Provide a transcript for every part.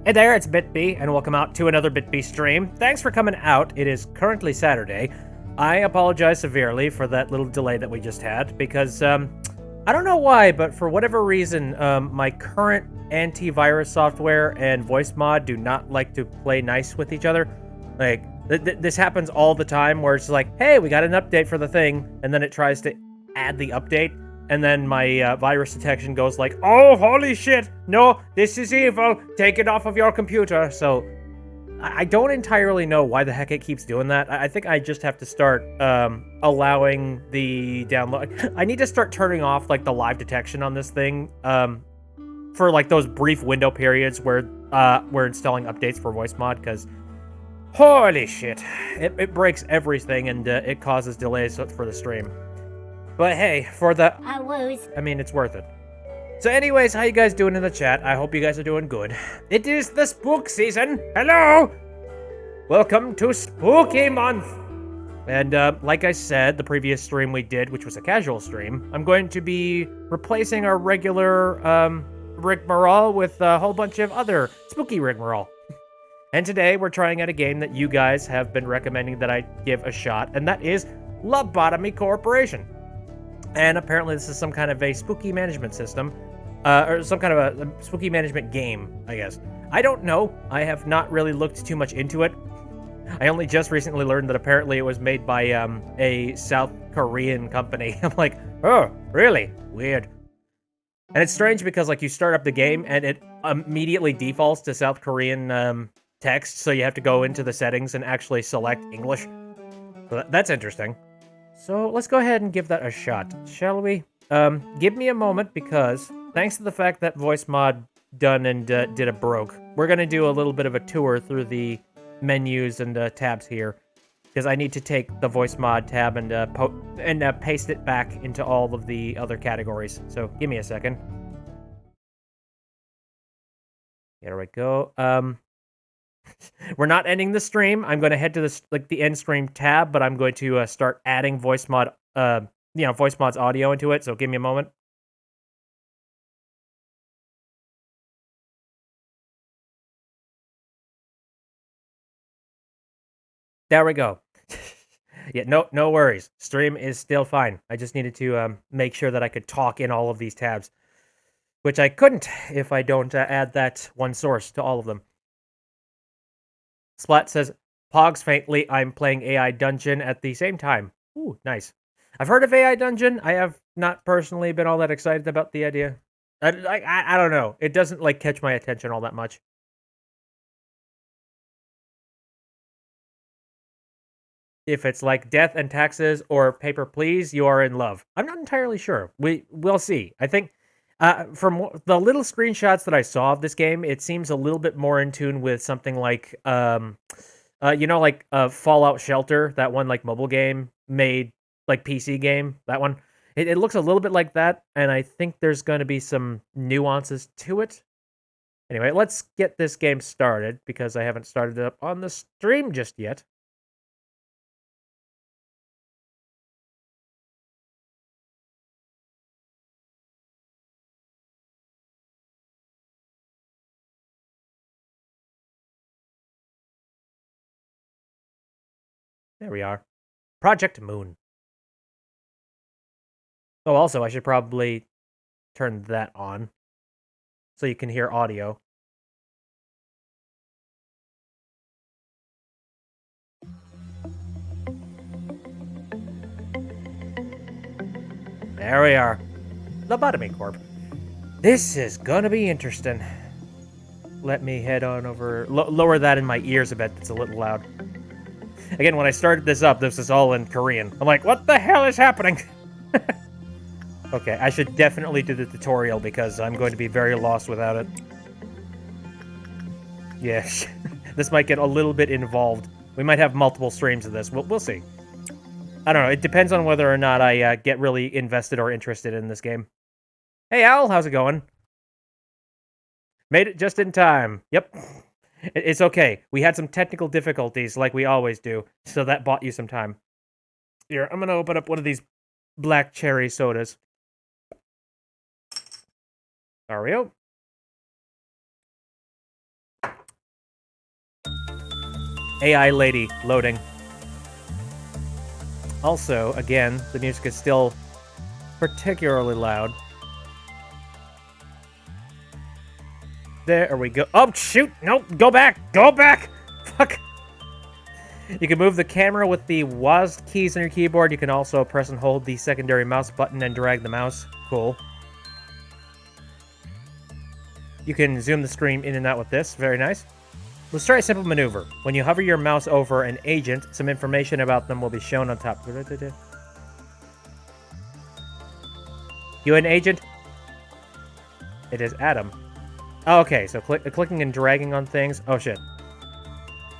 Hey there, it's BitB, and welcome out to another BitB stream. Thanks for coming out. It is currently Saturday. I apologize severely for that little delay that we just had, because, I don't know why, but for whatever reason, my current antivirus software and voice mod do not like to play nice with each other. Like, this happens all the time, where it's like, hey, we got an update for the thing, and then it tries to add the update, and then my virus detection goes like, oh, holy shit, no, this is evil, take it off of your computer. So I don't entirely know why the heck it keeps doing that. I think I just have to start allowing the download. I need to start turning off like the live detection on this thing for like those brief window periods where we're installing updates for voice mod, because holy shit, it breaks everything, and it causes delays for the stream. But hey, for the... I mean, it's worth it. So anyways, how you guys doing in the chat? I hope you guys are doing good. It is the spook season. Hello! Welcome to Spooky Month! And like I said, the previous stream we did, which was a casual stream, I'm going to be replacing our regular rigmarole with a whole bunch of other spooky rigmarole. And today we're trying out a game that you guys have been recommending that I give a shot, and that is Lobotomy Corporation. And apparently this is some kind of a spooky management system, or some kind of a spooky management game, I guess. I don't know. I have not really looked too much into it. I only just recently learned that apparently it was made by a South Korean company. I'm like, oh, really? Weird. And it's strange because like you start up the game and it immediately defaults to South Korean text, so you have to go into the settings and actually select English. So that's interesting. So let's go ahead and give that a shot, shall we? Give me a moment, because thanks to the fact that voice mod done and did a broke, we're going to do a little bit of a tour through the menus and tabs here, because I need to take the voice mod tab and paste it back into all of the other categories. So give me a second. There we go. We're not ending the stream. I'm going to head to the end stream tab, but I'm going to start adding voice mod, voice mod's audio into it. So give me a moment. There we go. Yeah, no worries. Stream is still fine. I just needed to make sure that I could talk in all of these tabs, which I couldn't if I don't add that one source to all of them. Splat says, Pogs faintly, I'm playing AI Dungeon at the same time. Ooh, nice. I've heard of AI Dungeon. I have not personally been all that excited about the idea. I don't know. It doesn't, like, catch my attention all that much. If it's like Death and Taxes or Paper Please, you are in love. I'm not entirely sure. We'll see. I think from the little screenshots that I saw of this game, it seems a little bit more in tune with something like, like Fallout Shelter, that one like mobile game made like PC game, that one. It looks a little bit like that, and I think there's going to be some nuances to it. Anyway, let's get this game started, because I haven't started it up on the stream just yet. There we are. Project Moon. Oh, also, I should probably turn that on so you can hear audio. There we are. Lobotomy Corp. This is gonna be interesting. Let me head on over... lower that in my ears a bit. It's a little loud. Again, when I started this up, this is all in Korean. I'm like, what the hell is happening? Okay, I should definitely do the tutorial, because I'm going to be very lost without it. Yeah, this might get a little bit involved. We might have multiple streams of this. We'll see. I don't know. It depends on whether or not I get really invested or interested in this game. Hey, Al, how's it going? Made it just in time. Yep. It's okay. We had some technical difficulties, like we always do, so that bought you some time. Here, I'm going to open up one of these black cherry sodas. There we go. AI lady loading. Also, again, the music is still particularly loud. There we go. Oh, shoot! No, go back! Go back! Fuck! You can move the camera with the WASD keys on your keyboard. You can also press and hold the secondary mouse button and drag the mouse. Cool. You can zoom the screen in and out with this. Very nice. Let's try a simple maneuver. When you hover your mouse over an agent, some information about them will be shown on top. You an agent? It is Adam. Oh, okay, so clicking and dragging on things. Oh, shit.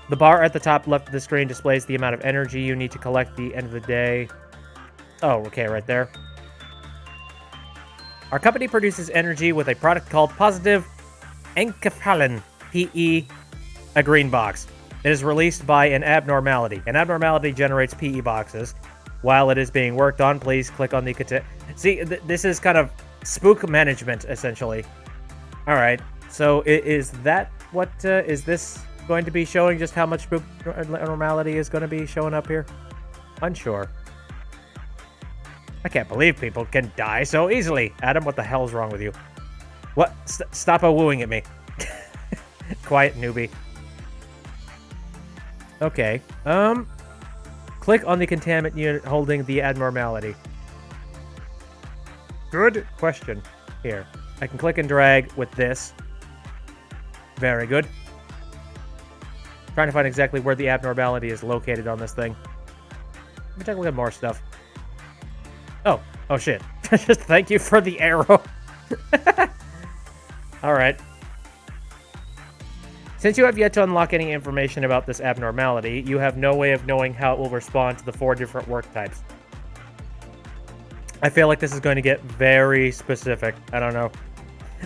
The bar at the top left of the screen displays the amount of energy you need to collect at the end of the day. Oh, okay, right there. Our company produces energy with a product called Positive Enkephalin, PE, a green box. It is released by an abnormality. An abnormality generates PE boxes. While it is being worked on, please click on the... See, this is kind of spook management, essentially. Alright, so is that what... is this going to be showing just how much spook normality is going to be showing up here? Unsure. I can't believe people can die so easily. Adam, what the hell's wrong with you? What? Stop wooing at me. Quiet newbie. Okay. Click on the containment unit holding the abnormality. Good question. Here. I can click and drag with this. Very good. Trying to find exactly where the abnormality is located on this thing. Let me take a look at more stuff. Oh. Oh, shit. Just thank you for the arrow. Alright. Since you have yet to unlock any information about this abnormality, you have no way of knowing how it will respond to the 4 different work types. I feel like this is going to get very specific. I don't know.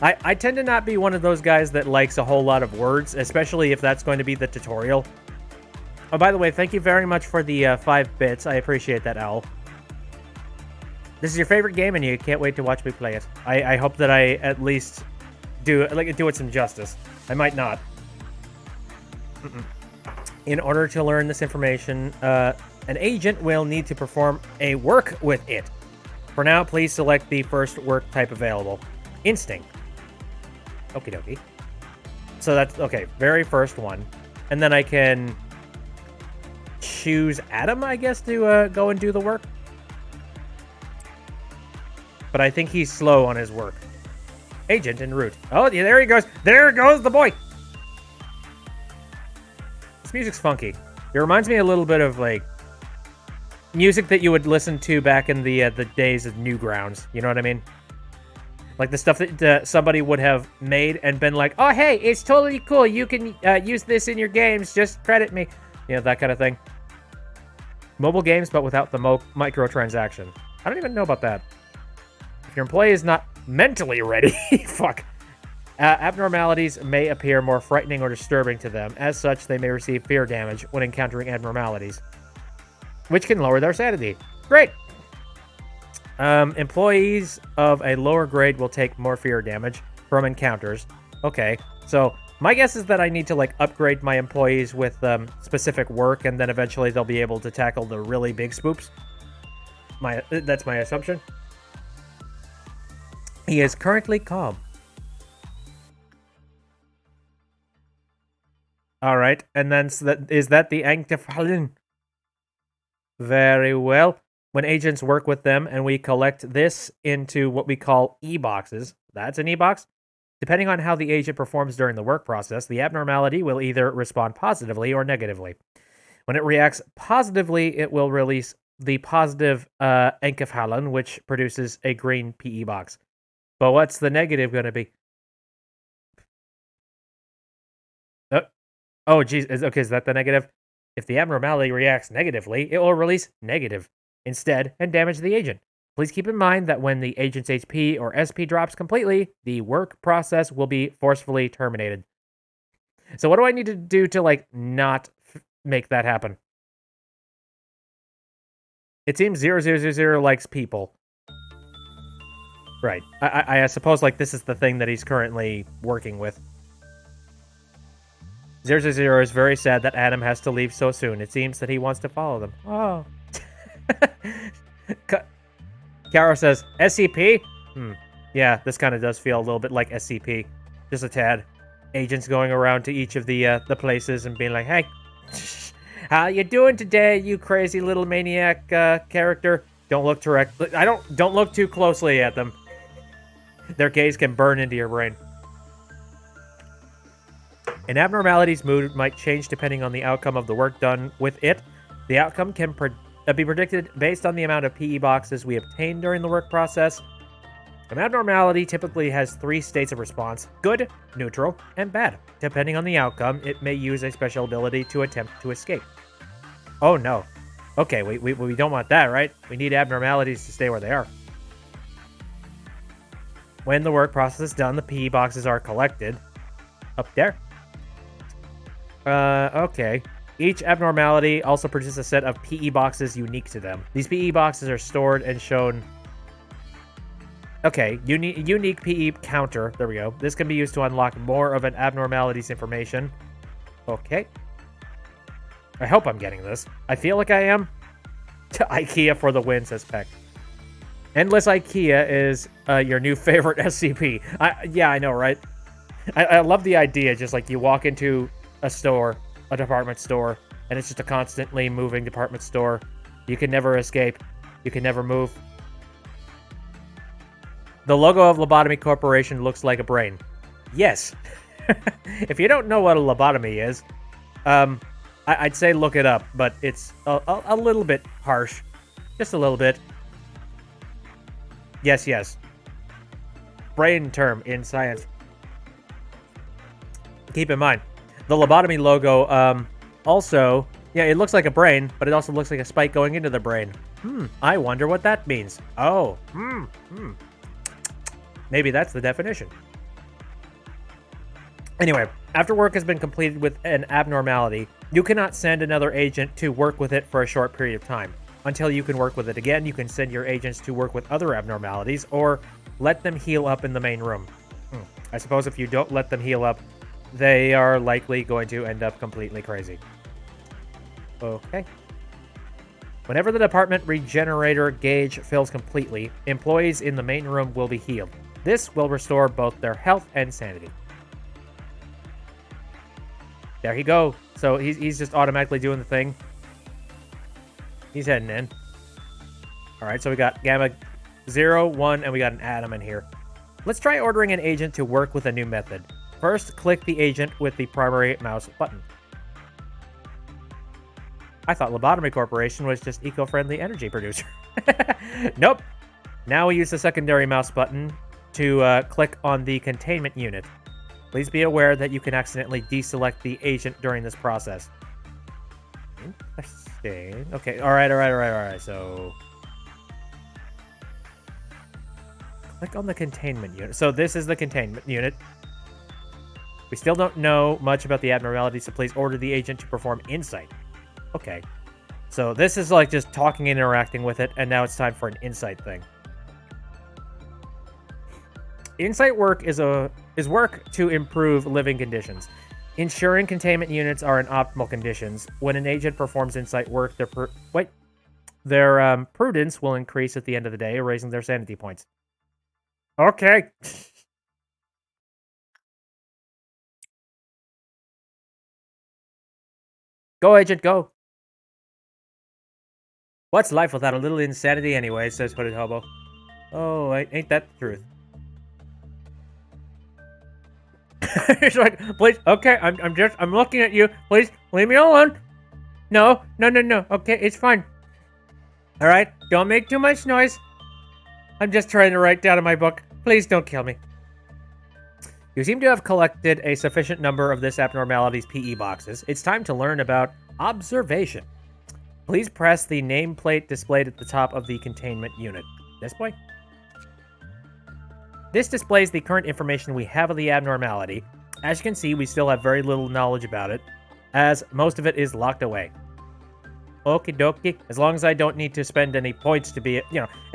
I tend to not be one of those guys that likes a whole lot of words, especially if that's going to be the tutorial. Oh, by the way, thank you very much for the 5 bits. I appreciate that, Owl. This is your favorite game, and you can't wait to watch me play it. I hope that I at least do it some justice. I might not. In order to learn this information, an agent will need to perform a work with it. For now, please select the first work type available. Instinct. Okie dokie. So that's, okay, very first one. And then I can choose Adam, I guess, to go and do the work. But I think he's slow on his work. Agent en route. Oh, yeah, there he goes. There goes the boy. This music's funky. It reminds me a little bit of, like, music that you would listen to back in the days of Newgrounds. You know what I mean? Like the stuff that somebody would have made and been like, oh, hey, it's totally cool. You can use this in your games. Just credit me. You know, that kind of thing. Mobile games, but without the microtransaction. I don't even know about that. If your employee is not mentally ready, fuck. Abnormalities may appear more frightening or disturbing to them. As such, they may receive fear damage when encountering abnormalities, which can lower their sanity. Great. Employees of a lower grade will take more fear damage from encounters. Okay, so my guess is that I need to, like, upgrade my employees with specific work, and then eventually they'll be able to tackle the really big spoops. That's my assumption. He is currently calm. All right, and then is that the Ankefalin? Very well. When agents work with them and we collect this into what we call E-boxes, that's an E-box. Depending on how the agent performs during the work process, the abnormality will either respond positively or negatively. When it reacts positively, it will release the positive Enkefalin, which produces a green PE box. But what's the negative going to be? Oh, geez. Okay, is that the negative? If the abnormality reacts negatively, it will release negative instead and damage the agent. Please keep in mind that when the agent's HP or SP drops completely, the work process will be forcefully terminated. So what do I need to do to, like, not make that happen? It seems 0000 likes people. Right. I suppose, like, this is the thing that he's currently working with. 000 is very sad that Adam has to leave so soon. It seems that he wants to follow them. Oh. Caro says, SCP? Yeah, this kind of does feel a little bit like SCP. Just a tad. Agents going around to each of the places and being like, hey, how you doing today, you crazy little maniac character? Don't look don't look too closely at them. Their gaze can burn into your brain. An abnormality's mood might change depending on the outcome of the work done with it. The outcome can be predicted based on the amount of PE boxes we obtain during the work process. An abnormality typically has 3 states of response: good, neutral, and bad. Depending on the outcome, it may use a special ability to attempt to escape. Oh no. Okay, we don't want that, right? We need abnormalities to stay where they are. When the work process is done, the PE boxes are collected. Up there. Okay. Each abnormality also produces a set of PE boxes unique to them. These PE boxes are stored and shown... Okay, unique PE counter. There we go. This can be used to unlock more of an abnormality's information. Okay. I hope I'm getting this. I feel like I am. IKEA for the win, says Peck. Endless IKEA is your new favorite SCP. Yeah, I know, right? I love the idea. Just like you walk into a store, a department store, and it's just a constantly moving department store. You can never escape. You can never move. The logo of Lobotomy Corporation looks like a brain. Yes. If you don't know what a lobotomy is, I'd say look it up, but it's a little bit harsh. Just a little bit. Yes, yes. Brain term in science. Keep in mind, the lobotomy logo also, yeah, it looks like a brain, but it also looks like a spike going into the brain. I wonder what that means. Oh, maybe that's the definition. Anyway, after work has been completed with an abnormality, you cannot send another agent to work with it for a short period of time. Until you can work with it again, you can send your agents to work with other abnormalities, or let them heal up in the main room. I suppose if you don't let them heal up, they are likely going to end up completely crazy. Okay. Whenever the department regenerator gauge fills completely, employees in the main room will be healed. This will restore both their health and sanity. There you go. So he's just automatically doing the thing. He's heading in. Alright, so we got Gamma 0, 1, and we got an Atom in here. Let's try ordering an agent to work with a new method. First, click the agent with the primary mouse button. I thought Lobotomy Corporation was just eco-friendly energy producer. Nope. Now we use the secondary mouse button to click on the containment unit. Please be aware that you can accidentally deselect the agent during this process. Interesting. Okay, alright. So... click on the containment unit. So this is the containment unit. We still don't know much about the abnormality, so please order the agent to perform insight. Okay. So this is like just talking and interacting with it, and now it's time for an insight thing. Insight work is work to improve living conditions. Ensuring containment units are in optimal conditions. When an agent performs insight work, their prudence will increase at the end of the day, raising their sanity points. Okay. Go, agent, go. What's life without a little insanity anyway, says Hooded Hobo. Oh, ain't that the truth? He's like, please, okay, I'm looking at you. Please, leave me alone. No. Okay, it's fine. All right, don't make too much noise. I'm just trying to write down in my book. Please don't kill me. You seem to have collected a sufficient number of this abnormality's PE boxes. It's time to learn about observation. Please press the nameplate displayed at the top of the containment unit. Display. This displays the current information we have of the abnormality. As you can see, we still have very little knowledge about it, as most of it is locked away. Okie dokie. As long as I don't need to spend any points to be,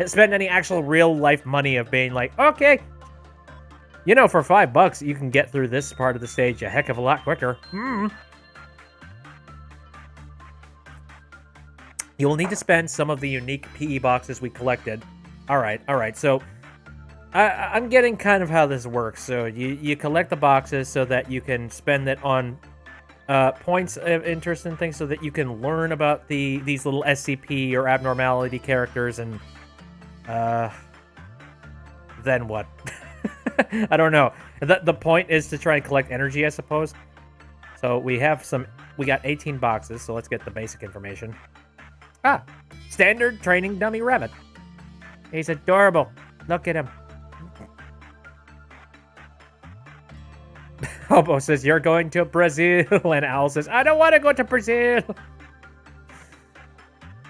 spend any actual real life money of being like, okay, You know, for $5, you can get through this part of the stage a heck of a lot quicker. You will need to spend some of the unique PE boxes we collected. All right. So I'm getting kind of how this works. So you collect the boxes so that you can spend it on points of interest and things, so that you can learn about these little SCP or abnormality characters, and then what? I don't know. The point is to try and collect energy, I suppose. So we got 18 boxes, so let's get the basic information. Standard training dummy rabbit. He's adorable. Look at him. Hobo says, you're going to Brazil. And Owl says, I don't want to go to Brazil.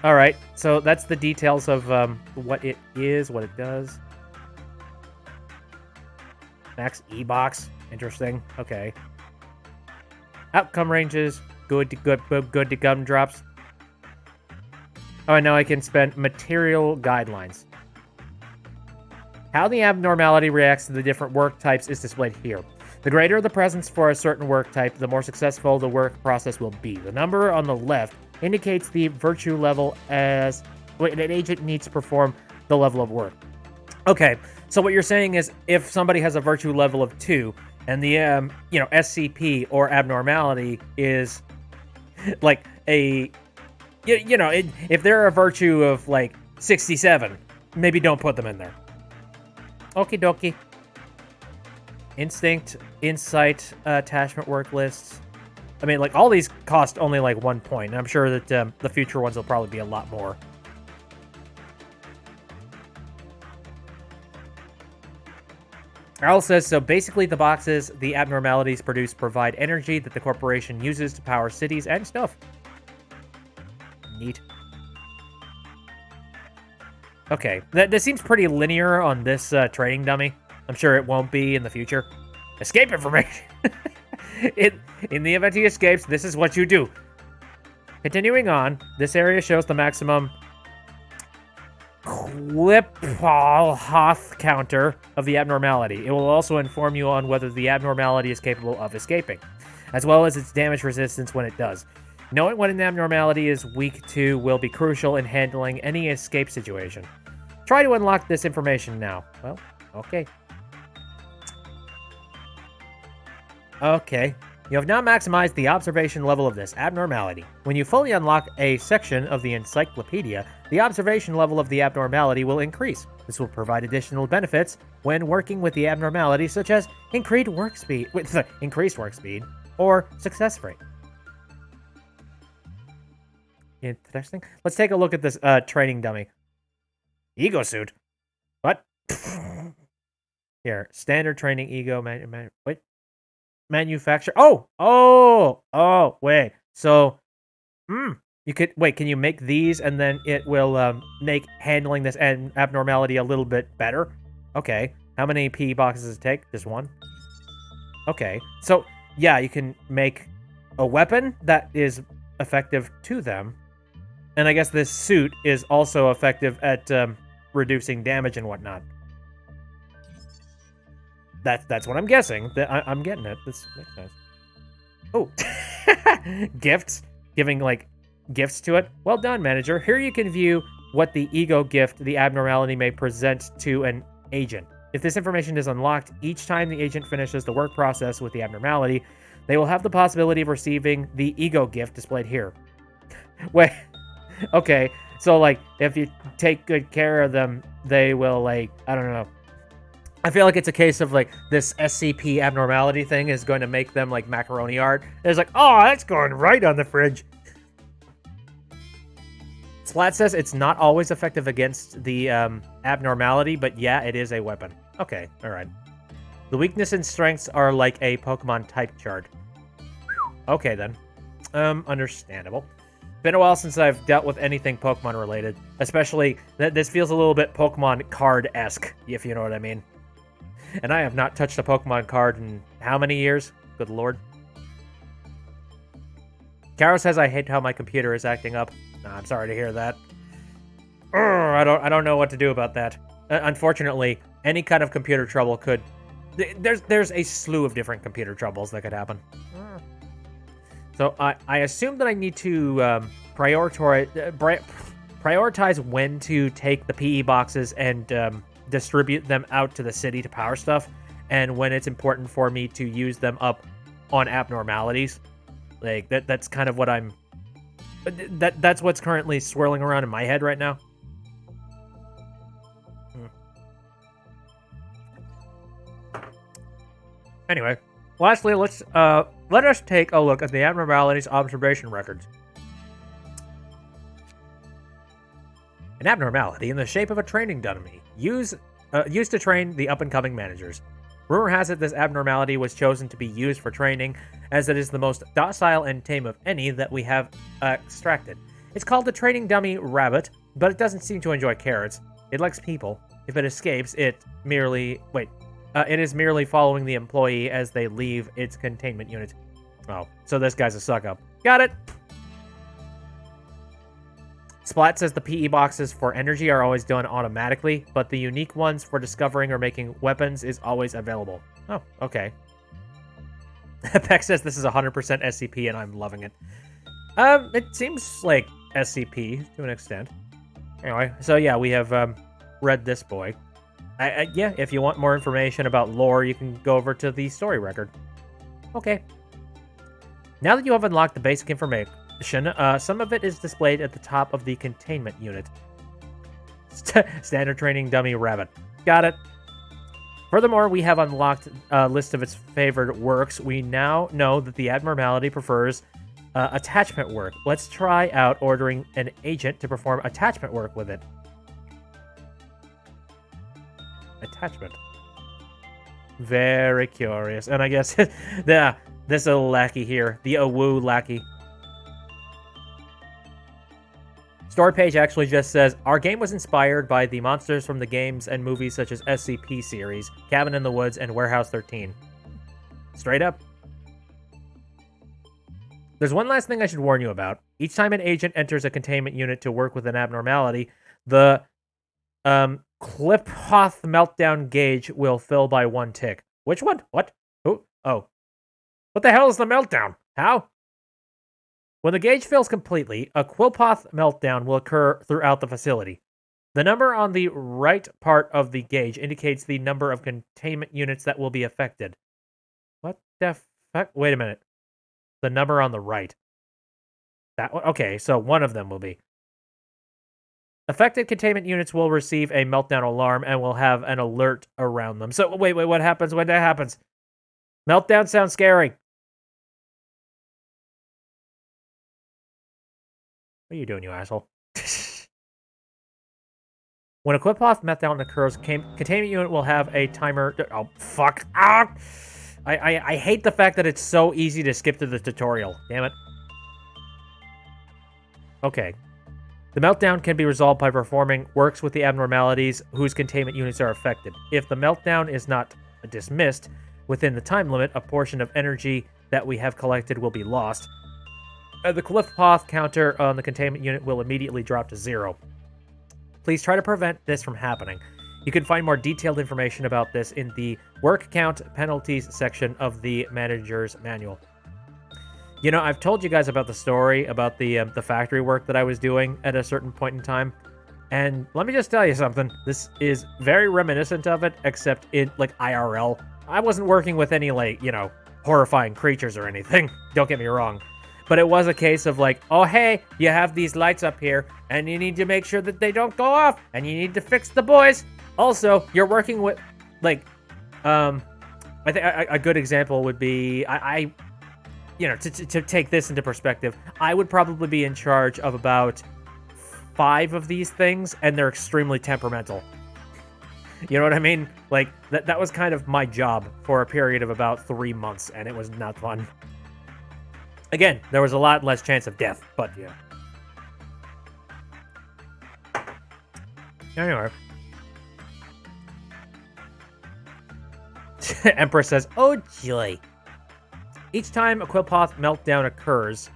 All right, so that's the details of what it is, what it does. Max E-box. Interesting. Okay. Outcome ranges. Good to gumdrops. Oh, I know I can spend material guidelines. How the abnormality reacts to the different work types is displayed here. The greater the presence for a certain work type, the more successful the work process will be. The number on the left indicates the virtue level as an agent needs to perform the level of work. Okay, so what you're saying is if somebody has a virtue level of 2 and the SCP or abnormality is like a if they're a virtue of like 67, maybe don't put them in there. Okie dokie. Instinct, insight, attachment work lists. I mean, like, all these cost only like 1 point. And I'm sure that the future ones will probably be a lot more. Earl says, so basically the boxes the abnormalities produce provide energy that the corporation uses to power cities and stuff. Neat. Okay, this seems pretty linear on this training dummy. I'm sure it won't be in the future. Escape information. In the event he escapes, this is what you do. Continuing on, this area shows the maximum Qliphoth counter of the abnormality. It will also inform you on whether the abnormality is capable of escaping, as well as its damage resistance when it does. Knowing when an abnormality is weak to will be crucial in handling any escape situation. Try to unlock this information now. Well, okay. Okay. You have now maximized the observation level of this abnormality. When you fully unlock a section of the encyclopedia, the observation level of the abnormality will increase. This will provide additional benefits when working with the abnormality, such as increased work speed, or success rate. Interesting. Let's take a look at this training dummy. Ego suit. What? Here, standard training ego. Wait. Manufacture. Oh, wait. So, you could wait. Can you make these, and then it will make handling this abnormality a little bit better? Okay. How many PE boxes does it take? Just one. Okay. So yeah, you can make a weapon that is effective to them, and I guess this suit is also effective at reducing damage and whatnot. That's what I'm guessing. I'm getting it. This makes sense. Oh, gifts. Giving, like, gifts to it. Well done, manager. Here you can view what the ego gift the abnormality may present to an agent. If this information is unlocked, each time the agent finishes the work process with the abnormality, they will have the possibility of receiving the ego gift displayed here. Wait. Okay. So, like, if you take good care of them, they will, like, I don't know. I feel like it's a case of, like, this SCP abnormality thing is going to make them, like, macaroni art. It's like, oh, that's going right on the fridge. Splat says it's not always effective against the abnormality, but yeah, it is a weapon. Okay, alright. The weakness and strengths are like a Pokemon type chart. Okay, then. Understandable. Been a while since I've dealt with anything Pokemon related. Especially, this feels a little bit Pokemon card-esque, if you know what I mean. And I have not touched a Pokemon card in how many years? Good lord. Caro says I hate how my computer is acting up. Nah, I'm sorry to hear that. I don't know what to do about that. Unfortunately, any kind of computer trouble could there's a slew of different computer troubles that could happen. So I assume that I need to prioritize when to take the PE boxes and distribute them out to the city to power stuff, and when it's important for me to use them up on abnormalities. Like that's kind of what I'm. That's what's currently swirling around in my head right now. Anyway, lastly, let us take a look at the abnormalities observation records. An abnormality in the shape of a training dummy used to train the up-and-coming managers. Rumor has it this abnormality was chosen to be used for training, as it is the most docile and tame of any that we have extracted. It's called the training dummy rabbit, but it doesn't seem to enjoy carrots. It likes people. If it escapes, it is merely following the employee as they leave its containment unit. Oh, so this guy's a suck-up. Got it! Splat says the PE boxes for energy are always done automatically, but the unique ones for discovering or making weapons is always available. Oh, okay. Peck says this is 100% SCP and I'm loving it. It seems like SCP to an extent. Anyway, so yeah, we have read this boy. Yeah, if you want more information about lore, you can go over to the story record. Okay. Now that you have unlocked the basic information, some of it is displayed at the top of the containment unit. Standard training dummy rabbit. Got it. Furthermore, we have unlocked a list of its favored works. We now know that the abnormality prefers attachment work. Let's try out ordering an agent to perform attachment work with it. Attachment. Very curious. And I guess, yeah, this little lackey here. The Awoo lackey. Story page actually just says, our game was inspired by the monsters from the games and movies such as SCP series, Cabin in the Woods, and Warehouse 13. Straight up. There's one last thing I should warn you about. Each time an agent enters a containment unit to work with an abnormality, the Kliphoth meltdown gauge will fill by 1 tick. Which one? What? Who? Oh. What the hell is the meltdown? How? When the gauge fills completely, a Kliphoth meltdown will occur throughout the facility. The number on the right part of the gauge indicates the number of containment units that will be affected. What the fuck? Wait a minute. The number on the right. That one? Okay, so one of them will be. Affected containment units will receive a meltdown alarm and will have an alert around them. So, wait, what happens when that happens? Meltdown sounds scary. What are you doing, you asshole? When a Kliphoth meltdown occurs, containment unit will have a timer... Oh, fuck. Ah! I hate the fact that it's so easy to skip through the tutorial. Damn it. Okay. The meltdown can be resolved by performing works with the abnormalities whose containment units are affected. If the meltdown is not dismissed within the time limit, a portion of energy that we have collected will be lost. The Kliphoth counter on the containment unit will immediately drop to 0. Please try to prevent this from happening. You can find more detailed information about this in the Work Count Penalties section of the Manager's Manual. You know, I've told you guys about the story about the factory work that I was doing at a certain point in time. And let me just tell you something. This is very reminiscent of it, except in, like, IRL. I wasn't working with any, like, you know, horrifying creatures or anything. Don't get me wrong. But it was a case of like, oh, hey, you have these lights up here, and you need to make sure that they don't go off, and you need to fix the boys. Also, you're working with, like, I think a good example would be, you know, to take this into perspective, I would probably be in charge of about 5 of these things, and they're extremely temperamental. You know what I mean? Like, that was kind of my job for a period of about 3 months, and it was not fun. Again, there was a lot less chance of death, but yeah. Anyway. Empress says, oh joy. Each time a Kliphoth meltdown occurs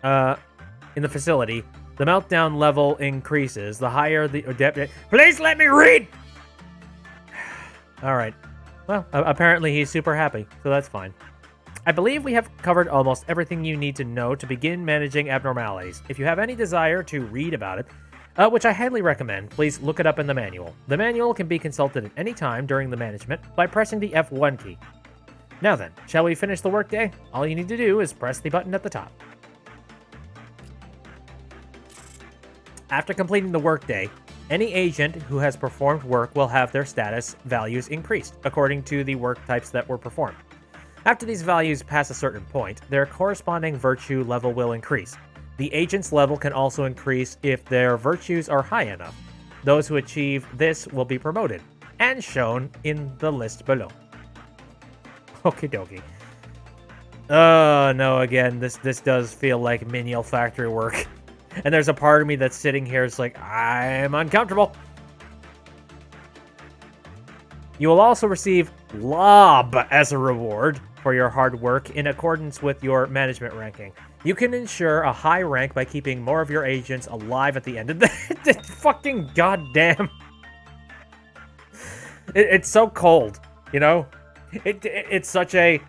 in the facility, the meltdown level increases. The higher the... Please let me read! Alright. Well, apparently he's super happy, so that's fine. I believe we have covered almost everything you need to know to begin managing abnormalities. If you have any desire to read about it, which I highly recommend, please look it up in the manual. The manual can be consulted at any time during the management by pressing the F1 key. Now then, shall we finish the workday? All you need to do is press the button at the top. After completing the workday, any agent who has performed work will have their status values increased according to the work types that were performed. After these values pass a certain point, their corresponding virtue level will increase. The agent's level can also increase if their virtues are high enough. Those who achieve this will be promoted, and shown in the list below. Okie dokie. Oh, no, again, this does feel like menial factory work. And there's a part of me that's sitting here, it's like, I'm uncomfortable. You will also receive Lob as a reward for your hard work in accordance with your management ranking. You can ensure a high rank by keeping more of your agents alive at the end of the fucking goddamn. It's so cold, you know? It's such a...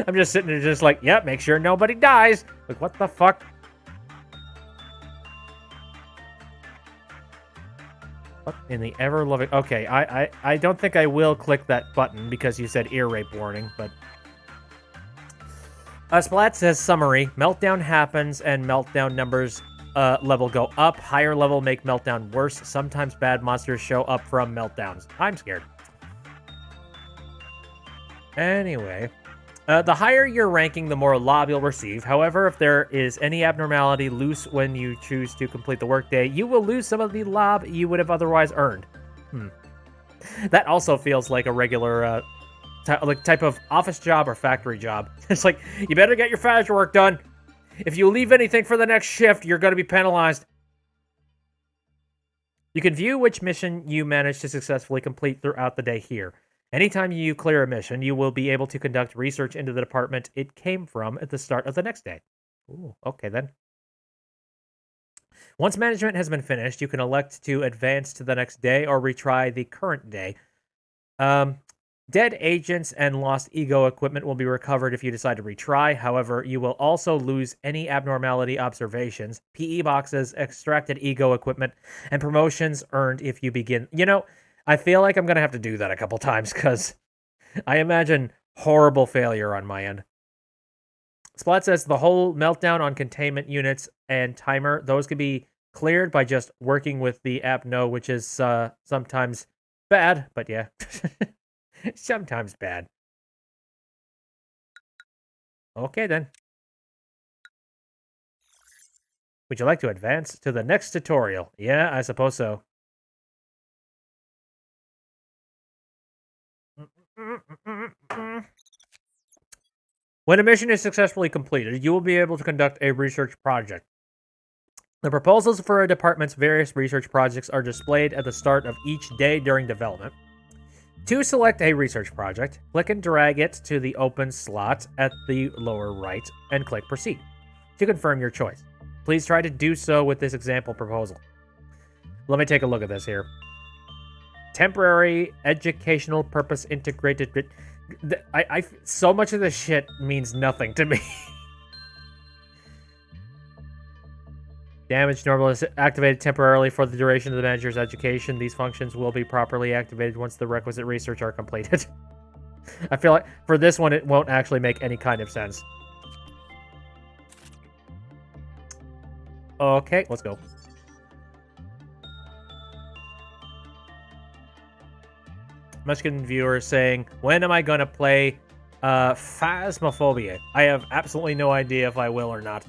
I'm just sitting there just like, yep, make sure nobody dies. Like, what the fuck? What in the ever-loving... Okay, I don't think I will click that button because you said ear rape warning, but... Splat says, summary, meltdown happens and meltdown numbers level go up. Higher level make meltdown worse. Sometimes bad monsters show up from meltdowns. I'm scared. Anyway... the higher your ranking, the more lob you'll receive. However, if there is any abnormality loose when you choose to complete the workday, you will lose some of the lob you would have otherwise earned. That also feels like a regular type of office job or factory job. It's like, you better get your factory work done. If you leave anything for the next shift, you're going to be penalized. You can view which mission you managed to successfully complete throughout the day here. Anytime you clear a mission, you will be able to conduct research into the department it came from at the start of the next day. Ooh, okay then. Once management has been finished, you can elect to advance to the next day or retry the current day. Dead agents and lost ego equipment will be recovered if you decide to retry. However, you will also lose any abnormality observations, PE boxes, extracted ego equipment, and promotions earned if you begin... You know... I feel like I'm going to have to do that a couple times, because I imagine horrible failure on my end. Splat says the whole meltdown on containment units and timer, those can be cleared by just working with the app No, which is sometimes bad, but yeah. Sometimes bad. Okay, then. Would you like to advance to the next tutorial? Yeah, I suppose so. When a mission is successfully completed, you will be able to conduct a research project. The proposals for a department's various research projects are displayed at the start of each day during development. To select a research project, click and drag it to the open slot at the lower right and click Proceed to confirm your choice. Please try to do so with this example proposal. Let me take a look at this here. Temporary educational purpose integrated... so much of this shit means nothing to me. Damage normal is activated temporarily for the duration of the manager's education. These functions will be properly activated once the requisite research are completed. I feel like for this one, it won't actually make any kind of sense. Okay, let's go. Mexican viewer saying, when am I going to play Phasmophobia? I have absolutely no idea if I will or not.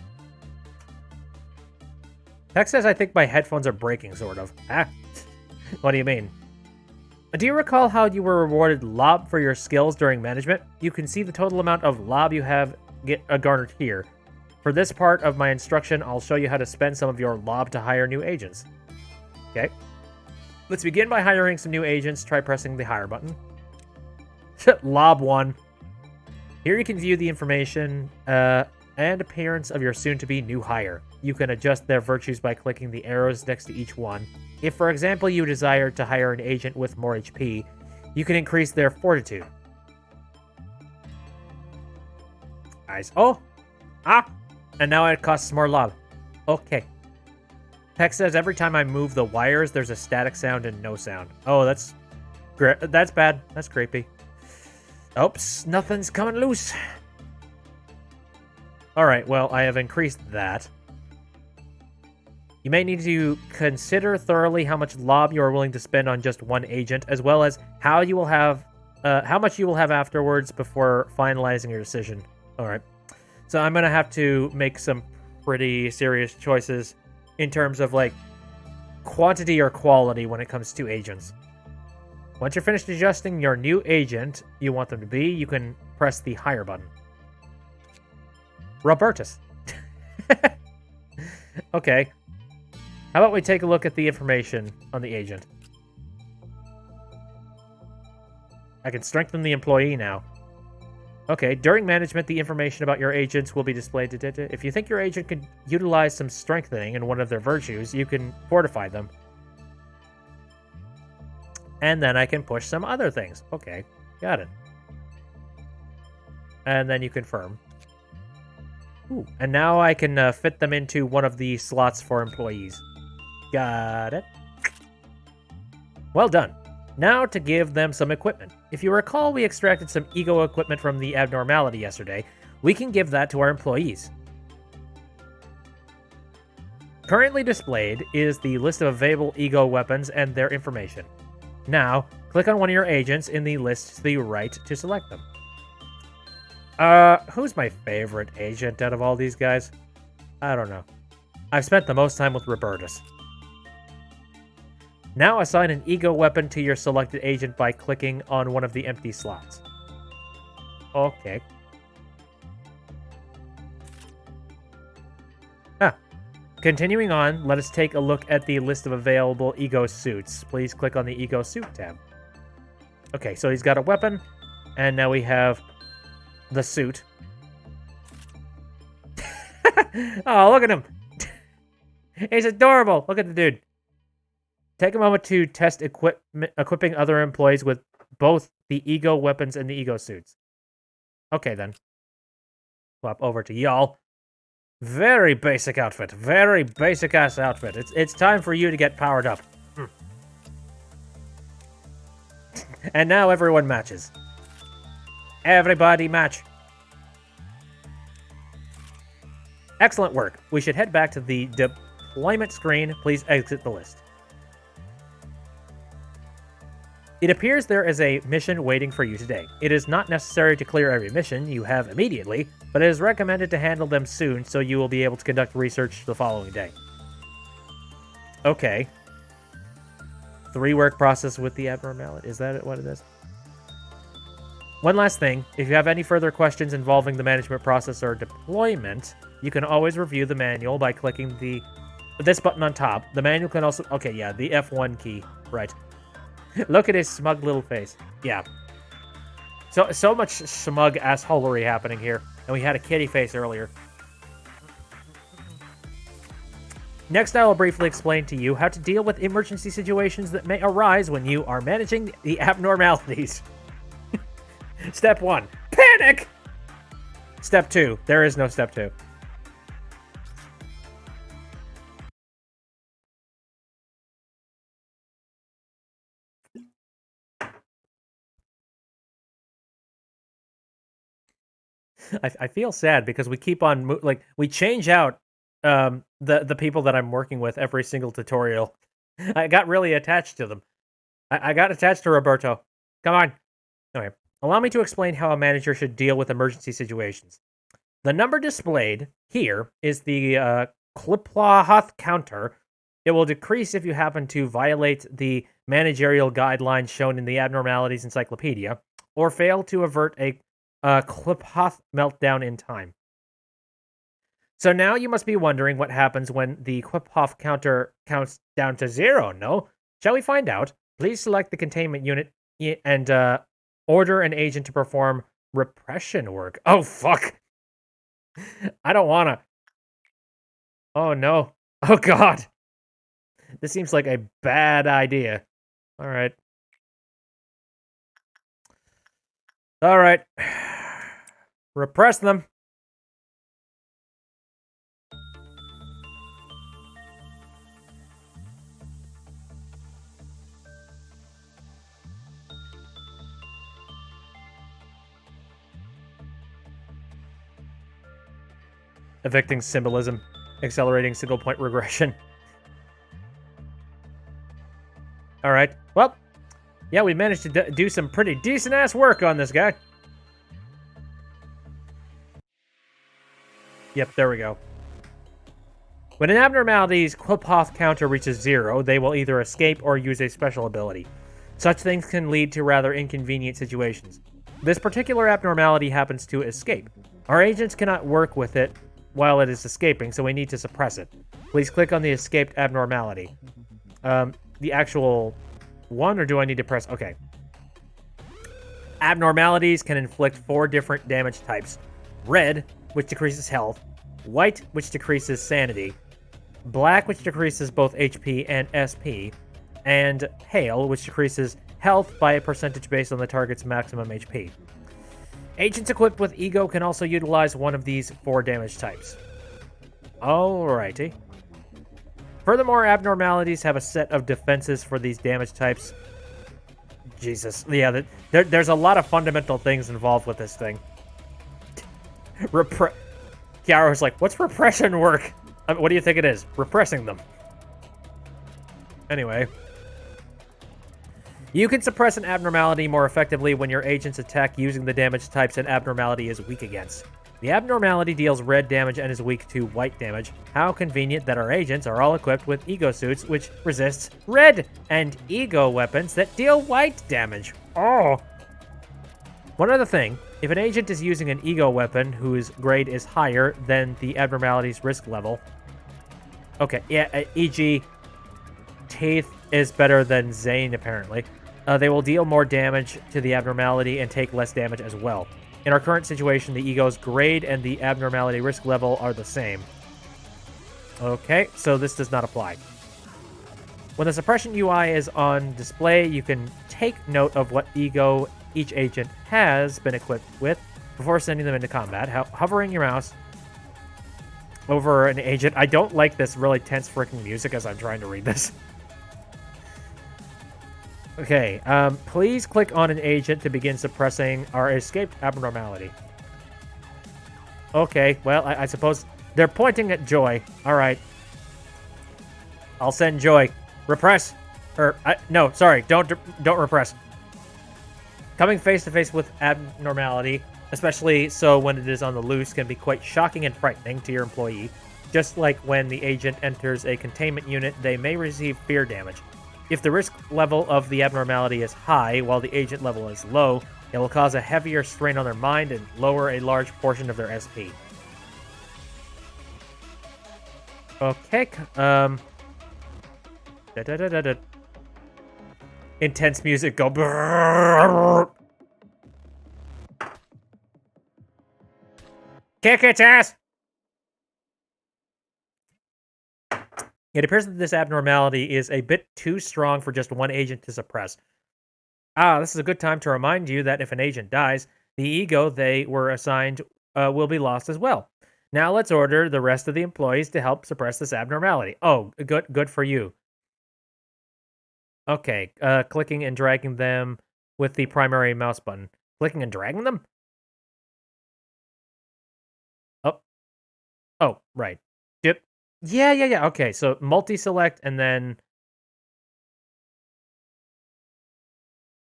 Text says, I think my headphones are breaking, sort of. Ah, what do you mean? Do you recall how you were rewarded lob for your skills during management? You can see the total amount of lob you have garnered here. For this part of my instruction, I'll show you how to spend some of your lob to hire new agents. Okay. Let's begin by hiring some new agents. Try pressing the hire button. Lob 1. Here you can view the information and appearance of your soon-to-be new hire. You can adjust their virtues by clicking the arrows next to each one. If, for example, you desire to hire an agent with more HP, you can increase their fortitude. Nice. Oh! Ah! And now it costs more lob. Okay. Text says every time I move the wires, there's a static sound and no sound. Oh, that's bad. That's creepy. Oops, nothing's coming loose. Alright, well, I have increased that. You may need to consider thoroughly how much lob you are willing to spend on just one agent, as well as how much you will have afterwards before finalizing your decision. Alright. So I'm gonna have to make some pretty serious choices in terms of, like, quantity or quality when it comes to agents. Once you're finished adjusting your new agent you want them to be, you can press the hire button. Robertus. Okay. How about we take a look at the information on the agent? I can strengthen the employee now. Okay, during management, the information about your agents will be displayed. If you think your agent could utilize some strengthening in one of their virtues, you can fortify them. And then I can push some other things. Okay, got it. And then you confirm. Ooh, and now I can fit them into one of the slots for employees. Got it. Well done. Now to give them some equipment. If you recall, we extracted some ego equipment from the abnormality yesterday. We can give that to our employees. Currently displayed is the list of available ego weapons and their information. Now, click on one of your agents in the list to the right to select them. Who's my favorite agent out of all these guys? I don't know. I've spent the most time with Robertus. Now assign an ego weapon to your selected agent by clicking on one of the empty slots. Okay. Continuing on, let us take a look at the list of available ego suits. Please click on the ego suit tab. Okay, so he's got a weapon, and now we have the suit. Oh, look at him! He's adorable! Look at the dude. Take a moment to test equipping other employees with both the ego weapons and the ego suits. Okay, then. Swap over to y'all. Very basic outfit. Very basic-ass outfit. It's time for you to get powered up. And now everyone matches. Everybody match. Excellent work. We should head back to the deployment screen. Please exit the list. It appears there is a mission waiting for you today. It is not necessary to clear every mission you have immediately, but it is recommended to handle them soon so you will be able to conduct research the following day. Okay. 3 work process with the abnormality. Is that what it is? One last thing. If you have any further questions involving the management process or deployment, you can always review the manual by clicking this button on top. The manual can also... Okay, yeah, the F1 key. Right. Look at his smug little face. Yeah. So much smug assholery happening here. And we had a kitty face earlier. Next, I will briefly explain to you how to deal with emergency situations that may arise when you are managing the abnormalities. Step 1. Panic! Step 2. There is no step 2. I feel sad because we keep on we change out the people that I'm working with every single tutorial. I got really attached to them. I got attached to Roberto. Come on. Okay. Allow me to explain how a manager should deal with emergency situations. The number displayed here is the Lobotomy counter. It will decrease if you happen to violate the managerial guidelines shown in the Abnormalities Encyclopedia, or fail to avert a Lobotomy meltdown in time. So now you must be wondering what happens when the Lobotomy counter counts down to 0, no? Shall we find out? Please select the containment unit and order an agent to perform repression work. Oh, fuck! I don't wanna. Oh, no. Oh, God! This seems like a bad idea. All right. All right. Repress them. Evicting symbolism. Accelerating single point regression. All right. Well, yeah, we managed to do some pretty decent-ass work on this guy. Yep, there we go. When an abnormality's Qlipoth counter reaches 0, they will either escape or use a special ability. Such things can lead to rather inconvenient situations. This particular abnormality happens to escape. Our agents cannot work with it while it is escaping, so we need to suppress it. Please click on the escaped abnormality. The actual one, or do I need to press? Okay. Abnormalities can inflict 4 different damage types. Red, which decreases health. White, which decreases sanity. Black, which decreases both HP and SP. And pale, which decreases health by a percentage based on the target's maximum HP. Agents equipped with Ego can also utilize one of these 4 damage types. Alrighty. Furthermore, abnormalities have a set of defenses for these damage types. Jesus. Yeah, there's a lot of fundamental things involved with this thing. Kiara's like, what's repression work? What do you think it is? Repressing them. Anyway. You can suppress an abnormality more effectively when your agents attack using the damage types an abnormality is weak against. The abnormality deals red damage and is weak to white damage. How convenient that our agents are all equipped with ego suits which resists red and ego weapons that deal white damage. Oh. One other thing, if an agent is using an ego weapon whose grade is higher than the abnormality's risk level. Okay, yeah, e.g. Teeth is better than Zane, apparently. They will deal more damage to the abnormality and take less damage as well. In our current situation, the ego's grade and the abnormality risk level are the same. Okay, so this does not apply. When the suppression UI is on display, you can take note of what ego each agent has been equipped with before sending them into combat. Hovering your mouse over an agent. I don't like this really tense freaking music as I'm trying to read this. Okay, please click on an agent to begin suppressing our escaped abnormality. Okay, well, I suppose they're pointing at Joy. All right. I'll send Joy. Repress. No, sorry, don't repress. Coming face-to-face with abnormality, especially so when it is on the loose, can be quite shocking and frightening to your employee. Just like when the agent enters a containment unit, they may receive fear damage. If the risk level of the abnormality is high, while the agent level is low, it will cause a heavier strain on their mind and lower a large portion of their SP. Okay, intense music, go brrrr. Kick its ass! It appears that this abnormality is a bit too strong for just one agent to suppress. This is a good time to remind you that if an agent dies, the ego they were assigned will be lost as well. Now let's order the rest of the employees to help suppress this abnormality. Oh, good for you. Okay, clicking and dragging them with the primary mouse button. Clicking and dragging them? Oh, right. Yep. Yeah. Okay, so multi-select and then...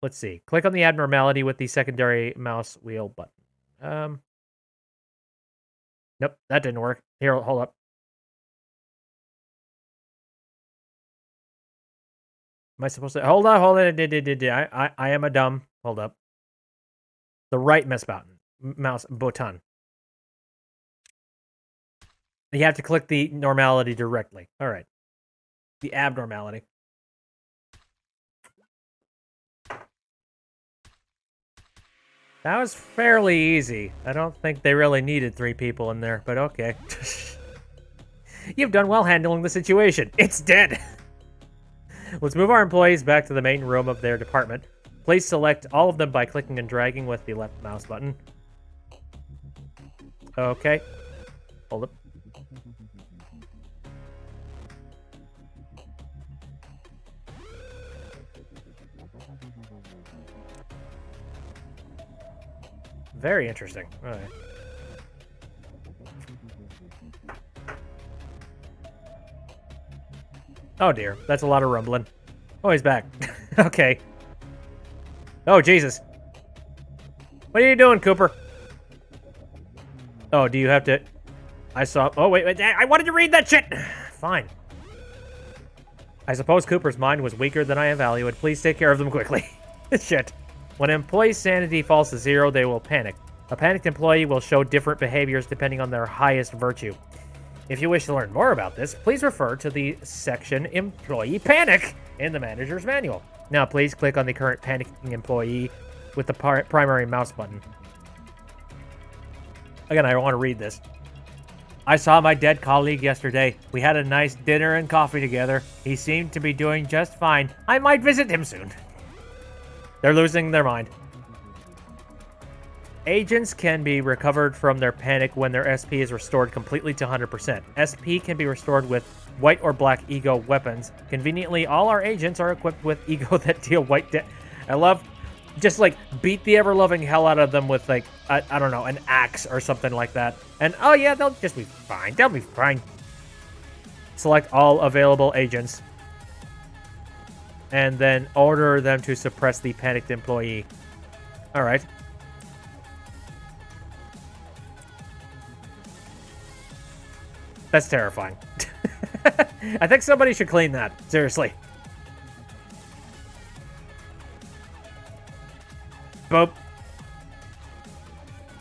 Let's see. Click on the abnormality with the secondary mouse wheel button. Nope, that didn't work. Here, hold up. Am I supposed to... Hold on. I am a dumb. Hold up. The right mouse button. You have to click the normality directly. All right. The abnormality. That was fairly easy. I don't think they really needed 3 people in there, but okay. You've done well handling the situation. It's dead. Let's move our employees back to the main room of their department. Please select all of them by clicking and dragging with the left mouse button. Okay. Hold up. Very interesting. All right. Oh dear, that's a lot of rumbling. Oh, he's back. Okay. Oh, Jesus. What are you doing, Cooper? Oh, do you have to... I saw... Oh, wait, I wanted to read that shit! Fine. I suppose Cooper's mind was weaker than I evaluated. Please take care of them quickly. Shit. When an employee's sanity falls to 0, they will panic. A panicked employee will show different behaviors depending on their highest virtue. If you wish to learn more about this, please refer to the section Employee Panic in the manager's manual. Now, please click on the current panicking employee with the primary mouse button. Again, I want to read this. I saw my dead colleague yesterday. We had a nice dinner and coffee together. He seemed to be doing just fine. I might visit him soon. They're losing their mind. Agents can be recovered from their panic when their SP is restored completely to 100%. SP can be restored with white or black ego weapons. Conveniently, all our agents are equipped with ego that deal white I love just like beat the ever-loving hell out of them with like, I don't know, an axe or something like that. And oh yeah, they'll just be fine. They'll be fine. Select all available agents. And then order them to suppress the panicked employee. All right. That's terrifying. I think somebody should clean that. Seriously. Boop.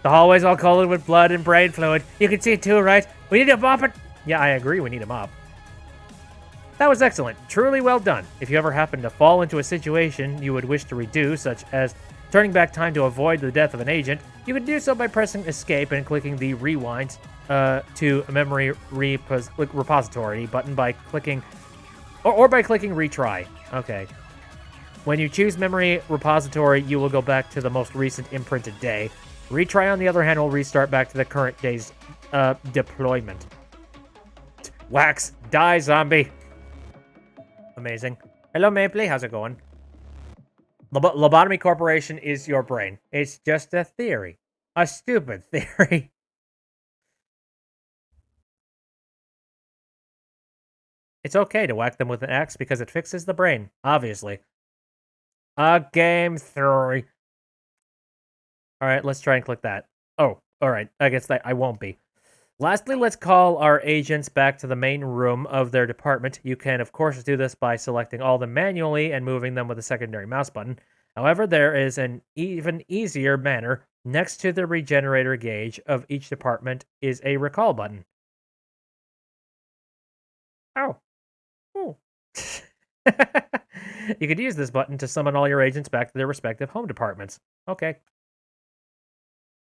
The hallway's all colored with blood and brain fluid. You can see it too, right? We need to mop it. Yeah, I agree. We need a mop. That was excellent. Truly well done. If you ever happen to fall into a situation you would wish to redo, such as turning back time to avoid the death of an agent, you can do so by pressing escape and clicking the rewind to memory repository button by clicking or by clicking retry. Okay. When you choose memory repository, you will go back to the most recent imprinted day. Retry, on the other hand, will restart back to the current day's deployment. Wax, die, zombie. Amazing. Hello, Mapley. How's it going? Lobotomy Corporation is your brain. It's just a theory. A stupid theory. It's okay to whack them with an axe because it fixes the brain, obviously. A game theory. Alright, let's try and click that. Oh, alright. I guess that I won't be. Lastly, let's call our agents back to the main room of their department. You can, of course, do this by selecting all of them manually and moving them with a secondary mouse button. However, there is an even easier manner. Next to the regenerator gauge of each department is a recall button. Oh. Ooh. You could use this button to summon all your agents back to their respective home departments. Okay.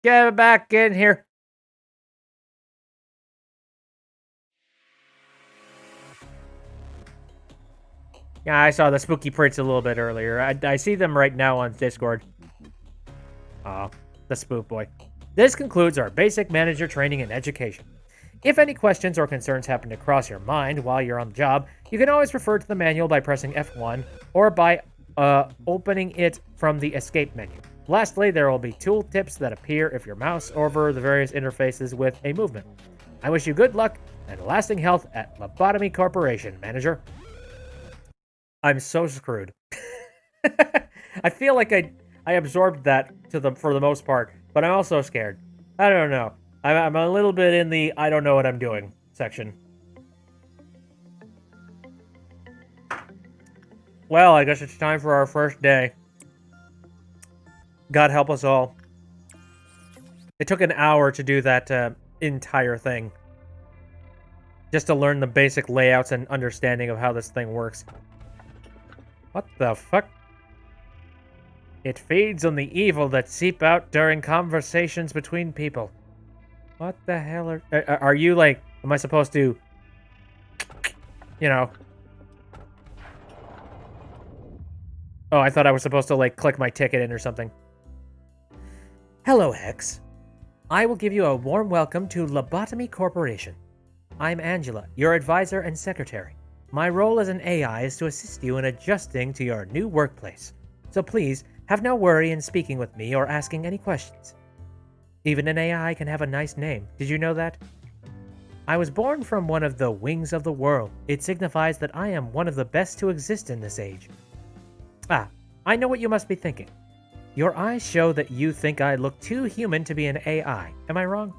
Get back in here. Yeah, I saw the spooky prints a little bit earlier. I see them right now on Discord. Oh, the spook boy. This concludes our basic manager training and education. If any questions or concerns happen to cross your mind while you're on the job, you can always refer to the manual by pressing F1 or by opening it from the escape menu. Lastly, there will be tool tips that appear if your mouse over the various interfaces with a movement. I wish you good luck and lasting health at Lobotomy Corporation, Manager. I'm so screwed. I feel like I absorbed that for the most part, but I'm also scared. I don't know. I'm a little bit in the I don't know what I'm doing section. Well, I guess it's time for our first day. God help us all. It took an hour to do that entire thing. Just to learn the basic layouts and understanding of how this thing works. What the fuck? It feeds on the evil that seep out during conversations between people. What the hell are you like, am I supposed to, you know, Oh, I thought I was supposed to, like, click my ticket in or something. Hello, Hex. I will give you a warm welcome to Lobotomy Corporation. I'm Angela, your advisor and secretary. My role as an AI is to assist you in adjusting to your new workplace. So please, have no worry in speaking with me or asking any questions. Even an AI can have a nice name. Did you know that? I was born from one of the wings of the world. It signifies that I am one of the best to exist in this age. Ah, I know what you must be thinking. Your eyes show that you think I look too human to be an AI. Am I wrong?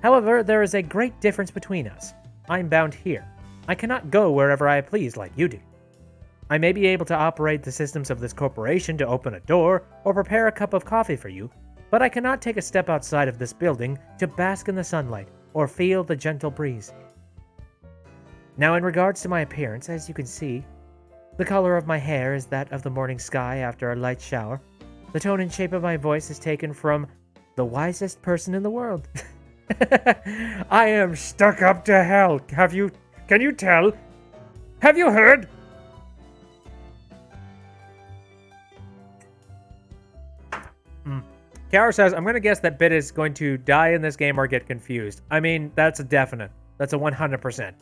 However, there is a great difference between us. I'm bound here. I cannot go wherever I please like you do. I may be able to operate the systems of this corporation to open a door or prepare a cup of coffee for you, but I cannot take a step outside of this building to bask in the sunlight or feel the gentle breeze. Now, in regards to my appearance, as you can see, the color of my hair is that of the morning sky after a light shower. The tone and shape of my voice is taken from the wisest person in the world. I am stuck up to hell. Can you tell? Have you heard? Kara says, I'm going to guess that Bit is going to die in this game or get confused. I mean, that's a definite. That's a 100%.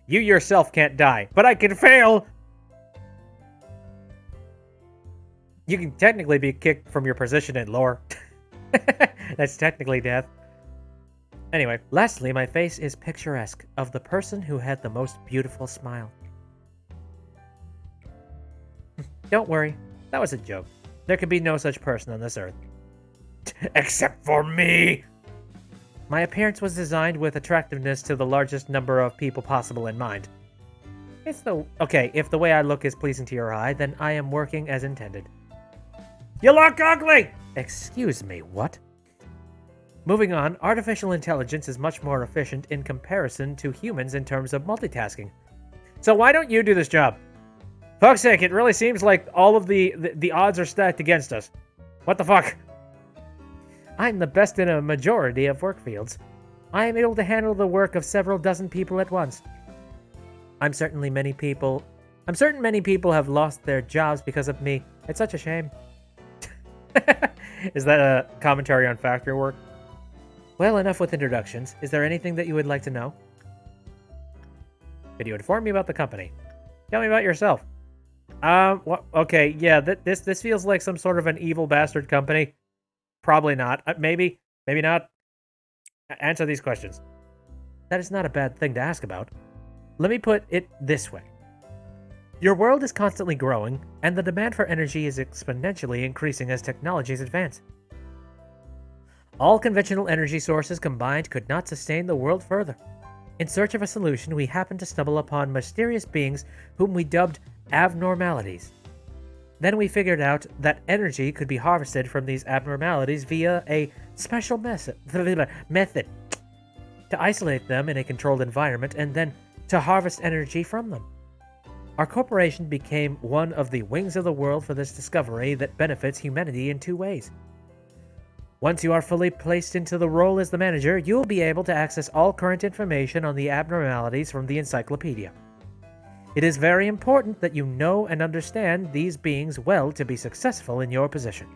You yourself can't die, but I can fail! You can technically be kicked from your position in lore. That's technically death. Anyway, lastly, my face is picturesque of the person who had the most beautiful smile. Don't worry, that was a joke. There could be no such person on this earth. Except for me! My appearance was designed with attractiveness to the largest number of people possible in mind. If the way I look is pleasing to your eye, then I am working as intended. You look ugly! Excuse me, what? Moving on, artificial intelligence is much more efficient in comparison to humans in terms of multitasking. So why don't you do this job? Fuck's sake, it really seems like all of the odds are stacked against us. What the fuck? I'm the best in a majority of work fields. I am able to handle the work of several dozen people at once. I'm certain many people have lost their jobs because of me. It's such a shame. Is that a commentary on factory work? Well, enough with introductions. Is there anything that you would like to know? Could you inform me about the company? Tell me about yourself. Okay, yeah, this feels like some sort of an evil bastard company. Probably not. Maybe not. Answer these questions. That is not a bad thing to ask about. Let me put it this way. Your world is constantly growing, and the demand for energy is exponentially increasing as technologies advance. All conventional energy sources combined could not sustain the world further. In search of a solution, we happened to stumble upon mysterious beings whom we dubbed Abnormalities. Then we figured out that energy could be harvested from these abnormalities via a special method to isolate them in a controlled environment and then to harvest energy from them. Our corporation became one of the wings of the world for this discovery that benefits humanity in two ways. Once you are fully placed into the role as the manager, you will be able to access all current information on the abnormalities from the encyclopedia. It is very important that you know and understand these beings well to be successful in your position.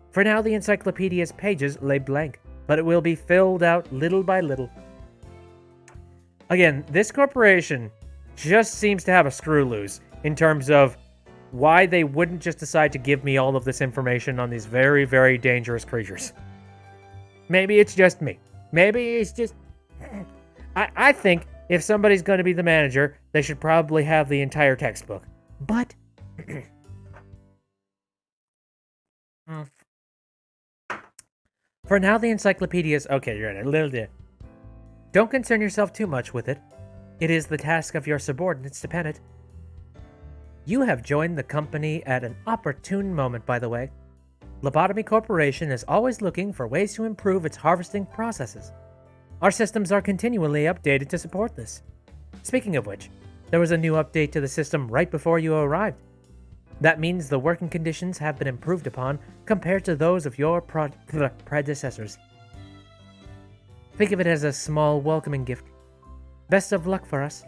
For now, the encyclopedia's pages lay blank, but it will be filled out little by little. Again, this corporation just seems to have a screw loose in terms of why they wouldn't just decide to give me all of this information on these very, very dangerous creatures. Maybe it's just me. Maybe it's just... I think if somebody's going to be the manager, they should probably have the entire textbook. But... For now, the encyclopedia's... Okay, you're in a little bit. Don't concern yourself too much with it. It is the task of your subordinates to pen it. You have joined the company at an opportune moment, by the way. Lobotomy Corporation is always looking for ways to improve its harvesting processes. Our systems are continually updated to support this. Speaking of which, there was a new update to the system right before you arrived. That means the working conditions have been improved upon compared to those of your predecessors. Think of it as a small welcoming gift. Best of luck for us.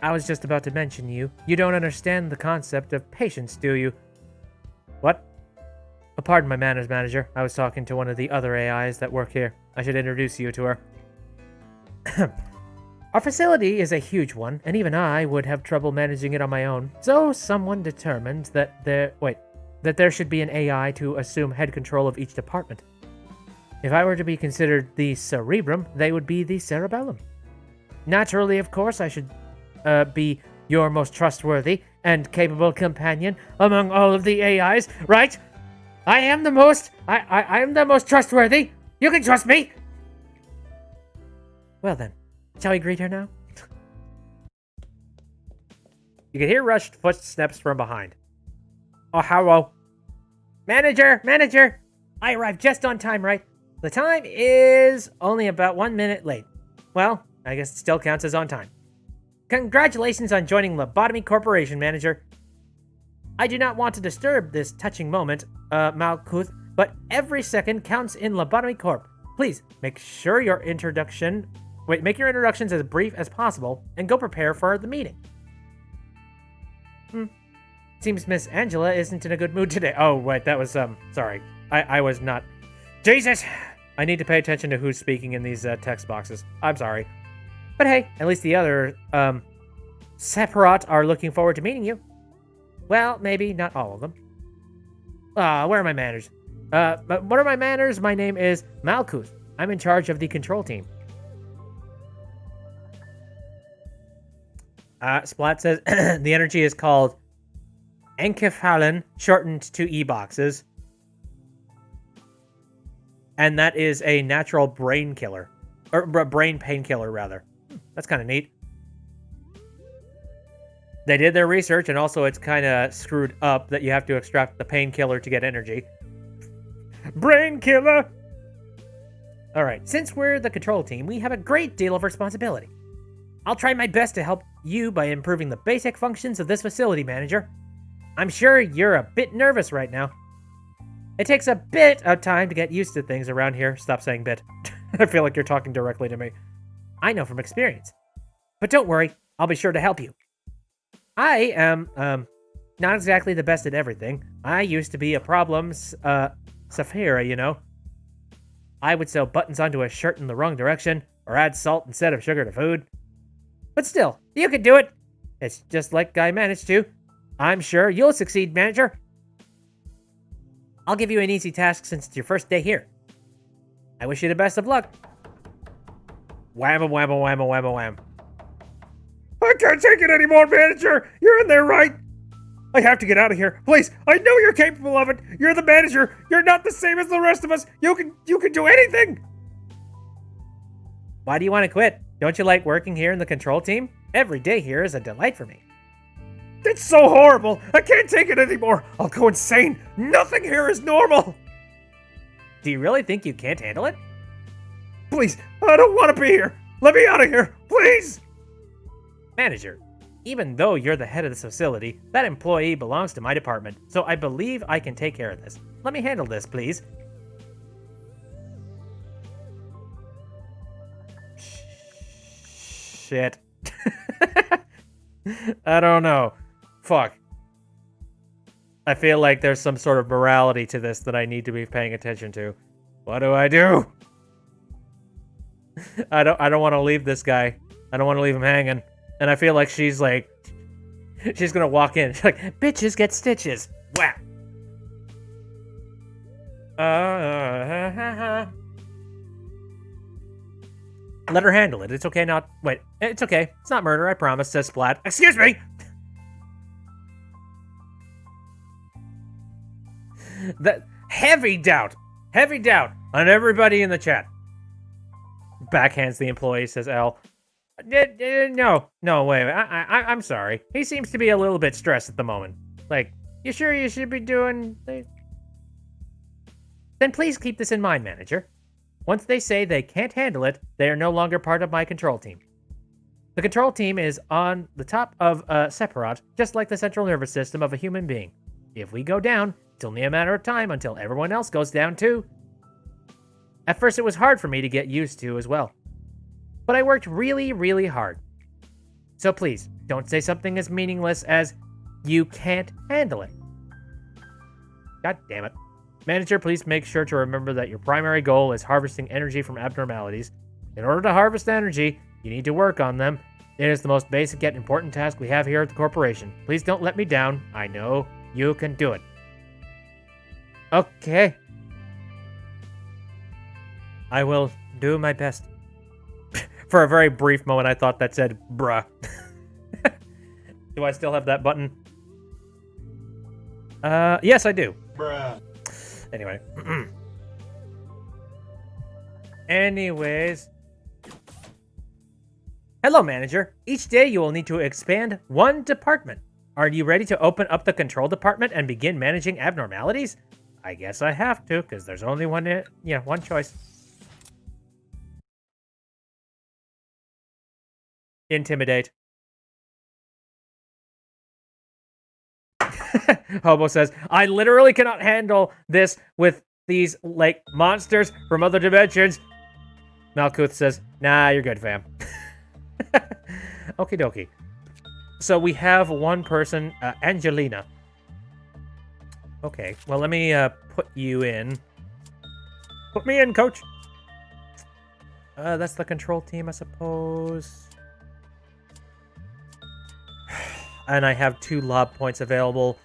I was just about to mention you. You don't understand the concept of patience, do you? What? Oh, pardon my manners, manager. I was talking to one of the other AIs that work here. I should introduce you to her. Our facility is a huge one, and even I would have trouble managing it on my own. So someone determined that there should be an AI to assume head control of each department. If I were to be considered the cerebrum, they would be the cerebellum. Naturally, of course, I should be your most trustworthy and capable companion among all of the AIs, right? I am the most trustworthy. You can trust me. Well then, shall we greet her now? You can hear rushed footsteps from behind. Oh, hello. Manager! I arrived just on time, right? The time is only about 1 minute late. Well, I guess it still counts as on time. Congratulations on joining Lobotomy Corporation, manager. I do not want to disturb this touching moment, Malkuth, but every second counts in Lobotomy Corp. Please, make your introductions as brief as possible, and go prepare for the meeting. Seems Miss Angela isn't in a good mood today. Oh, wait, that was, sorry. I was not... Jesus! I need to pay attention to who's speaking in these, text boxes. I'm sorry. But hey, at least the other, separate are looking forward to meeting you. Well, maybe not all of them. Where are my manners? What are my manners? My name is Malkuth. I'm in charge of the control team. Splat says the energy is called encephalin, shortened to E-boxes. And that is a natural brain killer. Or brain painkiller, rather. That's kind of neat. They did their research, and also it's kind of screwed up that you have to extract the painkiller to get energy. Brain killer! Alright, since we're the control team, we have a great deal of responsibility. I'll try my best to help you by improving the basic functions of this facility, manager. I'm sure you're a bit nervous right now. It takes a bit of time to get used to things around here. Stop saying bit. I feel like you're talking directly to me. I know from experience. But don't worry, I'll be sure to help you. I am, not exactly the best at everything. I used to be a problems, Saphira, you know. I would sew buttons onto a shirt in the wrong direction, or add salt instead of sugar to food. But still, you can do it. It's just like I managed to. I'm sure you'll succeed, manager. I'll give you an easy task since it's your first day here. I wish you the best of luck. Whamma, whamma, whamma, whamma, wham. I can't take it anymore, manager! You're in there, right? I have to get out of here. Please, I know you're capable of it. You're the manager. You're not the same as the rest of us. You can do anything. Why do you want to quit? Don't you like working here in the control team? Every day here is a delight for me. It's so horrible. I can't take it anymore. I'll go insane. Nothing here is normal. Do you really think you can't handle it? Please, I don't want to be here. Let me out of here, please. Manager, even though you're the head of this facility, that employee belongs to my department, so I believe I can take care of this. Let me handle this, please. Shit. I don't know. Fuck. I feel like there's some sort of morality to this that I need to be paying attention to. What do? I don't want to leave this guy. I don't want to leave him hanging. And I feel like she's gonna walk in. She's like, bitches get stitches. Wow. Let her handle it. It's okay not... Wait, it's okay. It's not murder, I promise, says Splat. Excuse me! That heavy doubt on everybody in the chat. Backhands the employee, says L. No, wait. I'm sorry. He seems to be a little bit stressed at the moment. Like, you sure you should be doing... Then please keep this in mind, manager. Once they say they can't handle it, they are no longer part of my control team. The control team is on the top of a separate, just like the central nervous system of a human being. If we go down, it's only a matter of time until everyone else goes down too. At first, it was hard for me to get used to as well. but I worked really, really hard. So please, don't say something as meaningless as, you can't handle it. God damn it. Manager, please make sure to remember that your primary goal is harvesting energy from abnormalities. In order to harvest energy, you need to work on them. It is the most basic yet important task we have here at the corporation. Please don't let me down. I know you can do it. Okay. I will do my best. For a very brief moment, I thought that said, bruh. Do I still have that button? Yes, I do. Bruh. Anyway. Anyways. Hello, manager. Each day you will need to expand one department. Are you ready to open up the control department and begin managing abnormalities? I guess I have to, because there's only one choice. Intimidate. Hobo says, I literally cannot handle this with these, like, monsters from other dimensions. Malkuth says, nah, you're good, fam. Okie dokie. So we have one person, Angelina. Okay, well, let me put you in. Put me in, coach. That's the control team, I suppose. And I have 2 lob points available.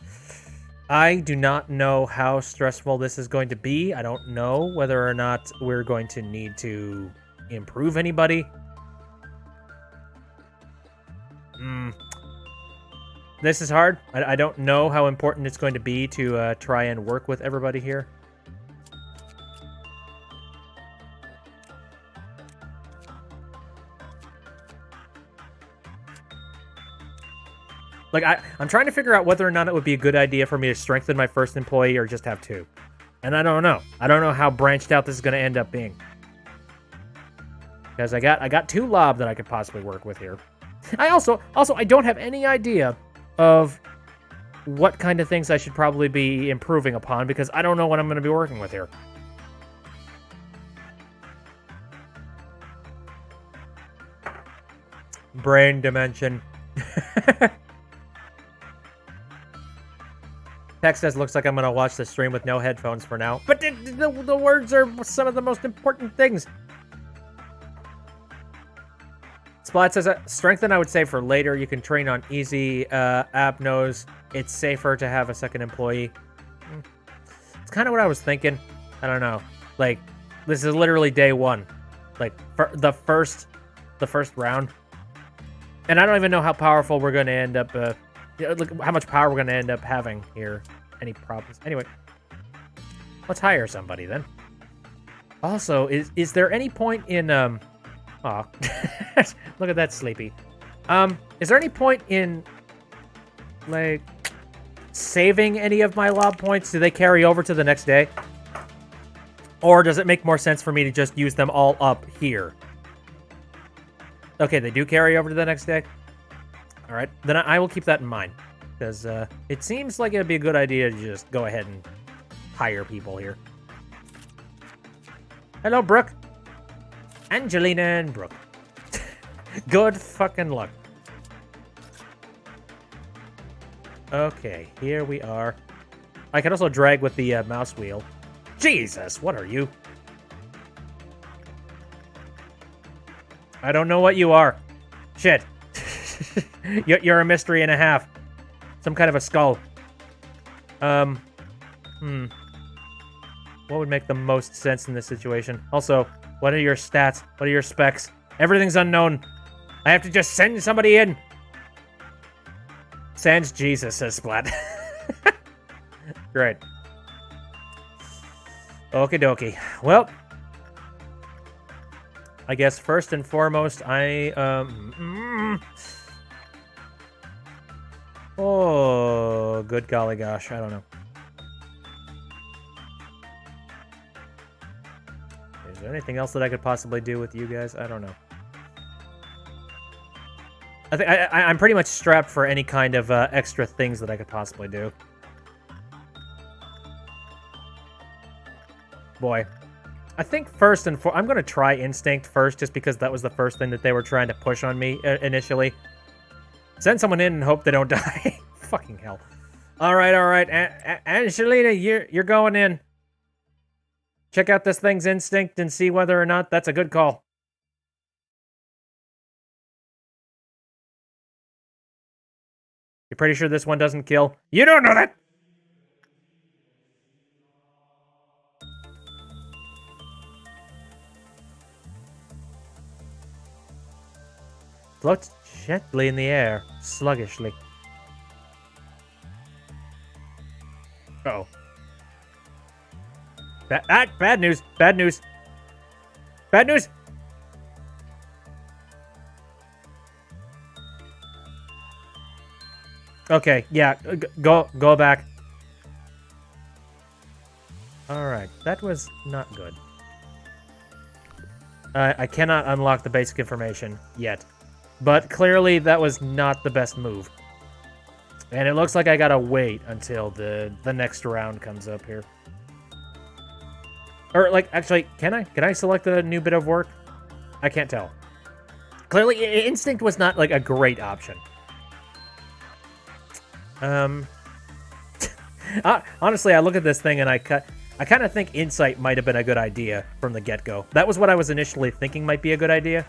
I do not know how stressful this is going to be. I don't know whether or not we're going to need to improve anybody. This is hard. I don't know how important it's going to be to try and work with everybody here. Like, I'm trying to figure out whether or not it would be a good idea for me to strengthen my first employee or just have 2. And I don't know. I don't know how branched out this is going to end up being. Because I got 2 lob that I could possibly work with here. I also I don't have any idea of what kind of things I should probably be improving upon because I don't know what I'm going to be working with here. Brain dimension. Text says, looks like I'm going to watch the stream with no headphones for now. But the words are some of the most important things. Splat says, strengthen, I would say, for later. You can train on easy. App knows it's safer to have a second employee. It's kind of what I was thinking. I don't know. Like, this is literally day 1. Like, for the first round. And I don't even know how powerful we're going to end up... look how much power we're going to end up having here. Any problems? Anyway, let's hire somebody then. Also, is there any point in aw, look at that sleepy. Is there any point in like saving any of my lob points? Do they carry over to the next day? Or does it make more sense for me to just use them all up here? Okay, they do carry over to the next day. All right, then I will keep that in mind. Because it seems like it'd be a good idea to just go ahead and hire people here. Hello, Brooke. Angelina and Brooke. Good fucking luck. Okay, here we are. I can also drag with the mouse wheel. Jesus, what are you? I don't know what you are. Shit. You're a mystery and a half. Some kind of a skull. What would make the most sense in this situation? Also, what are your stats? What are your specs? Everything's unknown. I have to just send somebody in. Sans Jesus, says Splat. Great. Okie dokie. Well, I guess first and foremost, oh, good golly gosh, I don't know. Is there anything else that I could possibly do with you guys? I don't know. I think I'm pretty much strapped for any kind of extra things that I could possibly do. Boy. I think first and I'm going to try instinct first, just because that was the first thing that they were trying to push on me initially. Send someone in and hope they don't die. Fucking hell. All right, all right. Angelina, you're going in. Check out this thing's instinct and see whether or not that's a good call. You're pretty sure this one doesn't kill? You don't know that! Floats gently in the air, sluggishly. Uh-oh. Bad news! Bad news! Bad news! Okay, yeah, go back. Alright, that was not good. I cannot unlock the basic information yet. But clearly that was not the best move. And it looks like I gotta wait until the next round comes up here. Or, like, actually, can I? Can I select a new bit of work? I can't tell. Clearly, instinct was not, like, a great option. Honestly, I look at this thing and I kind of think insight might have been a good idea from the get-go. That was what I was initially thinking might be a good idea.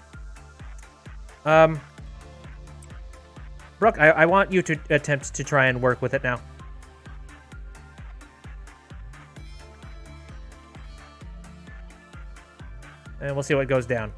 Brooke, I want you to attempt to try and work with it now. And we'll see what goes down.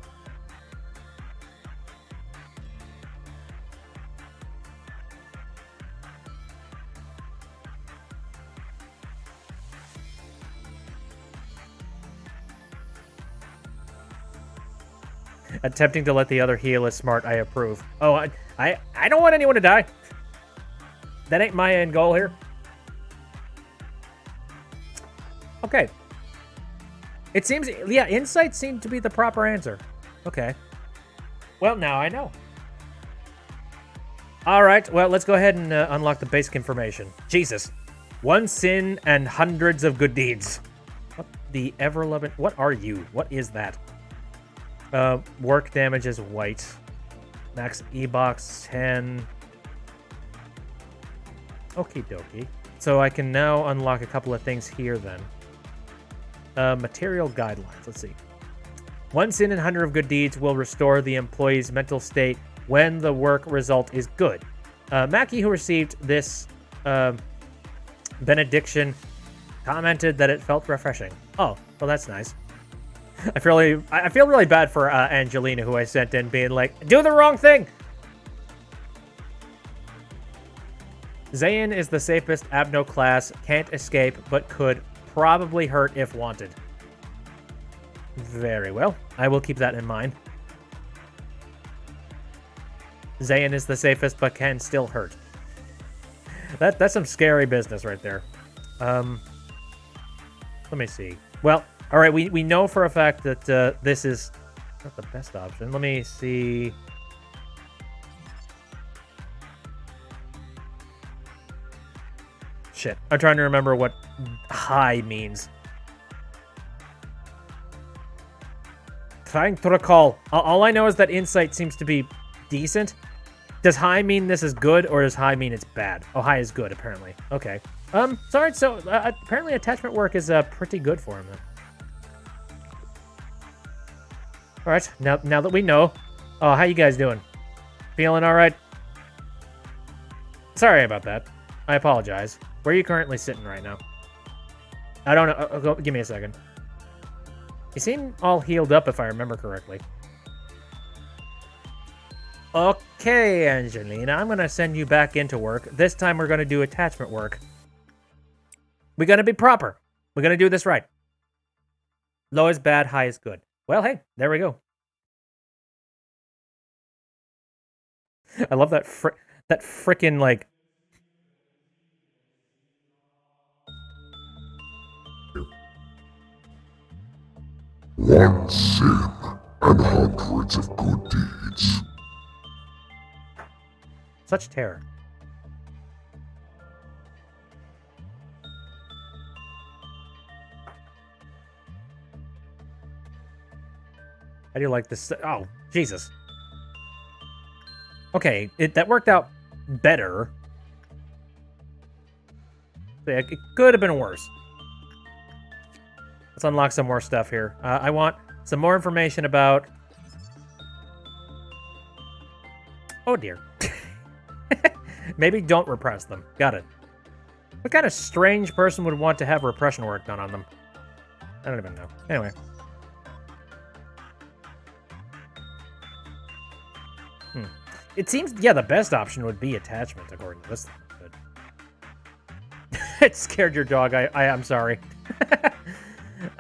Attempting to let the other heal is smart. I approve. Oh, I don't want anyone to die. That ain't my end goal here. Okay. It seems, yeah, insight seemed to be the proper answer. Okay. Well, now I know. All right, well, let's go ahead and unlock the basic information. Jesus. One sin and hundreds of good deeds. What the ever-loving... What are you? What is that? Work damage is white. Max E-box 10. Okie dokie. So I can now unlock a couple of things here then. Material guidelines. Let's see. One sin and 100 of good deeds will restore the employee's mental state when the work result is good. Mackie, who received this benediction, commented that it felt refreshing. Oh, well, that's nice. I feel really bad for Angelina, who I sent in, being like, do the wrong thing! Zayn is the safest Abno class, can't escape, but could probably hurt if wanted. Very well. I will keep that in mind. Zayn is the safest, but can still hurt. That's some scary business right there. Let me see. Well, all right, we know for a fact that this is not the best option. Let me see. Shit, I'm trying to remember what high means. Trying to recall. All I know is that insight seems to be decent. Does high mean this is good, or does high mean it's bad? Oh, high is good, apparently. Okay. Sorry, so apparently attachment work is pretty good for him, then. All right, now that we know. Oh, how you guys doing? Feeling all right? Sorry about that. I apologize. Where are you currently sitting right now? I don't know. Give me a second. You seem all healed up, if I remember correctly. Okay, Angelina, I'm going to send you back into work. This time we're going to do attachment work. We're going to be proper. We're going to do this right. Low is bad, high is good. Well, hey, there we go. I love that frickin', like... One sin and hundreds of good deeds. Such terror. How do you like this? Oh, Jesus. Okay, that worked out better. It could have been worse. Let's unlock some more stuff here. I want some more information about... Oh, dear. Maybe don't repress them. Got it. What kind of strange person would want to have repression work done on them? I don't even know. Anyway. It seems, yeah, the best option would be attachment, according to this thing. But... it scared your dog. I'm sorry.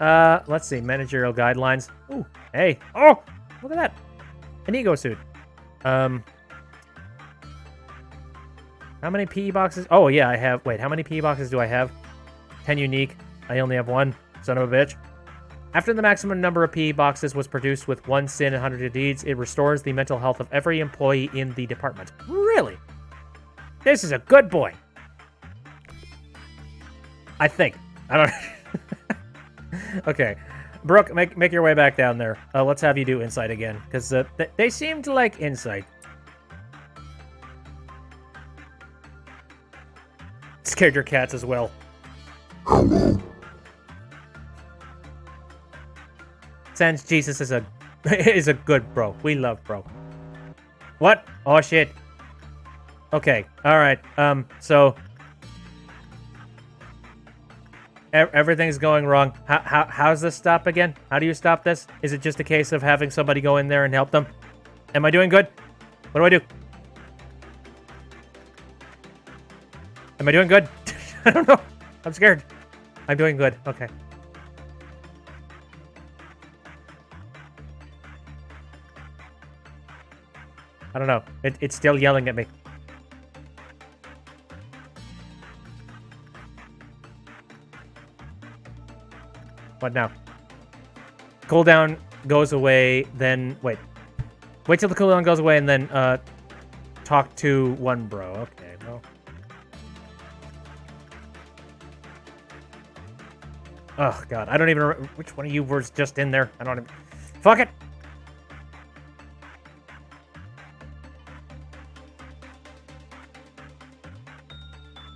Let's see. Managerial guidelines. Ooh, hey. Oh, look at that. An ego suit. How many PE boxes? Oh, yeah, I have... Wait, how many PE boxes do I have? 10 unique. I only have one. Son of a bitch. After the maximum number of PE boxes was produced with 1 sin and 100 deeds, it restores the mental health of every employee in the department. Really? This is a good boy. I think. I don't... Okay. Brooke, make your way back down there. Let's have you do insight again, because they seem to like insight. Scared your cats as well. Hello. Sans Jesus is a good bro. We love bro. What? Oh shit. Okay. All right. So everything's going wrong. How's this stop again? How do you stop this? Is it just a case of having somebody go in there and help them? Am I doing good? What do I do? Am I doing good? I don't know. I'm scared. I'm doing good. Okay. I don't know. It's still yelling at me. What now? Cooldown goes away, then... Wait. Wait till the cooldown goes away and then talk to one bro. Okay, well... Oh, God. I don't even remember which one of you was just in there. I don't even... Fuck it!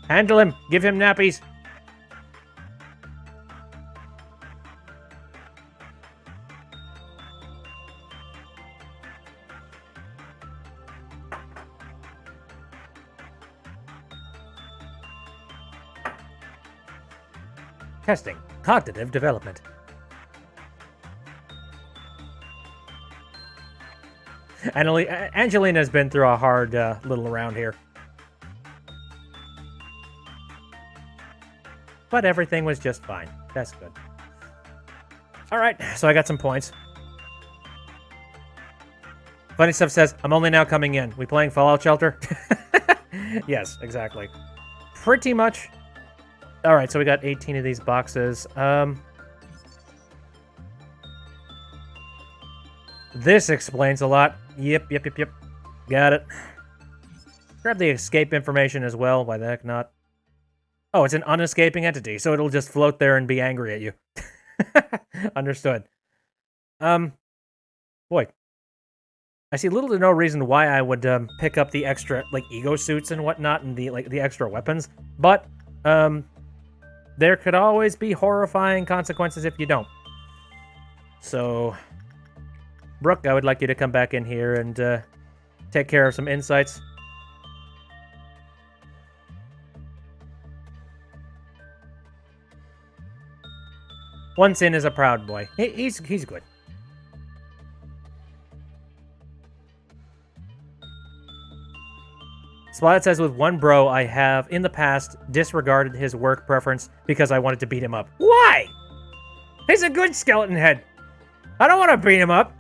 Handle him. Give him nappies. Testing. Cognitive development. Angelina's been through a hard little round here. But everything was just fine. That's good. Alright, so I got some points. Funny Stuff says, I'm only now coming in. We playing Fallout Shelter? Yes, exactly. Pretty much. Alright, so we got 18 of these boxes. This explains a lot. Yep. Got it. Grab the escape information as well. Why the heck not? Oh, it's an unescaping entity, so it'll just float there and be angry at you. Understood. Boy. I see little to no reason why I would pick up the extra, like, ego suits and whatnot and the extra weapons, but, there could always be horrifying consequences if you don't. So, Brooke, I would like you to come back in here and take care of some insights. One sin is a proud boy. He's good. Splat says, with one bro, I have, in the past, disregarded his work preference because I wanted to beat him up. Why? He's a good skeleton head. I don't want to beat him up.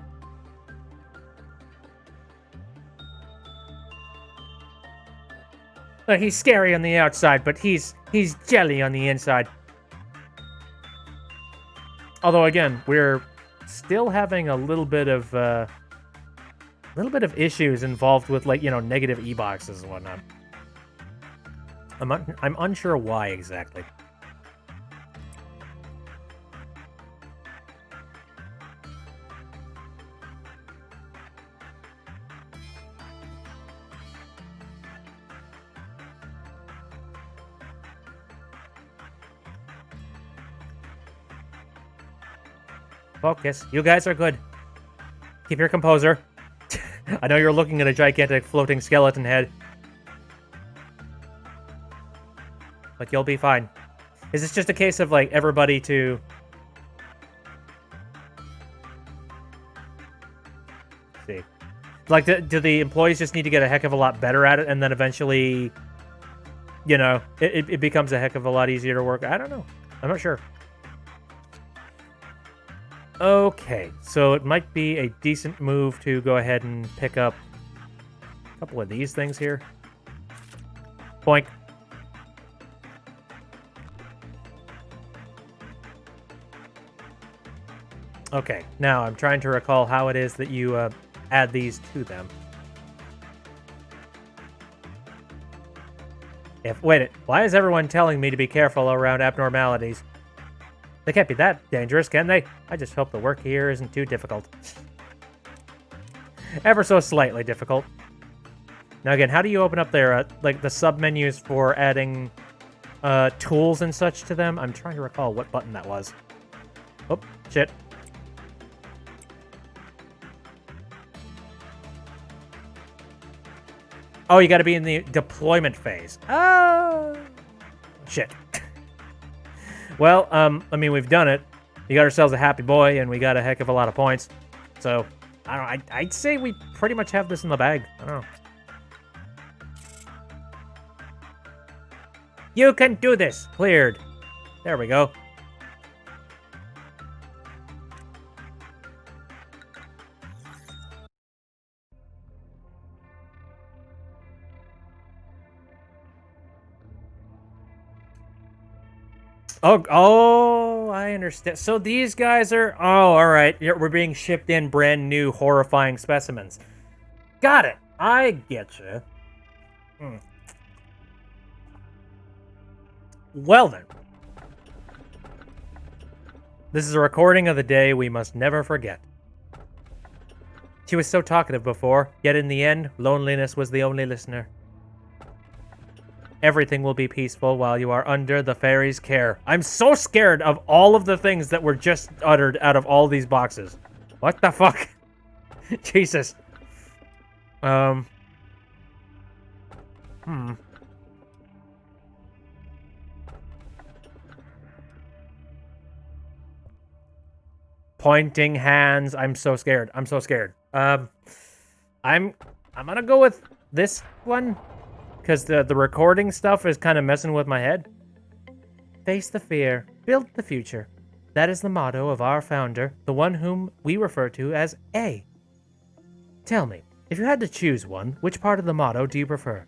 Look, he's scary on the outside, but he's jelly on the inside. Although, again, we're still having a little bit of issues involved with, like, you know, negative e-boxes and whatnot. I'm unsure why exactly. Focus. You guys are good. Keep your composure. I know you're looking at a gigantic floating skeleton head. But you'll be fine. Is this just a case of, like, everybody to... Let's see. Like, do the employees just need to get a heck of a lot better at it, and then eventually, you know, it becomes a heck of a lot easier to work? I don't know. I'm not sure. Okay, so it might be a decent move to go ahead and pick up a couple of these things here. Boink. Okay, now I'm trying to recall how it is that you add these to them. Wait, why is everyone telling me to be careful around abnormalities? They can't be that dangerous, can they? I just hope the work here isn't too difficult. Ever so slightly difficult. Now again, how do you open up their, like, the sub-menus for adding tools and such to them? I'm trying to recall what button that was. Oh, shit. Oh, you gotta be in the deployment phase. Oh, shit. Well, I mean, we've done it. We got ourselves a happy boy, and we got a heck of a lot of points. So, I don't know, I'd say we pretty much have this in the bag. I don't know. You can do this! Cleared. There we go. Oh, I understand. So these guys are... Oh, all right. We're being shipped in brand new horrifying specimens. Got it. I get you. Well then. This is a recording of the day we must never forget. She was so talkative before, yet in the end, loneliness was the only listener. Everything will be peaceful while you are under the fairy's care. I'm so scared of all of the things that were just uttered out of all these boxes. What the fuck? Jesus. Pointing hands. I'm so scared. I'm so scared. I'm gonna go with this one. Because the recording stuff is kind of messing with my head. Face the fear, build the future. That is the motto of our founder, the one whom we refer to as A. Tell me, if you had to choose one, which part of the motto do you prefer?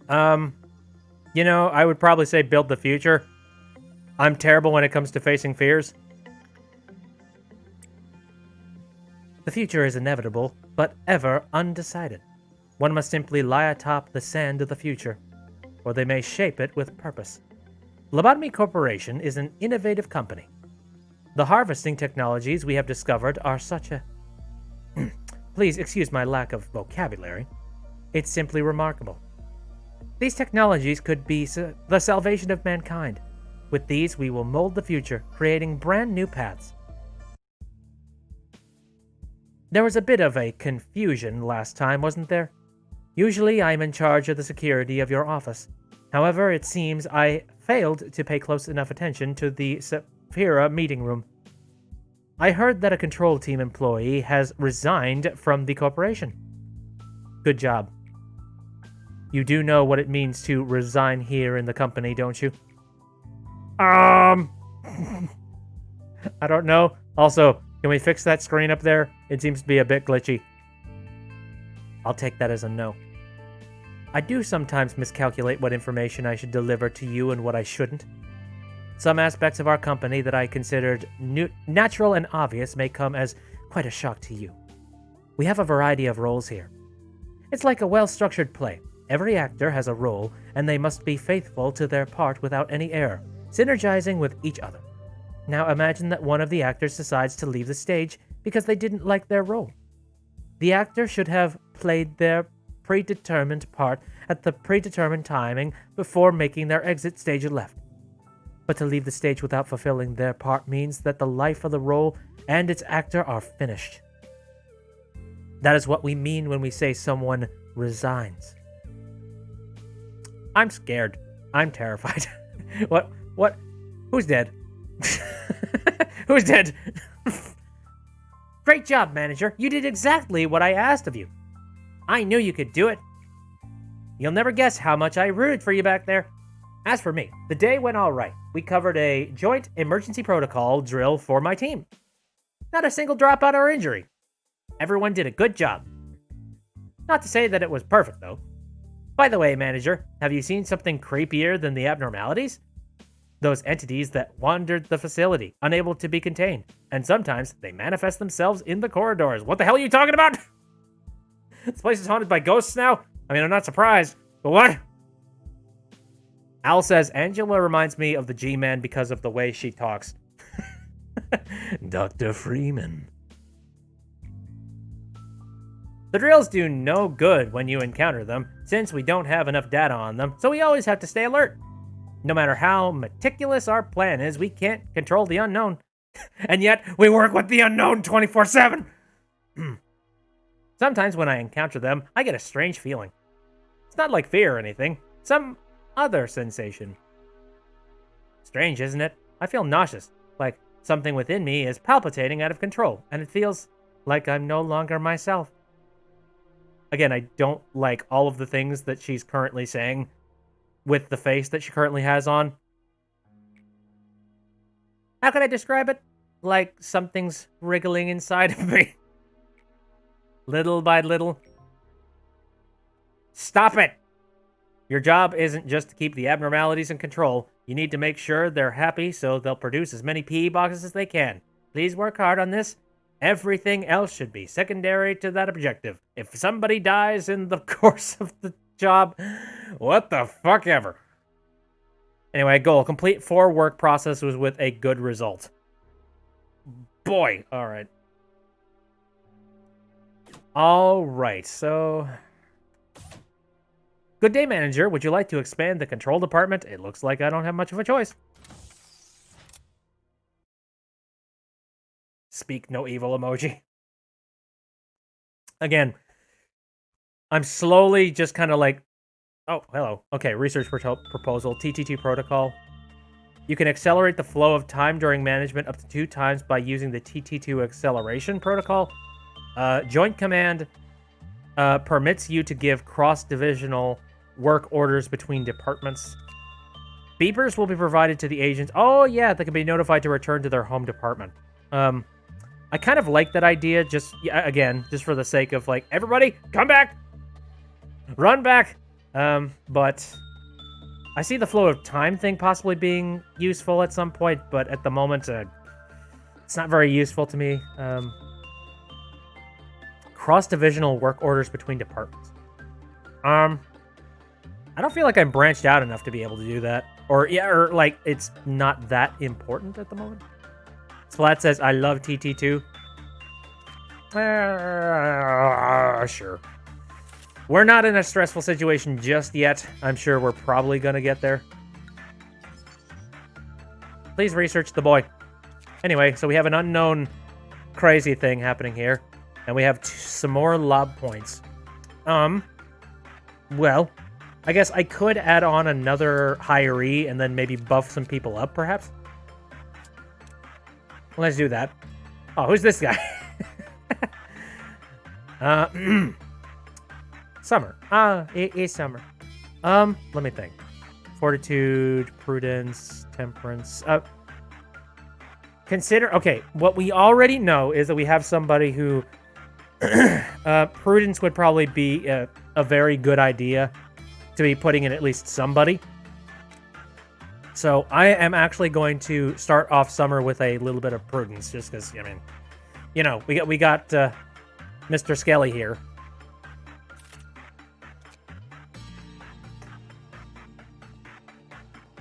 You know, I would probably say build the future. I'm terrible when it comes to facing fears. The future is inevitable, but ever undecided. One must simply lie atop the sand of the future, or they may shape it with purpose. Lobotomy Corporation is an innovative company. The harvesting technologies we have discovered are such a... Please excuse my lack of vocabulary. It's simply remarkable. These technologies could be the salvation of mankind. With these, we will mold the future, creating brand new paths. There was a bit of a confusion last time, wasn't there? Usually, I'm in charge of the security of your office. However, it seems I failed to pay close enough attention to the Sephira meeting room. I heard that a control team employee has resigned from the corporation. Good job. You do know what it means to resign here in the company, don't you? I don't know. Also, can we fix that screen up there? It seems to be a bit glitchy. I'll take that as a no. I do sometimes miscalculate what information I should deliver to you and what I shouldn't. Some aspects of our company that I considered natural and obvious may come as quite a shock to you. We have a variety of roles here. It's like a well-structured play. Every actor has a role, and they must be faithful to their part without any error, synergizing with each other. Now imagine that one of the actors decides to leave the stage because they didn't like their role. The actor should have played their predetermined part at the predetermined timing before making their exit stage left. but to leave the stage without fulfilling their part means that the life of the role and its actor are finished. That is what we mean when we say someone resigns. I'm scared. I'm terrified. What? Who's dead? Who's dead? Great job, manager. You did exactly what I asked of you. I knew you could do it. You'll never guess how much I rooted for you back there. As for me, the day went all right. We covered a joint emergency protocol drill for my team. Not a single dropout or injury. Everyone did a good job. Not to say that it was perfect, though. By the way, manager, have you seen something creepier than the abnormalities? Those entities that wandered the facility, unable to be contained, and sometimes they manifest themselves in the corridors. What the hell are you talking about? This place is haunted by ghosts now? I mean, I'm not surprised, but what? Al says, Angela reminds me of the G-Man because of the way she talks. Dr. Freeman. The drills do no good when you encounter them, since we don't have enough data on them, so we always have to stay alert. No matter how meticulous our plan is, we can't control the unknown. And yet, we work with the unknown 24/7! Sometimes when I encounter them, I get a strange feeling. It's not like fear or anything. Some other sensation. Strange, isn't it? I feel nauseous, like something within me is palpitating out of control, and it feels like I'm no longer myself. Again, I don't like all of the things that she's currently saying with the face that she currently has on. How can I describe it? Like something's wriggling inside of me. Little by little. Stop it! Your job isn't just to keep the abnormalities in control. You need to make sure they're happy so they'll produce as many PE boxes as they can. Please work hard on this. Everything else should be secondary to that objective. If somebody dies in the course of the job, what the fuck ever. Anyway, goal. Complete 4 work processes with a good result. Boy. Alright. Alright, so... Good day, manager. Would you like to expand the control department? It looks like I don't have much of a choice. Speak no evil emoji. Again, I'm slowly just kind of like... Oh, hello. Okay, research proposal, TT2 protocol. You can accelerate the flow of time during management up to 2 times by using the TT2 acceleration protocol. Joint command permits you to give cross-divisional work orders between departments. Beepers will be provided to the agents. Oh, yeah, they can be notified to return to their home department. I kind of like that idea, just, again, just for the sake of, like, everybody, come back! Run back! But I see the flow of time thing possibly being useful at some point, but at the moment, it's not very useful to me. Cross-divisional work orders between departments. I don't feel like I'm branched out enough to be able to do that. Or, yeah, or, like, it's not that important at the moment. Splat says, I love TT2. Sure. We're not in a stressful situation just yet. I'm sure we're probably going to get there. Please research the boy. Anyway, so we have an unknown crazy thing happening here. And we have some more lob points. Well, I guess I could add on another hiree and then maybe buff some people up, perhaps? Let's do that. Oh, who's this guy? Summer. It is summer. Let me think. Fortitude, prudence, temperance. Consider, okay, what we already know is that we have somebody who prudence would probably be a very good idea to be putting in at least somebody. So I am actually going to start off summer with a little bit of prudence, just because, I mean, you know, we got Mr. Skelly here.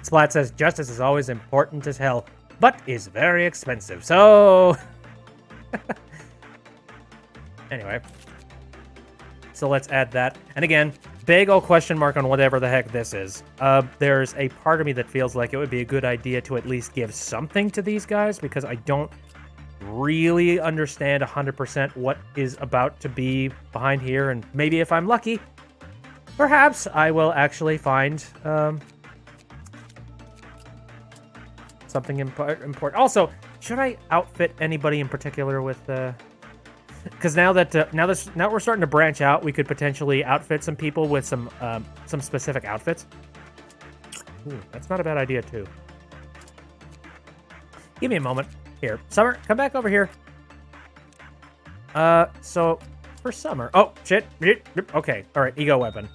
Splat says, justice is always important as hell, but is very expensive. So, anyway. So let's add that. And again, big old question mark on whatever the heck this is. There's a part of me that feels like it would be a good idea to at least give something to these guys, because I don't really understand 100% what is about to be behind here. And maybe if I'm lucky, perhaps I will actually find something important. Also, should I outfit anybody in particular with because now we're starting to branch out, we could potentially outfit some people with some specific outfits. Ooh, that's not a bad idea too. Give me a moment. Here, Summer, come back over here. So for Summer, oh shit. Okay, all right, ego weapon.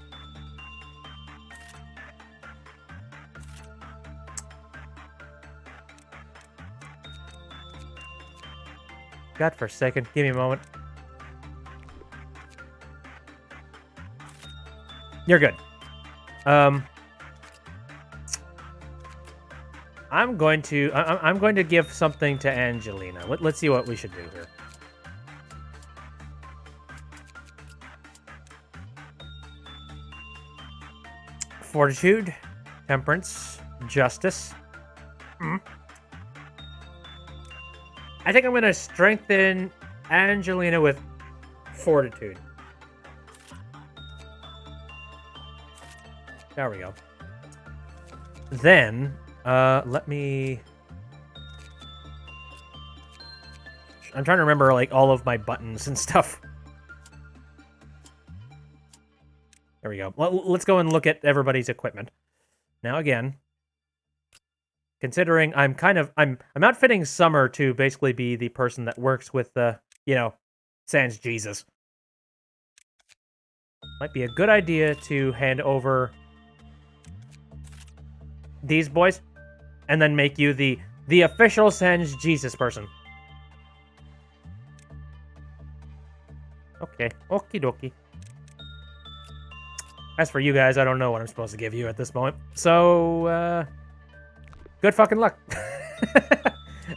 God forsaken. Give me a moment. You're good. I'm going to give something to Angelina. Let's see what we should do here. Fortitude, temperance, justice. I think I'm going to strengthen Angelina with fortitude. There we go. Then, let me... I'm trying to remember, like, all of my buttons and stuff. There we go. Let's go and look at everybody's equipment. Now, again, considering I'm outfitting Summer to basically be the person that works with the, Sans Jesus. Might be a good idea to hand over these boys and then make you the official Sans Jesus person. Okay, okie dokie. As for you guys, I don't know what I'm supposed to give you at this moment. So, good fucking luck.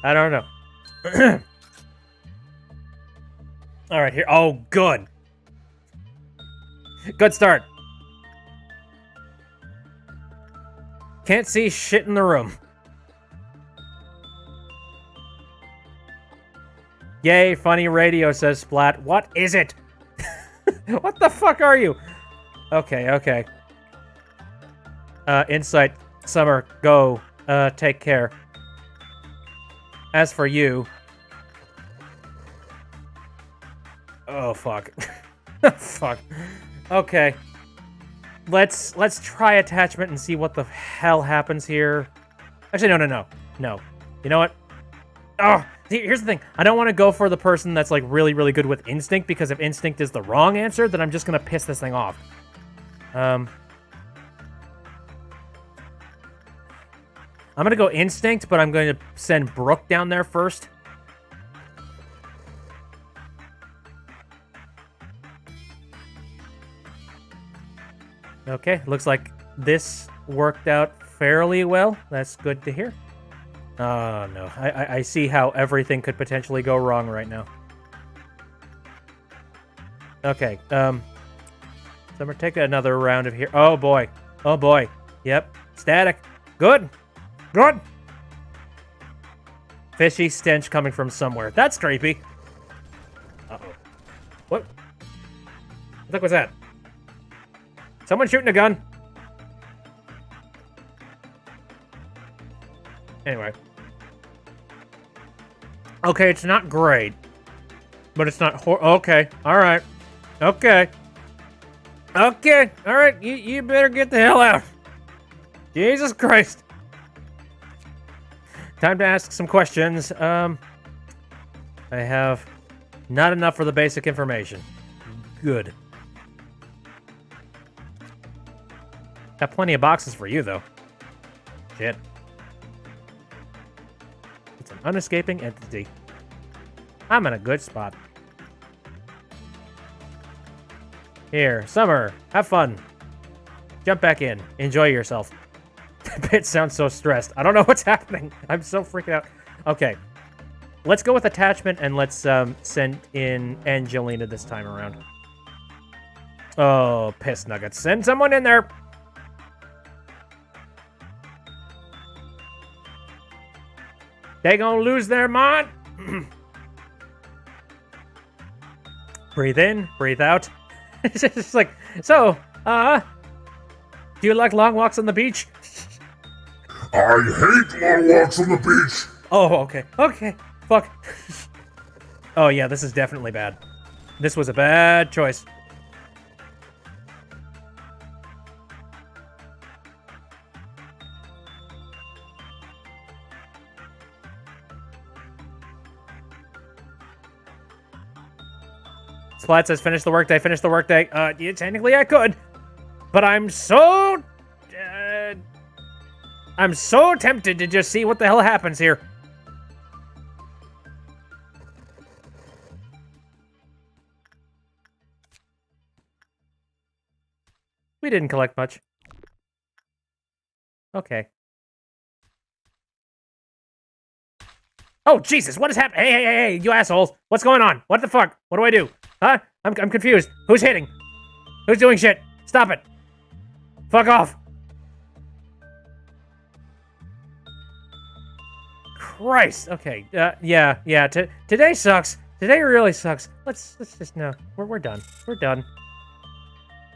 I don't know. All right, here. Oh, good. Good start. Can't see shit in the room. Yay, funny radio, says Splat. What is it? What the fuck are you? Okay. Insight, Summer, go. Take care. As for you... Oh, fuck. Fuck. Okay. Let's try attachment and see what the hell happens here. Actually, no. You know what? Oh, here's the thing. I don't want to go for the person that's, like, really, really good with instinct, because if instinct is the wrong answer, then I'm just going to piss this thing off. I'm going to go instinct, but I'm going to send Brooke down there first. Okay, looks like this worked out fairly well. That's good to hear. Oh, no. I see how everything could potentially go wrong right now. Okay, so I'm going to take another round of here. Oh, boy. Yep, static. Good. Fishy stench coming from somewhere. That's creepy. Uh-oh. What the fuck was that? Someone shooting a gun? Anyway. Okay, it's not great. But it's not okay. Alright. Okay. Alright. You better get the hell out. Jesus Christ. Time to ask some questions. I have not enough for the basic information. Good. Got plenty of boxes for you, though. Shit. It's an unescaping entity. I'm in a good spot. Here, Summer, have fun. Jump back in. Enjoy yourself. The bit sounds so stressed. I don't know what's happening. I'm so freaking out. Okay. Let's go with attachment, and let's send in Angelina this time around. Oh, piss nuggets. Send someone in there. They gonna lose their mind. Breathe in, breathe out. It's just like, so, do you like long walks on the beach? I hate long walks on the beach. Oh, okay. Okay. Fuck. Oh, yeah, this is definitely bad. This was a bad choice. Splat says, finish the workday, finish the workday. Yeah, technically I could. But I'm so tempted to just see what the hell happens here. We didn't collect much. Okay. Oh, Jesus, what is happening? Hey, you assholes. What's going on? What the fuck? What do I do? Huh? I'm confused. Who's hitting? Who's doing shit? Stop it. Fuck off. Christ. Okay. Yeah. Today sucks. Today really sucks. Let's just no. We're done. We're done.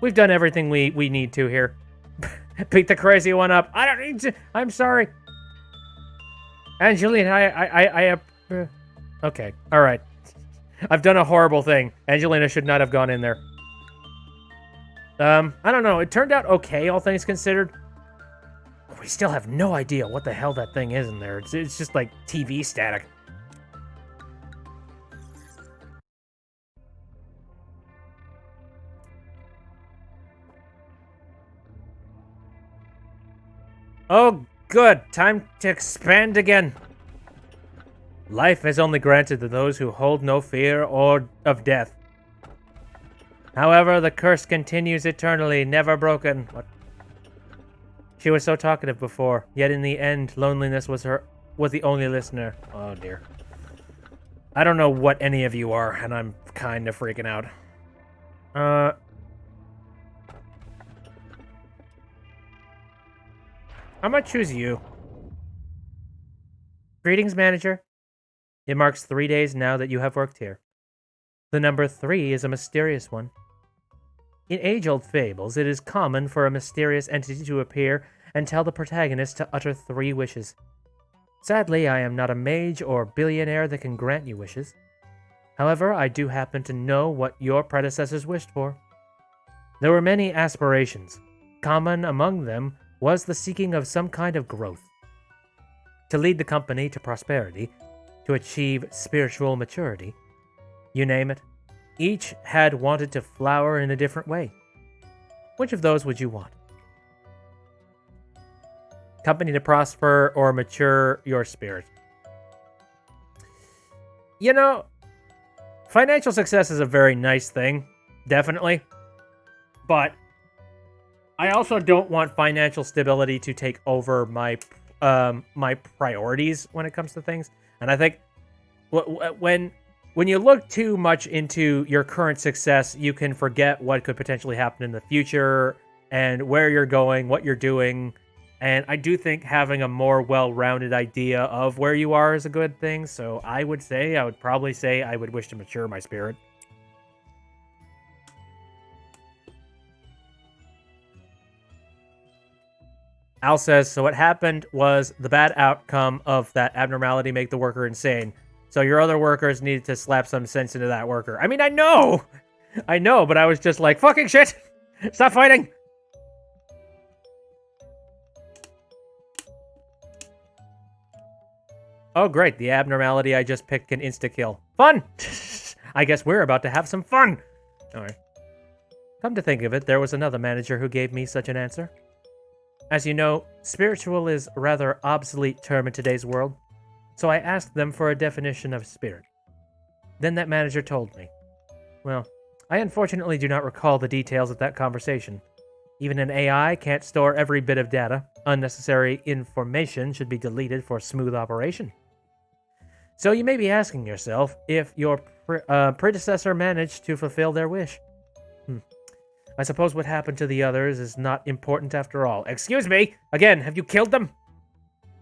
We've done everything we need to here. Beat the crazy one up. I don't need to. I'm sorry. Angelina, okay. All right. I've done a horrible thing. Angelina should not have gone in there. I don't know. It turned out okay, all things considered. We still have no idea what the hell that thing is in there. It's just like TV static. Oh, good. Time to expand again. Life is only granted to those who hold no fear or of death. However, the curse continues eternally, never broken. What? She was so talkative before, yet in the end, loneliness was the only listener. Oh dear. I don't know what any of you are, and I'm kind of freaking out. I'm gonna choose you. Greetings, manager. It marks 3 days now that you have worked here. The number 3 is a mysterious one. In age-old fables, it is common for a mysterious entity to appear and tell the protagonist to utter 3 wishes. Sadly, I am not a mage or billionaire that can grant you wishes. However, I do happen to know what your predecessors wished for. There were many aspirations. Common among them was the seeking of some kind of growth. To lead the company to prosperity, to achieve spiritual maturity. You name it. Each had wanted to flower in a different way. Which of those would you want? Company to prosper or mature your spirit? You know, financial success is a very nice thing, definitely. But I also don't want financial stability to take over my my priorities when it comes to things. And I think when you look too much into your current success, you can forget what could potentially happen in the future and where you're going, what you're doing. And I do think having a more well-rounded idea of where you are is a good thing. So I would probably say I would wish to mature my spirit. Al says, so what happened was the bad outcome of that abnormality make the worker insane. So your other workers needed to slap some sense into that worker. I mean, I know, but I was just like, fucking shit. Stop fighting. Oh, great. The abnormality I just picked can insta-kill. Fun. I guess we're about to have some fun. All right. Come to think of it, there was another manager who gave me such an answer. As you know, spiritual is a rather obsolete term in today's world, so I asked them for a definition of spirit. Then that manager told me. Well, I unfortunately do not recall the details of that conversation. Even an AI can't store every bit of data. Unnecessary information should be deleted for smooth operation. So you may be asking yourself if your predecessor managed to fulfill their wish. I suppose what happened to the others is not important after all. Excuse me! Again, have you killed them?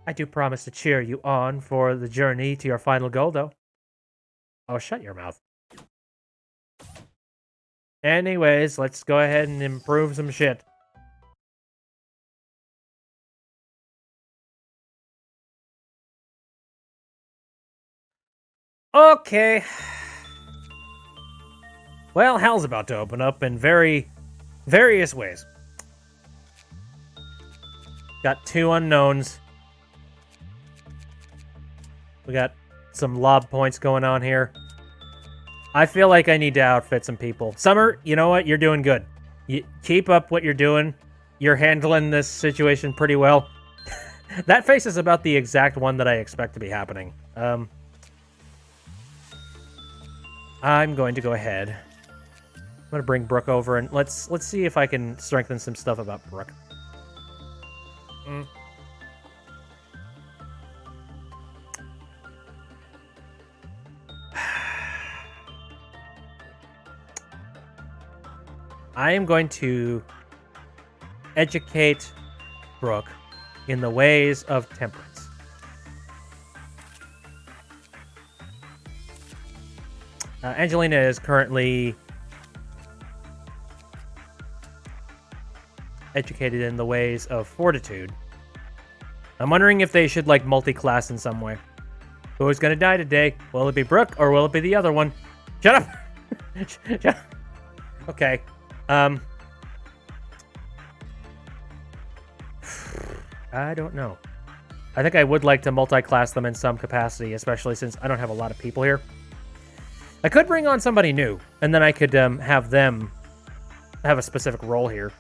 I do promise to cheer you on for the journey to your final goal, though. Oh, shut your mouth. Anyways, let's go ahead and improve some shit. Okay. Well, hell's about to open up in various ways. Got 2 unknowns. We got some lob points going on here. I feel like I need to outfit some people. Summer, you know what? You're doing good. You keep up what you're doing. You're handling this situation pretty well. That face is about the exact one that I expect to be happening. I'm going to go ahead. I'm going to bring Brooke over, and let's see if I can strengthen some stuff about Brooke. I am going to educate Brooke in the ways of temperance. Angelina is currently educated in the ways of fortitude. I'm wondering if they should, like, multi-class in some way. Who is going to die today? Will it be Brooke or will it be the other one? Shut up! Shut up! Okay. I don't know. I think I would like to multi-class them in some capacity, especially since I don't have a lot of people here. I could bring on somebody new, and then I could have them have a specific role here.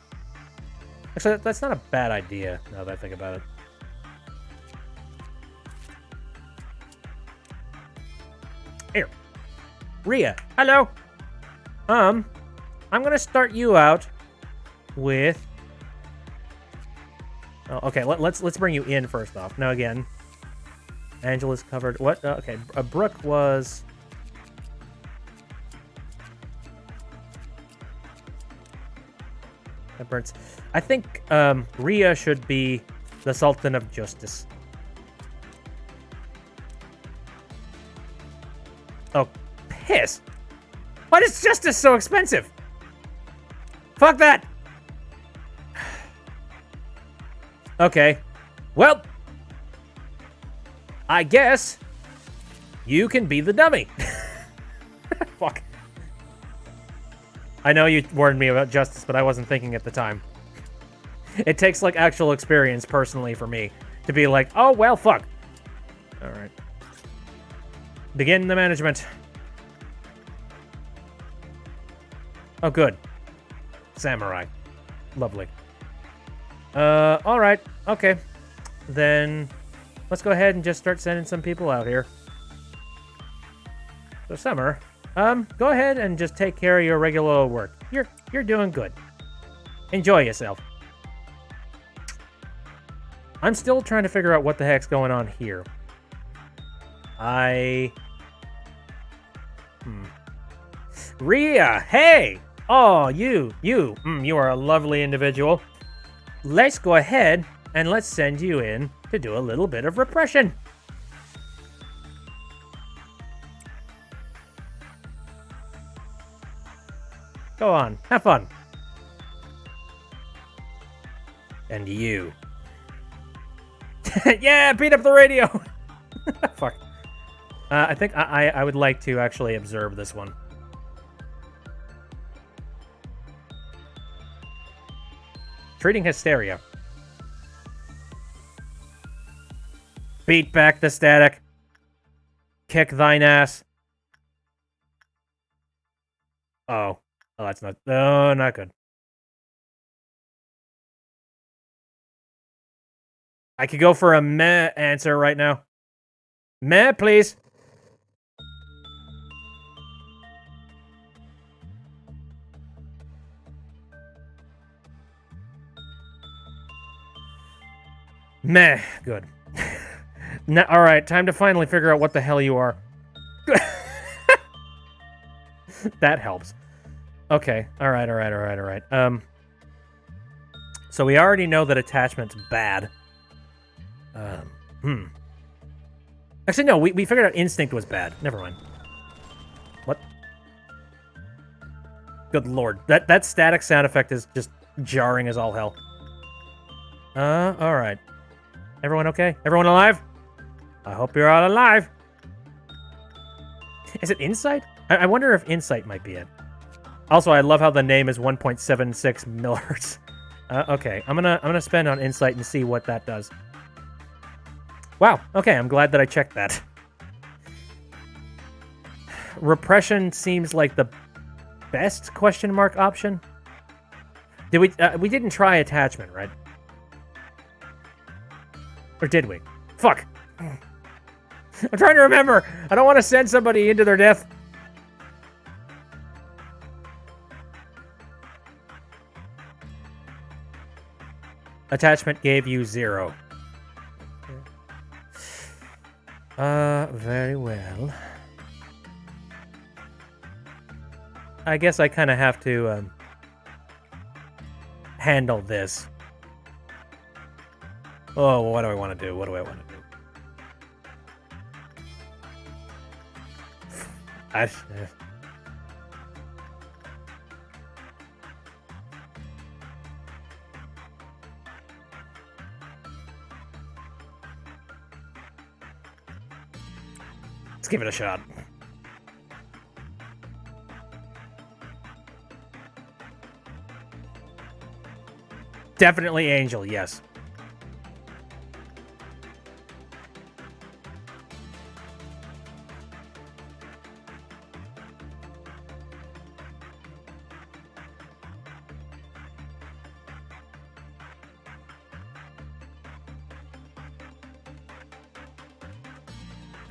Actually, that's not a bad idea, now that I think about it. Here. Rhea, hello! I'm gonna start you out with... Oh, okay, let's bring you in first off. Now again, Angela's covered... What? Okay, Brooke was... Temperance. I think Rhea should be the Sultan of Justice. Oh, piss! Why is justice so expensive? Fuck that! Okay. Well, I guess you can be the dummy. Fuck. I know you warned me about justice, but I wasn't thinking at the time. It takes, like, actual experience, personally, for me to be like, oh, well, fuck. Alright. Begin the management. Oh, good. Samurai. Lovely. Alright. Okay. Then, let's go ahead and just start sending some people out here. So, Summer, go ahead and just take care of your regular work. You're doing good. Enjoy yourself. I'm still trying to figure out what the heck's going on here. Rhea, hey! Oh, you are a lovely individual. Let's go ahead and let's send you in to do a little bit of repression. Go on, have fun. And you. Yeah, beat up the radio! Fuck. I think I would like to actually observe this one. Treating hysteria. Beat back the static. Kick thine ass. Oh. Oh, that's not... Oh, not good. I could go for a meh answer right now. Meh, please. Meh. Good. Now, all right, time to finally figure out what the hell you are. That helps. Okay. All right. So we already know that attachment's bad. Actually, no, we figured out instinct was bad. Never mind. What? Good lord. That static sound effect is just jarring as all hell. Alright. Everyone okay? Everyone alive? I hope you're all alive. Is it insight? I wonder if insight might be it. Also, I love how the name is 1.76 millihertz. Okay, I'm gonna spend on insight and see what that does. Wow, okay, I'm glad that I checked that. Repression seems like the best question mark option. Did we didn't try attachment, right? Or did we? Fuck. I'm trying to remember. I don't want to send somebody into their death. Attachment gave you 0. Very well. I guess I kind of have to handle this. Oh, what do I want to do? What do I want to do? Let's give it a shot. Definitely Angel, yes.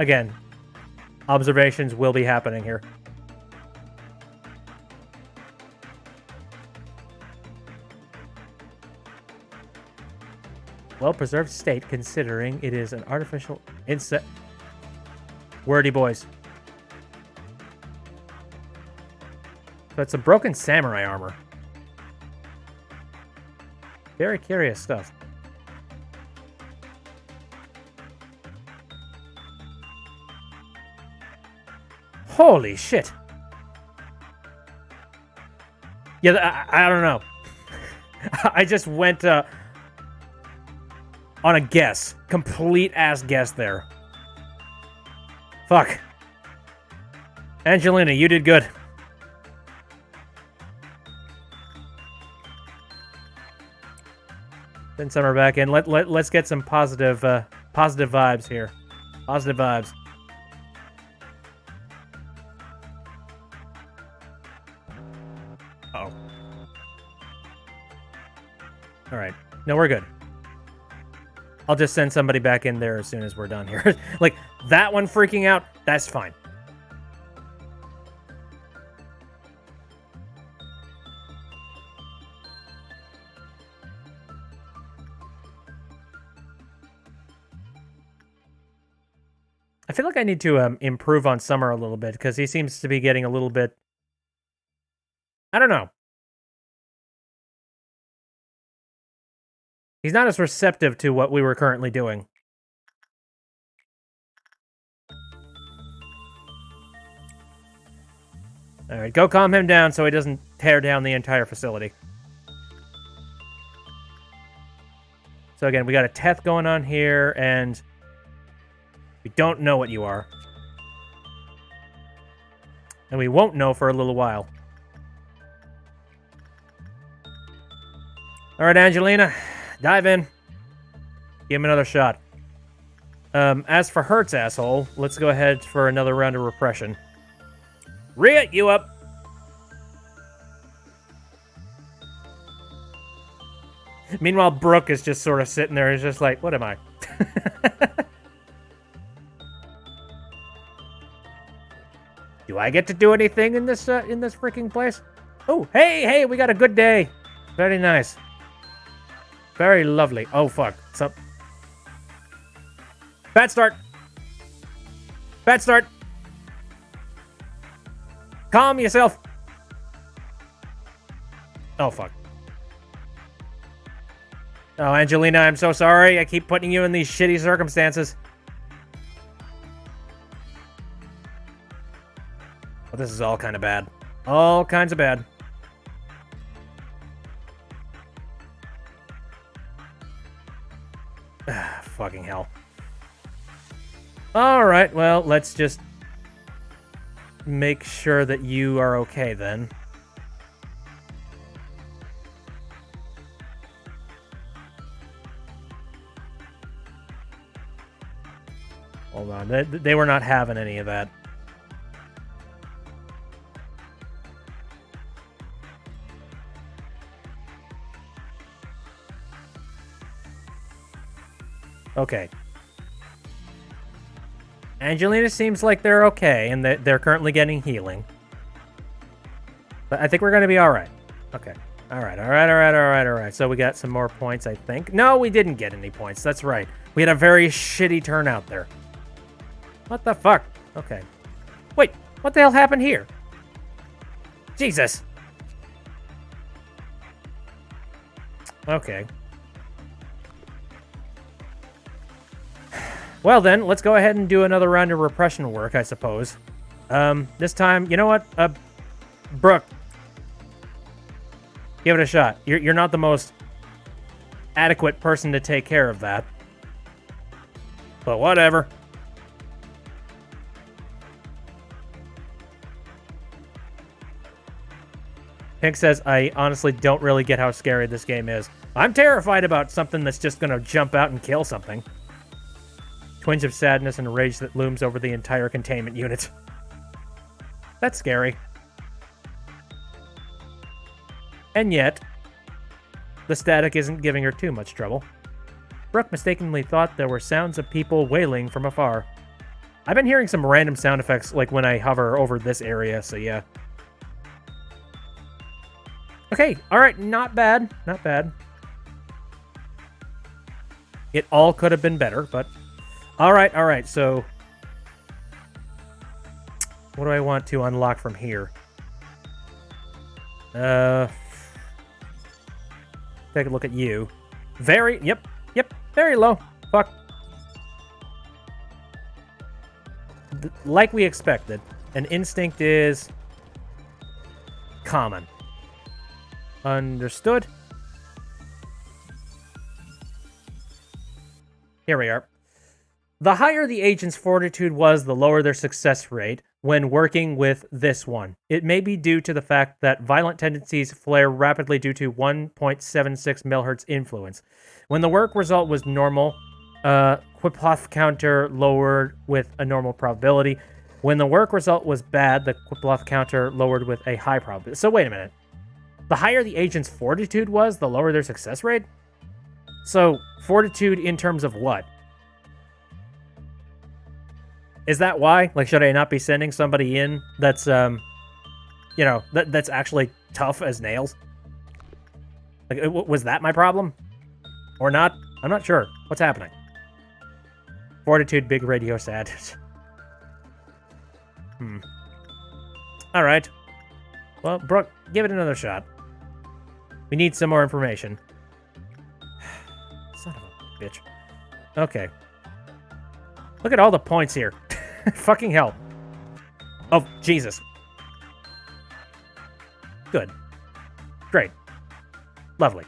Again, observations will be happening here. Well-preserved state, considering it is an artificial insect. Wordy boys. So it's some broken samurai armor. Very curious stuff. Holy shit. Yeah, I don't know. I just went on a guess. Complete ass guess there. Fuck. Angelina, you did good. Send Summer back in. Let's get some positive vibes here. Positive vibes. Uh-oh. All right. No, we're good. I'll just send somebody back in there as soon as we're done here. Like, that one freaking out, that's fine. I feel like I need to improve on Summer a little bit, because he seems to be getting a little bit... I don't know. He's not as receptive to what we were currently doing. Alright, go calm him down so he doesn't tear down the entire facility. So again, we got a Teth going on here, and we don't know what you are. And we won't know for a little while. Alright, Angelina. Dive in. Give him another shot. As for Hertz, asshole, let's go ahead for another round of repression. Ria, you up. Meanwhile, Brooke is just sort of sitting there. He's just like, what am I? Do I get to do anything in this freaking place? Oh, hey, we got a good day. Very nice. Very lovely. Oh, fuck. Bad start. Bad start. Calm yourself. Oh, fuck. Oh, Angelina, I'm so sorry. I keep putting you in these shitty circumstances. But this is all kind of bad. All kinds of bad. Fucking hell. Alright, well, let's just make sure that you are okay then. Hold on, they were not having any of that. Okay. Angelina seems like they're okay, and they're currently getting healing. But I think we're going to be alright. Okay. Alright. So we got some more points, I think. No, we didn't get any points. That's right. We had a very shitty turnout there. What the fuck? Okay. Wait, what the hell happened here? Jesus. Okay. Well then, let's go ahead and do another round of repression work, I suppose. This time, you know what? Brooke. Give it a shot. You're not the most adequate person to take care of that. But whatever. Pink says, I honestly don't really get how scary this game is. I'm terrified about something that's just gonna jump out and kill something. Twinge of sadness and rage that looms over the entire containment unit. That's scary. And yet, the static isn't giving her too much trouble. Brooke mistakenly thought there were sounds of people wailing from afar. I've been hearing some random sound effects like when I hover over this area, so yeah. Okay, alright, not bad. Not bad. It all could have been better, but... Alright, so... What do I want to unlock from here? Take a look at you. Yep, very low. Fuck. Like we expected, an instinct is... common. Understood. Here we are. The higher the agent's fortitude was, the lower their success rate when working with this one. It may be due to the fact that violent tendencies flare rapidly due to 1.76 MHz influence. When the work result was normal, Qiploth counter lowered with a normal probability. When the work result was bad, the Qiploth counter lowered with a high probability. So wait a minute. The higher the agent's fortitude was, the lower their success rate? So, fortitude in terms of what? Is that why? Like, should I not be sending somebody in that's, you know, that's actually tough as nails? Like, was that my problem? Or not? I'm not sure. What's happening? Fortitude, big radio sad. Alright. Well, Brooke, give it another shot. We need some more information. Son of a bitch. Okay. Look at all the points here. Fucking hell. Oh, Jesus. Good. Great. Lovely.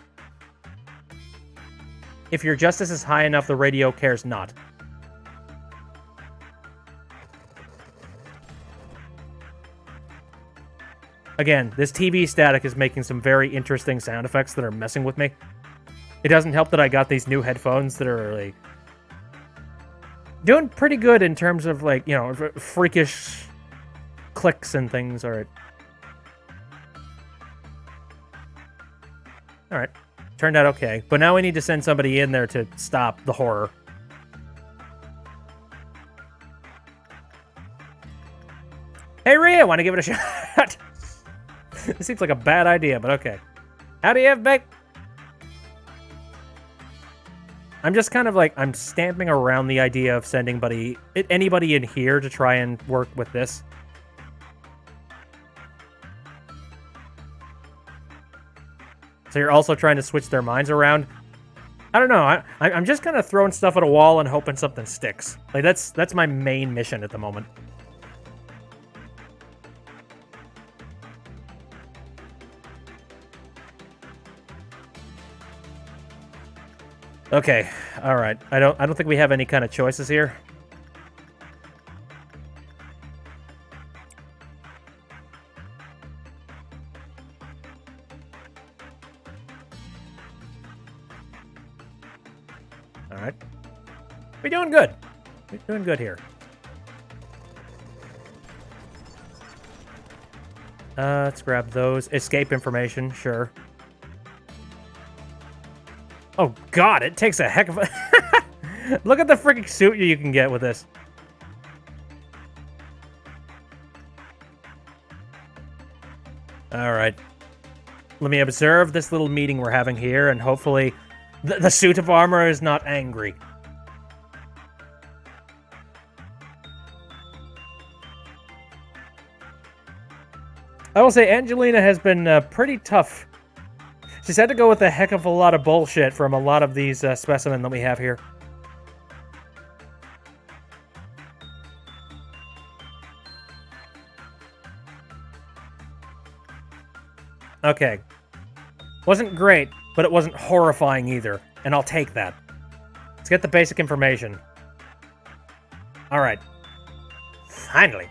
If your justice is high enough, the radio cares not. Again, this TV static is making some very interesting sound effects that are messing with me. It doesn't help that I got these new headphones that are, like, doing pretty good in terms of, like, you know, freakish clicks and things. Alright. Alright. Turned out okay. But now we need to send somebody in there to stop the horror. Hey, Rhea, want to give it a shot? This seems like a bad idea, but okay. How do you have, Beck? I'm just kind of like, I'm stamping around the idea of sending anybody in here to try and work with this. So you're also trying to switch their minds around. I don't know. I'm just kind of throwing stuff at a wall and hoping something sticks. Like, that's my main mission at the moment. Okay, all right. I don't think we have any kind of choices here. All right. We're doing good. We're doing good here. Let's grab those. Escape information, sure. Oh, God, it takes a heck of a... Look at the freaking suit you can get with this. All right. Let me observe this little meeting we're having here, and hopefully the suit of armor is not angry. I will say Angelina has been pretty tough. She's had to go with a heck of a lot of bullshit from a lot of these specimens that we have here. Okay. Wasn't great, but it wasn't horrifying either, and I'll take that. Let's get the basic information. Alright. Finally.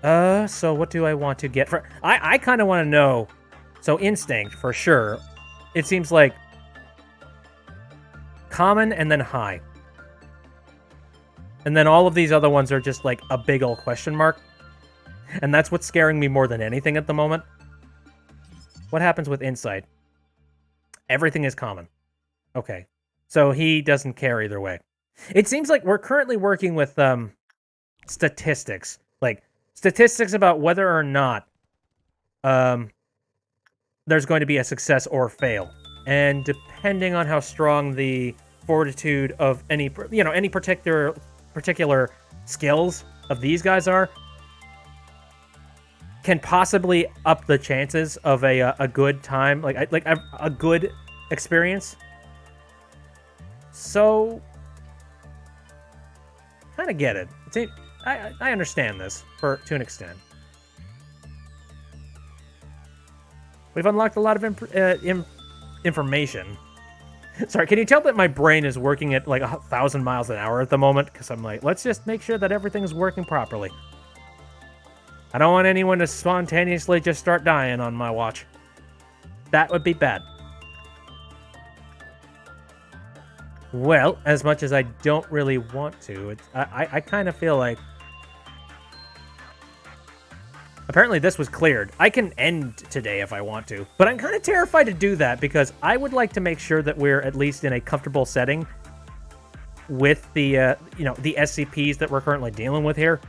So what do I want to get for... I kind of want to know... So instinct, for sure. It seems like... common and then high. And then all of these other ones are just like a big ol' question mark. And that's what's scaring me more than anything at the moment. What happens with insight? Everything is common. Okay. So he doesn't care either way. It seems like we're currently working with statistics. Like, statistics about whether or not there's going to be a success or fail. And depending on how strong the fortitude of any, any particular skills of these guys are, can possibly up the chances of a good time, like a good experience. So, kind of get it. I understand this to an extent. We've unlocked a lot of information. Sorry, can you tell that my brain is working at like 1,000 miles an hour at the moment? Because I'm like, let's just make sure that everything's working properly. I don't want anyone to spontaneously just start dying on my watch. That would be bad. Well, as much as I don't really want to, I kind of feel like... Apparently this was cleared. I can end today if I want to, but I'm kind of terrified to do that because I would like to make sure that we're at least in a comfortable setting with the, the SCPs that we're currently dealing with here.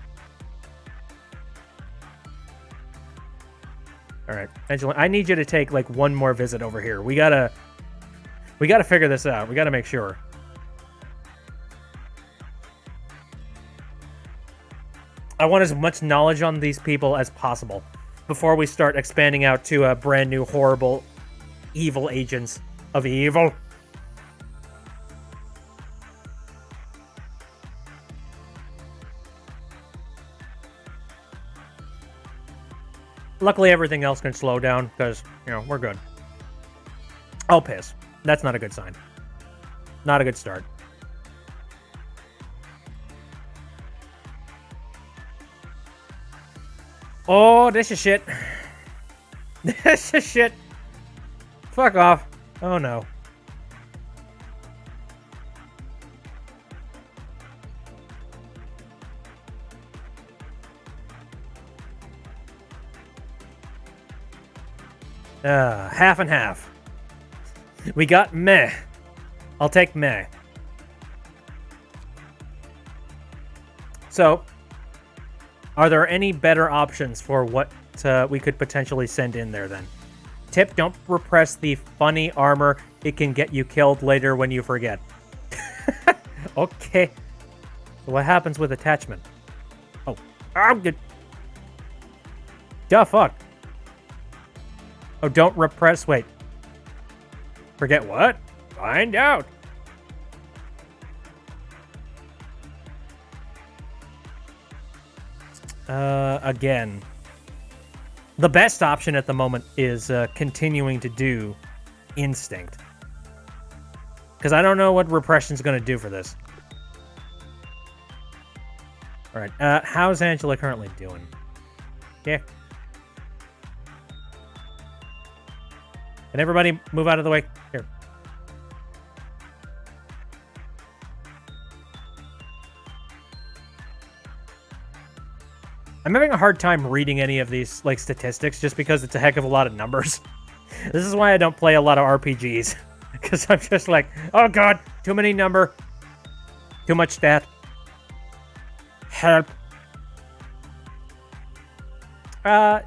All right, Angela, I need you to take like one more visit over here. We gotta figure this out. We gotta make sure. I want as much knowledge on these people as possible before we start expanding out to brand new, horrible, evil agents of evil. Luckily, everything else can slow down because, we're good. Oh, piss. That's not a good sign. Not a good start. Oh, this is shit. This is shit. Fuck off. Oh, no. Half and half. We got meh. I'll take meh. So, are there any better options for what we could potentially send in there then? Tip, don't repress the funny armor. It can get you killed later when you forget. Okay. So what happens with attachment? Oh, I'm good. Duh, fuck. Oh, don't repress. Wait. Forget what? Find out. Again, the best option at the moment is continuing to do instinct. Because I don't know what repression's going to do for this. All right, how's Angela currently doing? Yeah. Can everybody move out of the way? Here. I'm having a hard time reading any of these, like, statistics just because it's a heck of a lot of numbers. This is why I don't play a lot of RPGs. Because I'm just like, oh god, too many number. Too much stat. Help.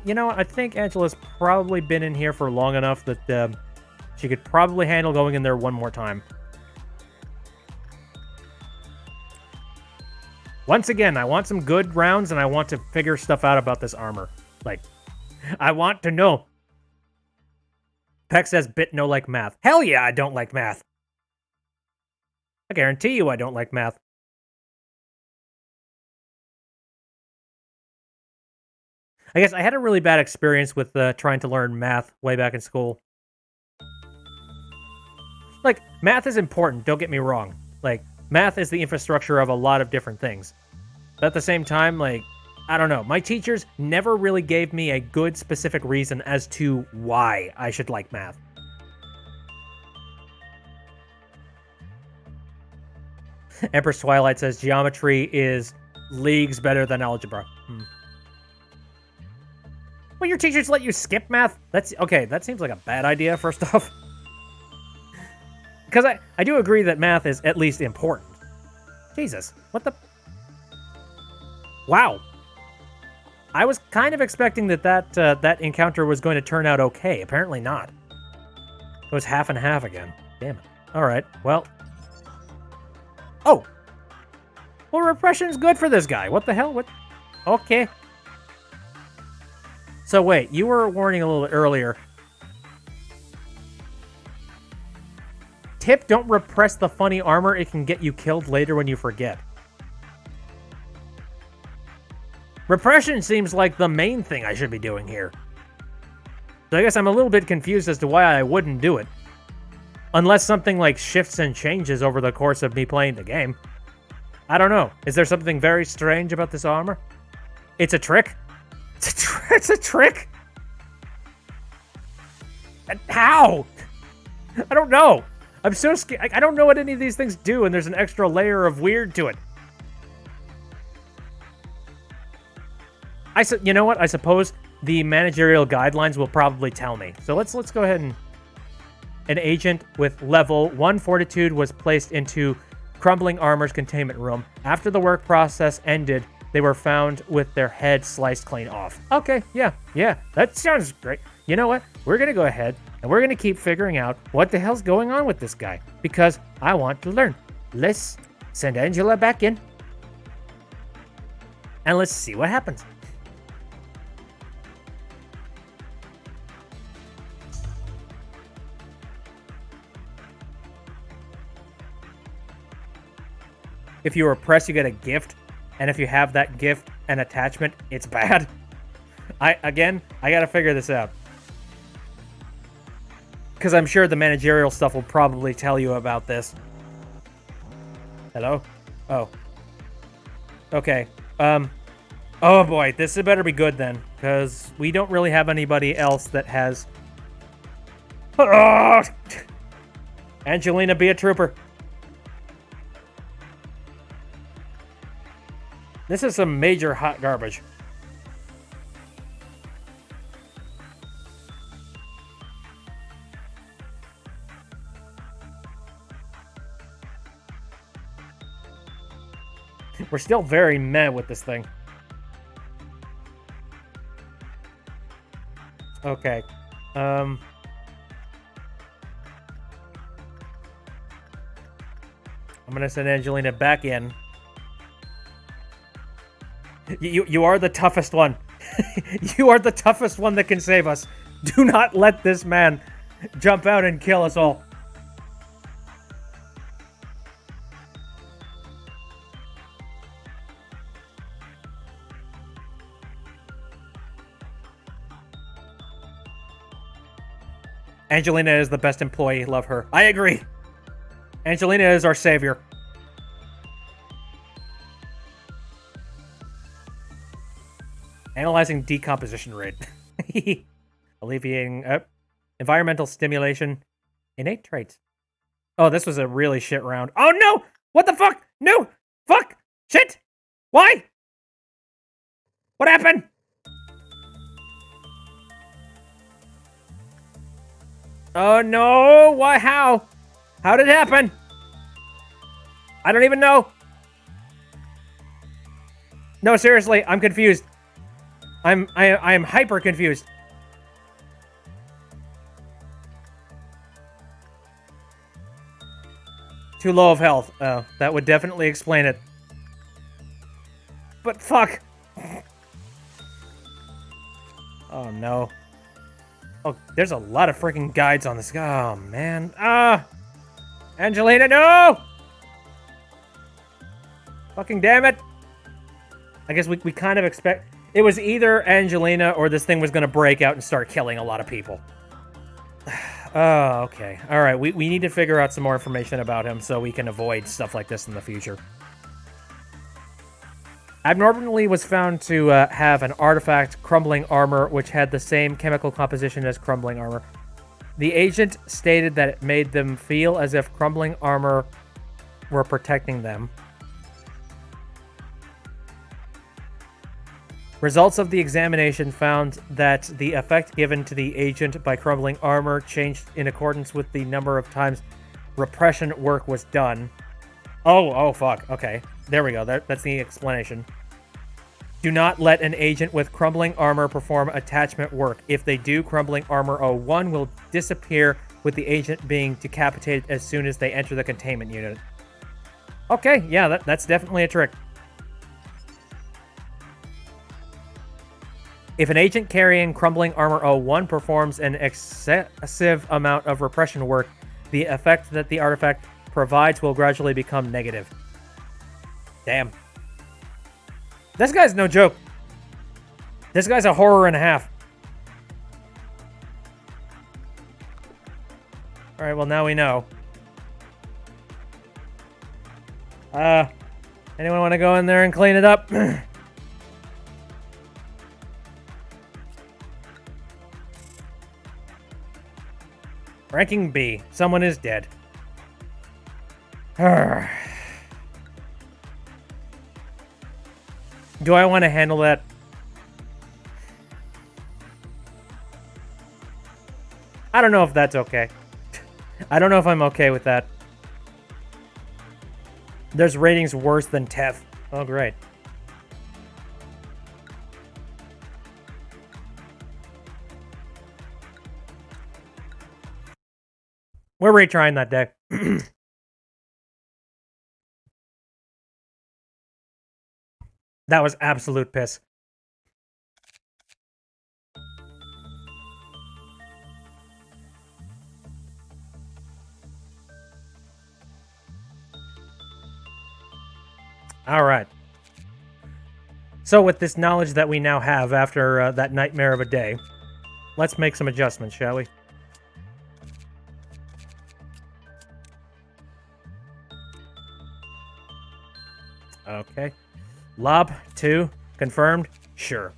You know, I think Angela's probably been in here for long enough that she could probably handle going in there one more time. Once again, I want some good rounds, and I want to figure stuff out about this armor. Like, I want to know. Peck says, bit no like math. Hell yeah, I don't like math. I guarantee you I don't like math. I guess I had a really bad experience with trying to learn math way back in school. Like, math is important, don't get me wrong. Like, math is the infrastructure of a lot of different things. But at the same time, like, I don't know. My teachers never really gave me a good specific reason as to why I should like math. Empress Twilight says geometry is leagues better than algebra. Well, your teachers let you skip math? That's okay, that seems like a bad idea, first off. Because I do agree that math is at least important. Jesus, what the... Wow. I was kind of expecting that encounter was going to turn out okay. Apparently not. It was half and half again. Damn it. Alright, well... Oh! Well, repression's good for this guy. What the hell? What? Okay. So wait, you were warning a little bit earlier. Tip, don't repress the funny armor. It can get you killed later when you forget. Repression seems like the main thing I should be doing here. So I guess I'm a little bit confused as to why I wouldn't do it. Unless something like shifts and changes over the course of me playing the game. I don't know. Is there something very strange about this armor? It's a trick? It's a trick? How? I don't know. I'm so scared. I don't know what any of these things do, and there's an extra layer of weird to it. You know what? I suppose the managerial guidelines will probably tell me. So let's go ahead and... An agent with level 1 fortitude was placed into Crumbling Armor's containment room. After the work process ended, they were found with their head sliced clean off. Okay, yeah, that sounds great. You know what? We're going to go ahead and we're going to keep figuring out what the hell's going on with this guy because I want to learn. Let's send Angela back in and let's see what happens. If you repress, you get a gift. And if you have that gift and attachment, it's bad. I gotta figure this out. Because I'm sure the managerial stuff will probably tell you about this. Hello? Oh. Okay. Oh boy, this better be good then. Because we don't really have anybody else that has... Oh! Angelina, be a trooper. This is some major hot garbage. We're still very meh with this thing. Okay. I'm gonna send Angelina back in. You are the toughest one. You are the toughest one that can save us. Do not let this man jump out and kill us all. Angelina is the best employee. Love her. I agree. Angelina is our savior. Analyzing decomposition rate. Alleviating environmental stimulation. Innate traits. Oh, this was a really shit round. Oh no! What the fuck? No! Fuck! Shit! Why? What happened? Oh no! Why? How? How did it happen? I don't even know. No, seriously, I'm confused. I am hyper confused. Too low of health. Oh, that would definitely explain it. But fuck. Oh no. Oh, there's a lot of freaking guides on this. Oh man. Ah! Angelina, no! Fucking damn it. I guess we kind of expect... It was either Angelina or this thing was going to break out and start killing a lot of people. Oh, okay. Alright, we need to figure out some more information about him so we can avoid stuff like this in the future. Abnormally was found to have an artifact, crumbling armor, which had the same chemical composition as crumbling armor. The agent stated that it made them feel as if crumbling armor were protecting them. Results of the examination found that the effect given to the agent by crumbling armor changed in accordance with the number of times repression work was done. Oh, fuck. Okay. There we go. That's the explanation. Do not let an agent with crumbling armor perform attachment work. If they do, crumbling armor 01 will disappear with the agent being decapitated as soon as they enter the containment unit. Okay, yeah, that's definitely a trick. If an agent carrying crumbling armor 01 performs an excessive amount of repression work, the effect that the artifact provides will gradually become negative. Damn. This guy's no joke. This guy's a horror and a half. Alright, well now we know. Anyone want to go in there and clean it up? Ranking B. Someone is dead. Do I want to handle that? I don't know if that's okay. I don't know if I'm okay with that. There's ratings worse than TEF. Oh, great. We're retrying that deck. That was absolute piss. All right. So with this knowledge that we now have after that nightmare of a day, let's make some adjustments, shall we? Okay. Lob 2 confirmed. Sure.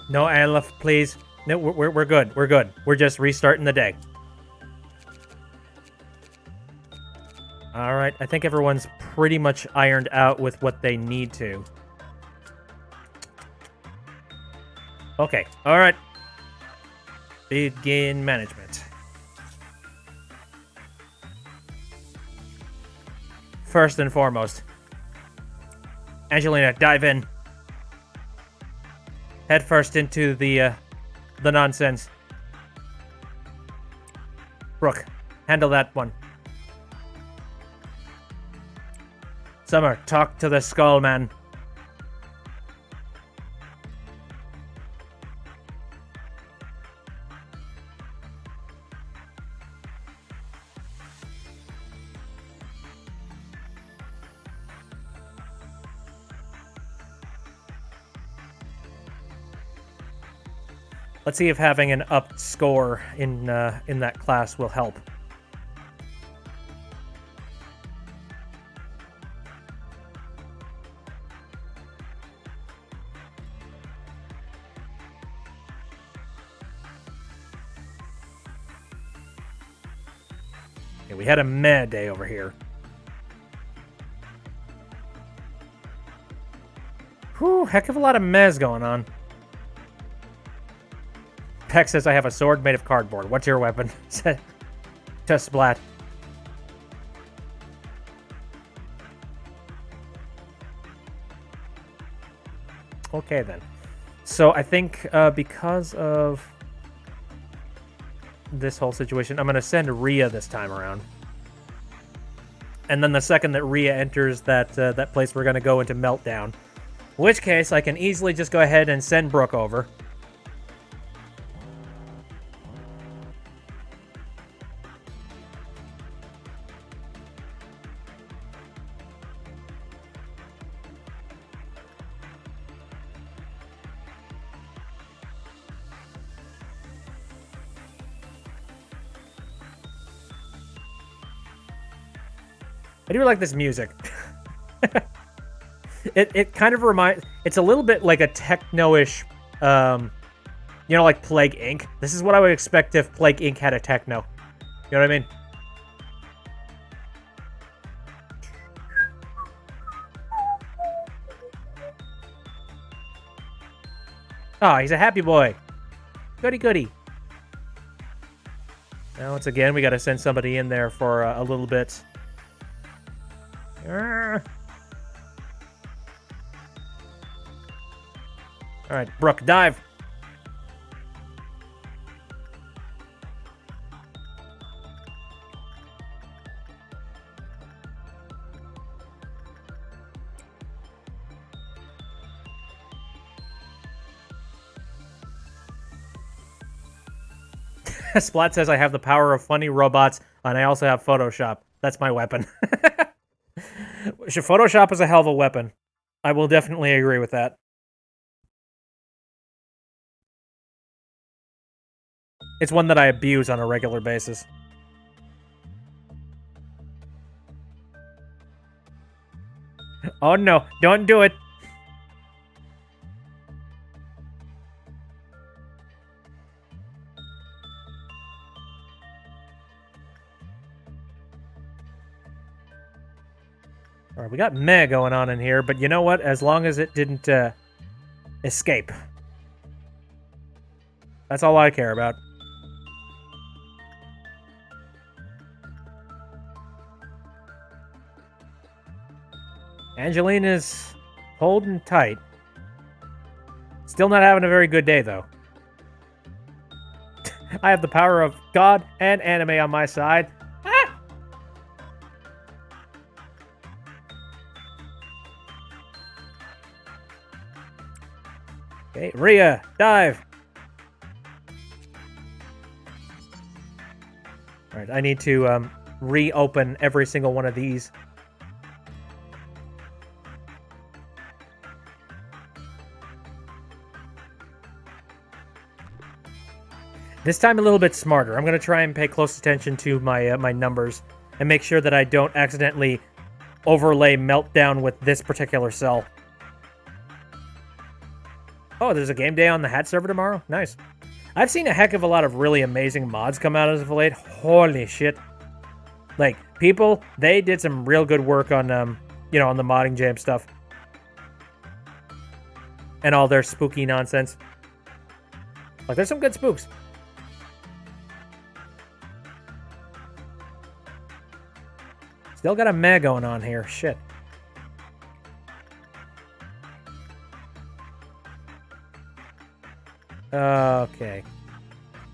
No Aleph, please. No, we're good. We're good. We're just restarting the day. All right. I think everyone's pretty much ironed out with what they need to. Okay. All right. Begin management. First and foremost, Angelina, dive in. Head first into the nonsense. Brooke, handle that one. Summer, talk to the skull man. Let's see if having an upped score in that class will help. Okay, we had a meh day over here. Whew, heck of a lot of mehs going on. Peck says I have a sword made of cardboard. What's your weapon? To Splat. Okay, then. So I think because of this whole situation, I'm going to send Rhea this time around. And then the second that Rhea enters that place, we're going to go into Meltdown. In which case, I can easily just go ahead and send Brooke over. I do like this music. It kind of reminds... It's a little bit like a techno-ish, you know, like Plague Inc. This is what I would expect if Plague Inc. had a techno. You know what I mean? Oh, he's a happy boy. Goody goody. Now, once again, we got to send somebody in there for a little bit. All right, Brooke, dive. Splat says I have the power of funny robots, and I also have Photoshop. That's my weapon. Photoshop is a hell of a weapon. I will definitely agree with that. It's one that I abuse on a regular basis. Oh no, don't do it. All right, we got meh going on in here, but you know what? As long as it didn't escape. That's all I care about. Angelina's holding tight. Still not having a very good day, though. I have the power of God and anime on my side. Ah! Okay, Rhea, dive. All right, I need to reopen every single one of these. This time a little bit smarter. I'm going to try and pay close attention to my my numbers and make sure that I don't accidentally overlay Meltdown with this particular cell. Oh, there's a game day on the Hat server tomorrow? Nice. I've seen a heck of a lot of really amazing mods come out as of late. Holy shit. Like, people, they did some real good work on, you know, on the modding jam stuff. And all their spooky nonsense. Like, there's some good spooks. Still got a meh going on here. Shit. Okay.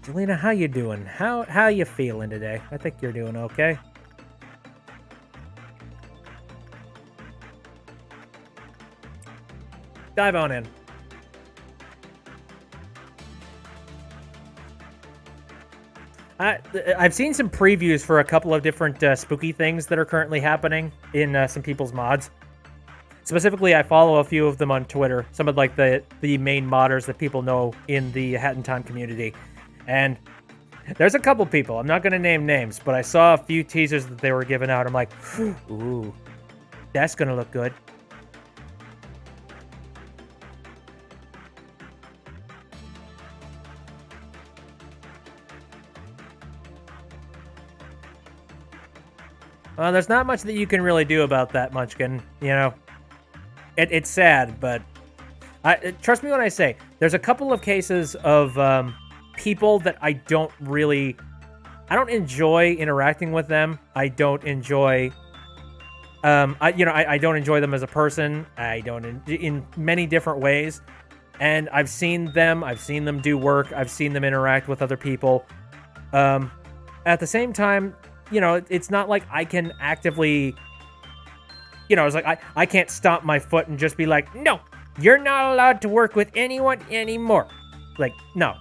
Jelena, how you doing? How you feeling today? I think you're doing okay. Dive on in. I've seen some previews for a couple of different spooky things that are currently happening in some people's mods. Specifically, I follow a few of them on Twitter, some of like the main modders that people know in the Hat in Time community. And there's a couple people, I'm not going to name names, but I saw a few teasers that they were giving out. I'm like, ooh, that's going to look good. There's not much that you can really do about that, Munchkin. You know, it's sad, but trust me when I say there's a couple of cases of people that I don't enjoy interacting with them. I don't enjoy, I don't enjoy them as a person. I don't in many different ways, and I've seen them do work. I've seen them interact with other people. At the same time, you know, it's not like I can actively, you know, it's like I can't stomp my foot and just be like, no, you're not allowed to work with anyone anymore. Like, no.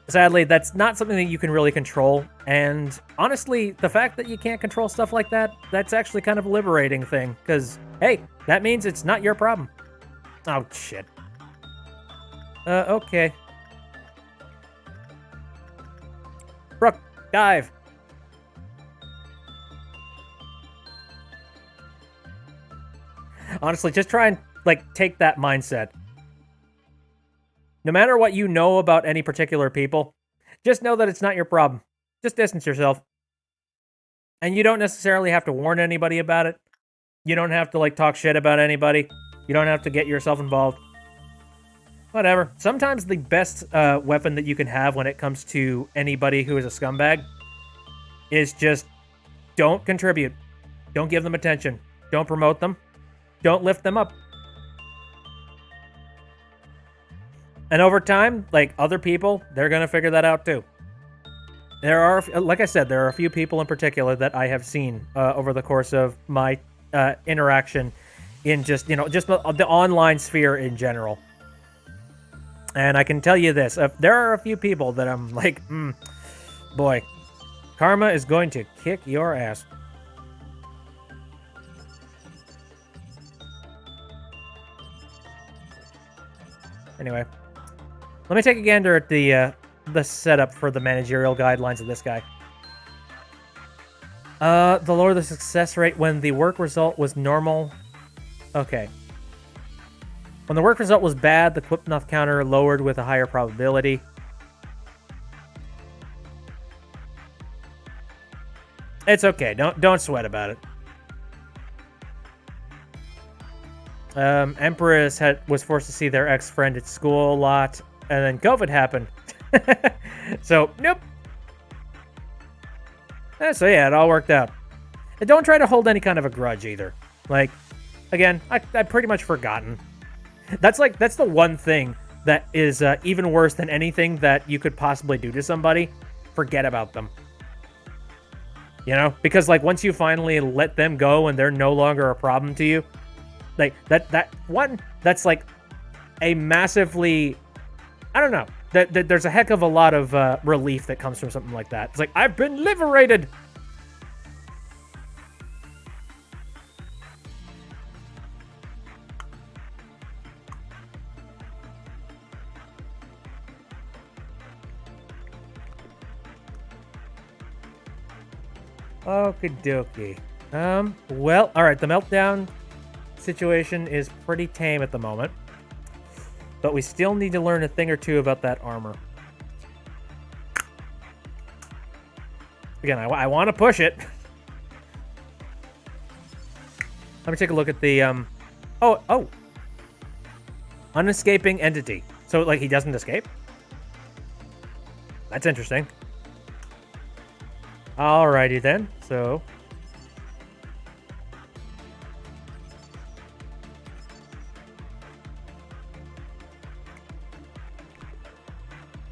Sadly, that's not something that you can really control. And honestly, the fact that you can't control stuff like that, that's actually kind of a liberating thing. Because, hey, that means it's not your problem. Oh, shit. Okay. Brooke, dive. Honestly, just try and, like, take that mindset. No matter what you know about any particular people, just know that it's not your problem. Just distance yourself. And you don't necessarily have to warn anybody about it. You don't have to, like, talk shit about anybody. You don't have to get yourself involved. Whatever. Sometimes the best weapon that you can have when it comes to anybody who is a scumbag is just don't contribute. Don't give them attention. Don't promote them. Don't lift them up. And over time, like other people, they're going to figure that out too. There are, like I said, there are a few people in particular that I have seen over the course of my interaction in just, you know, just the online sphere in general. And I can tell you this, there are a few people that I'm like, boy, karma is going to kick your ass. Anyway, let me take a gander at the setup for the managerial guidelines of this guy. The lower the success rate when the work result was normal. Okay. When the work result was bad, the Quipnoth counter lowered with a higher probability. It's okay. Don't sweat about it. Empress was forced to see their ex-friend at school a lot, and then COVID happened. So, nope. So yeah, it all worked out. And don't try to hold any kind of a grudge either. Like, again, I've pretty much forgotten. That's the one thing that is even worse than anything that you could possibly do to somebody. Forget about them. You know? Because, like, once you finally let them go and they're no longer a problem to you, like, that's like a massively, I don't know, there's a heck of a lot of relief that comes from something like that. It's like, I've been liberated! Okie dokie. Well, alright, the meltdown situation is pretty tame at the moment. But we still need to learn a thing or two about that armor. Again, I want to push it. Let me take a look at the, Oh! Unescaping entity. So, like, he doesn't escape? That's interesting. Alrighty then, so...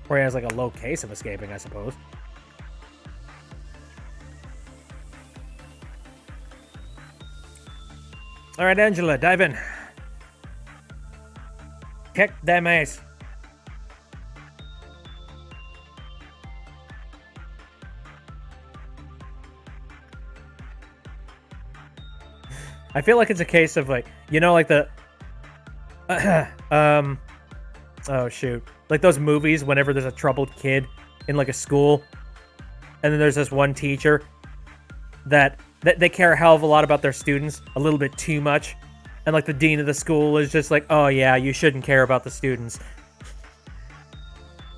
Or he has, like, a low case of escaping, I suppose. Alright, Angela, dive in. Kick them ass. I feel like it's a case of like, you know, like the oh shoot, like those movies whenever there's a troubled kid in like a school, and then there's this one teacher that they care a hell of a lot about their students, a little bit too much, and like the dean of the school is just like, oh yeah, you shouldn't care about the students,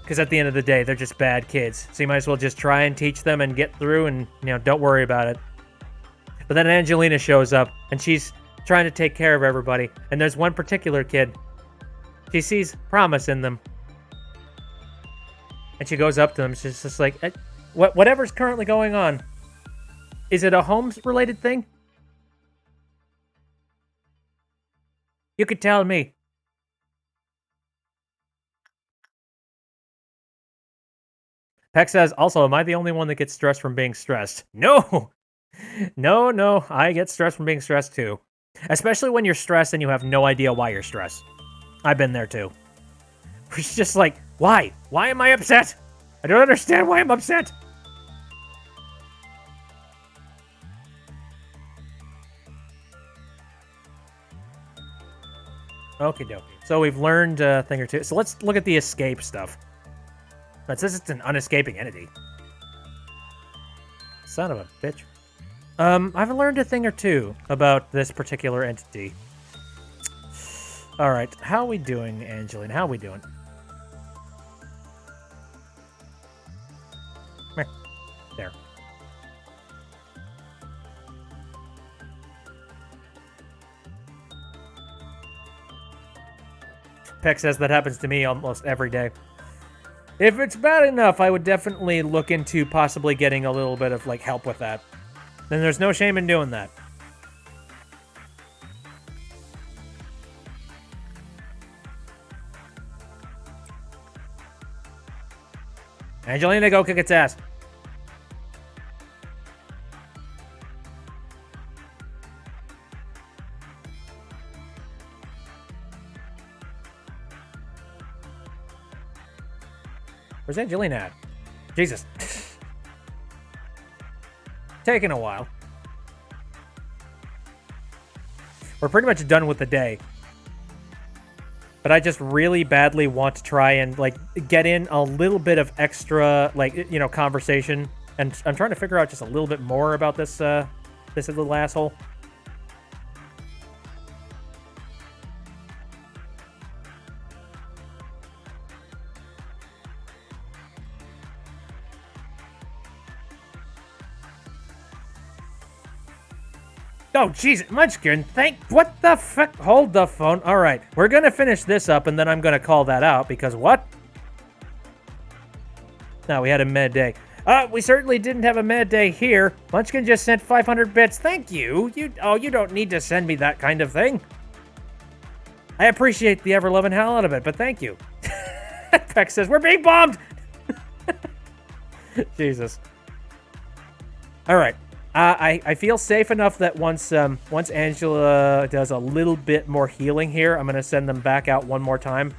because at the end of the day they're just bad kids, so you might as well just try and teach them and get through, and you know, don't worry about it. But then Angelina shows up and she's trying to take care of everybody, and there's one particular kid, she sees promise in them, and she goes up to them. She's just like, whatever's currently going on, is it a homes-related thing? You could tell me. Peck says, also, am I the only one that gets stressed from being stressed? No! No, I get stressed from being stressed too. Especially when you're stressed and you have no idea why you're stressed. I've been there too. It's just like, why? Why am I upset? I don't understand why I'm upset. Okie dokie. So we've learned a thing or two. So let's look at the escape stuff. It says it's an unescaping entity. Son of a bitch. I've learned a thing or two about this particular entity. Alright, how are we doing, Angeline? How are we doing? There. Peck says that happens to me almost every day. If it's bad enough, I would definitely look into possibly getting a little bit of, like, help with that. Then there's no shame in doing that. Angelina, go kick its ass. Where's Angelina at? Jesus. Taking a while. We're pretty much done with the day. But I just really badly want to try and, like, get in a little bit of extra, like, you know, conversation. And I'm trying to figure out just a little bit more about this, this little asshole. Oh, jeez, Munchkin, what the fuck? Hold the phone. All right, we're gonna finish this up, and then I'm gonna call that out, because what? No, we had a med day. We certainly didn't have a med day here. Munchkin just sent 500 bits. Thank you. You don't need to send me that kind of thing. I appreciate the ever-loving hell out of it, but thank you. Peck says, we're being bombed! Jesus. All right. I feel safe enough that once Angela does a little bit more healing here, I'm gonna send them back out one more time.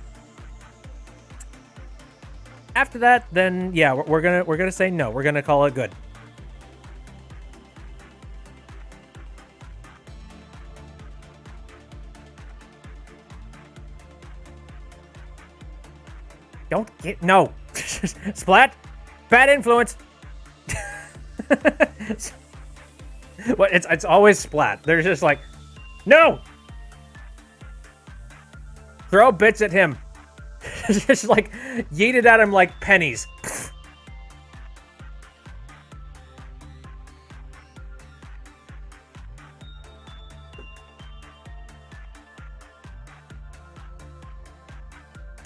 After that, then yeah, we're gonna say no. We're gonna call it good. Don't get no. Splat. Bad influence. What? It's always Splat. They're just like, no. Throw bits at him. Just like yeet it at him like pennies.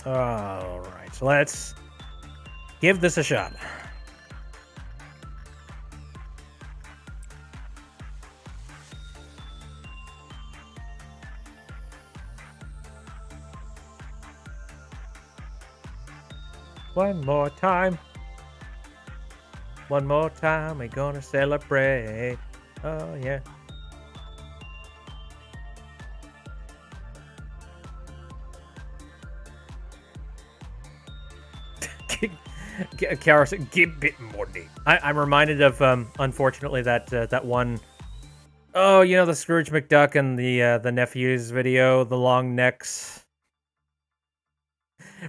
All right, so let's give this a shot. One more time. One more time, we're gonna celebrate. Oh, yeah. Kara said, give bit money. I'm reminded of, unfortunately, that one Oh, you know the Scrooge McDuck and the nephews video, the long necks.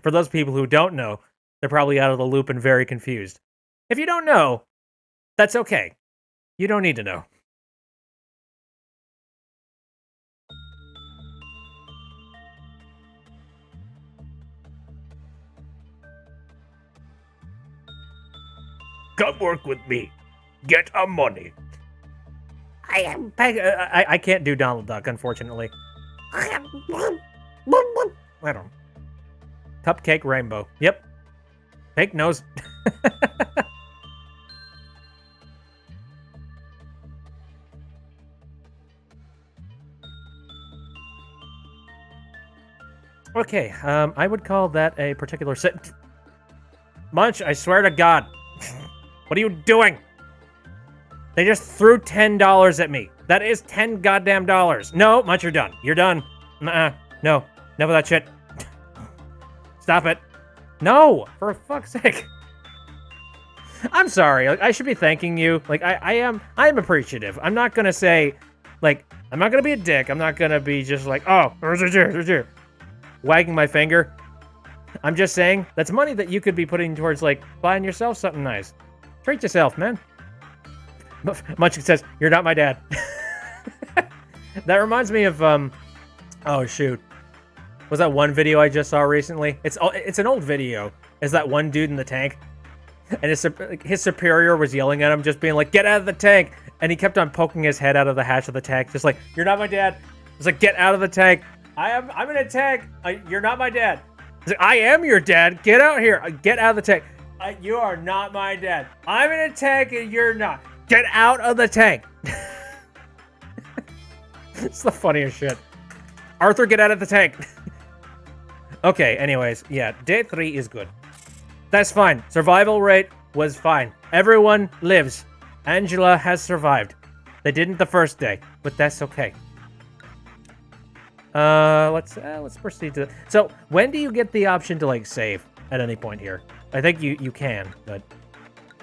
For those people who don't know, they're probably out of the loop and very confused. If you don't know, that's okay. You don't need to know. Come work with me. Get a money. I can't do Donald Duck, unfortunately. I don't. Cupcake rainbow. Yep. Fake nose. Okay, I would call that a particular sit. Munch, I swear to God. What are you doing? They just threw $10 at me. That is 10 goddamn dollars. No, Munch, you're done. You're done. No, enough of that shit. Stop it. No, for fuck's sake. I'm sorry. Like, I should be thanking you. Like, I am appreciative. I'm not gonna say, like, I'm not gonna be a dick. I'm not gonna be just like, oh, wagging my finger. I'm just saying, that's money that you could be putting towards, like, buying yourself something nice. Treat yourself, man. Munchkin says, you're not my dad. That reminds me of, oh, shoot. Was that one video I just saw recently? It's an old video. It's that one dude in the tank. And his superior was yelling at him, just being like, get out of the tank. And he kept on poking his head out of the hatch of the tank, just like, you're not my dad. It's like, get out of the tank. I'm in a tank. You're not my dad. He's like, I am your dad. Get out here. Get out of the tank. You are not my dad. I'm in a tank and you're not. Get out of the tank. It's the funniest shit. Arthur, get out of the tank. Okay, anyways, yeah, day 3 is good. That's fine. Survival rate was fine. Everyone lives. Angela has survived. They didn't the first day, but that's okay. Let's proceed to. So, when do you get the option to like save at any point here? I think you can, but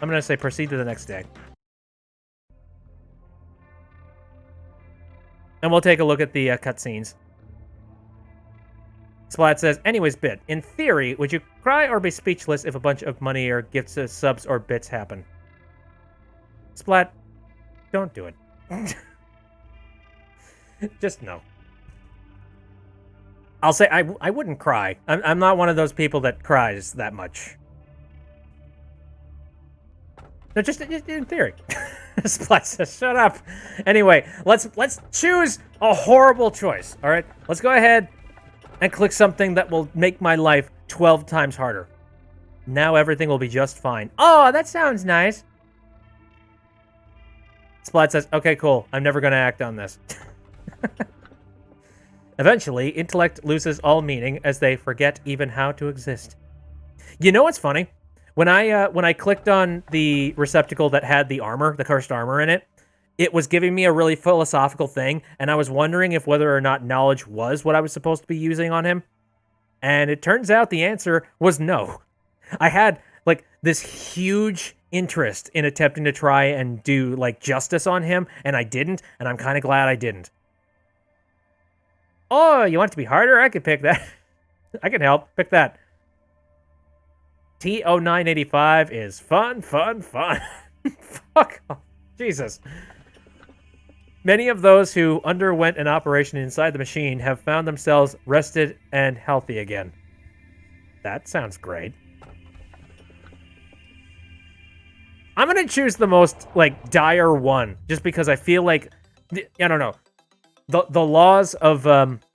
I'm gonna say proceed to the next day. And we'll take a look at the cutscenes. Splat says, anyways, Bit, in theory, would you cry or be speechless if a bunch of money or gifts, subs, or bits happen? Splat, don't do it. Just no. I'll say I wouldn't cry. I'm not one of those people that cries that much. No, just in theory. Splat says, shut up. Anyway, let's choose a horrible choice, all right? Let's go ahead and click something that will make my life 12 times harder. Now everything will be just fine. Oh, that sounds nice. Splat says, okay, cool. I'm never going to act on this. Eventually, intellect loses all meaning as they forget even how to exist. You know what's funny? When I clicked on the receptacle that had the armor, the cursed armor in it, it was giving me a really philosophical thing, and I was wondering if whether or not knowledge was what I was supposed to be using on him. And it turns out the answer was no. I had, like, this huge interest in attempting to try and do, like, justice on him, and I didn't, and I'm kind of glad I didn't. Oh, you want it to be harder? I could pick that. I can help. Pick that. T0985 is fun. Fuck off. Jesus. Many of those who underwent an operation inside the machine have found themselves rested and healthy again. That sounds great. I'm gonna choose the most, like, dire one, just because I feel like, I don't know, the laws of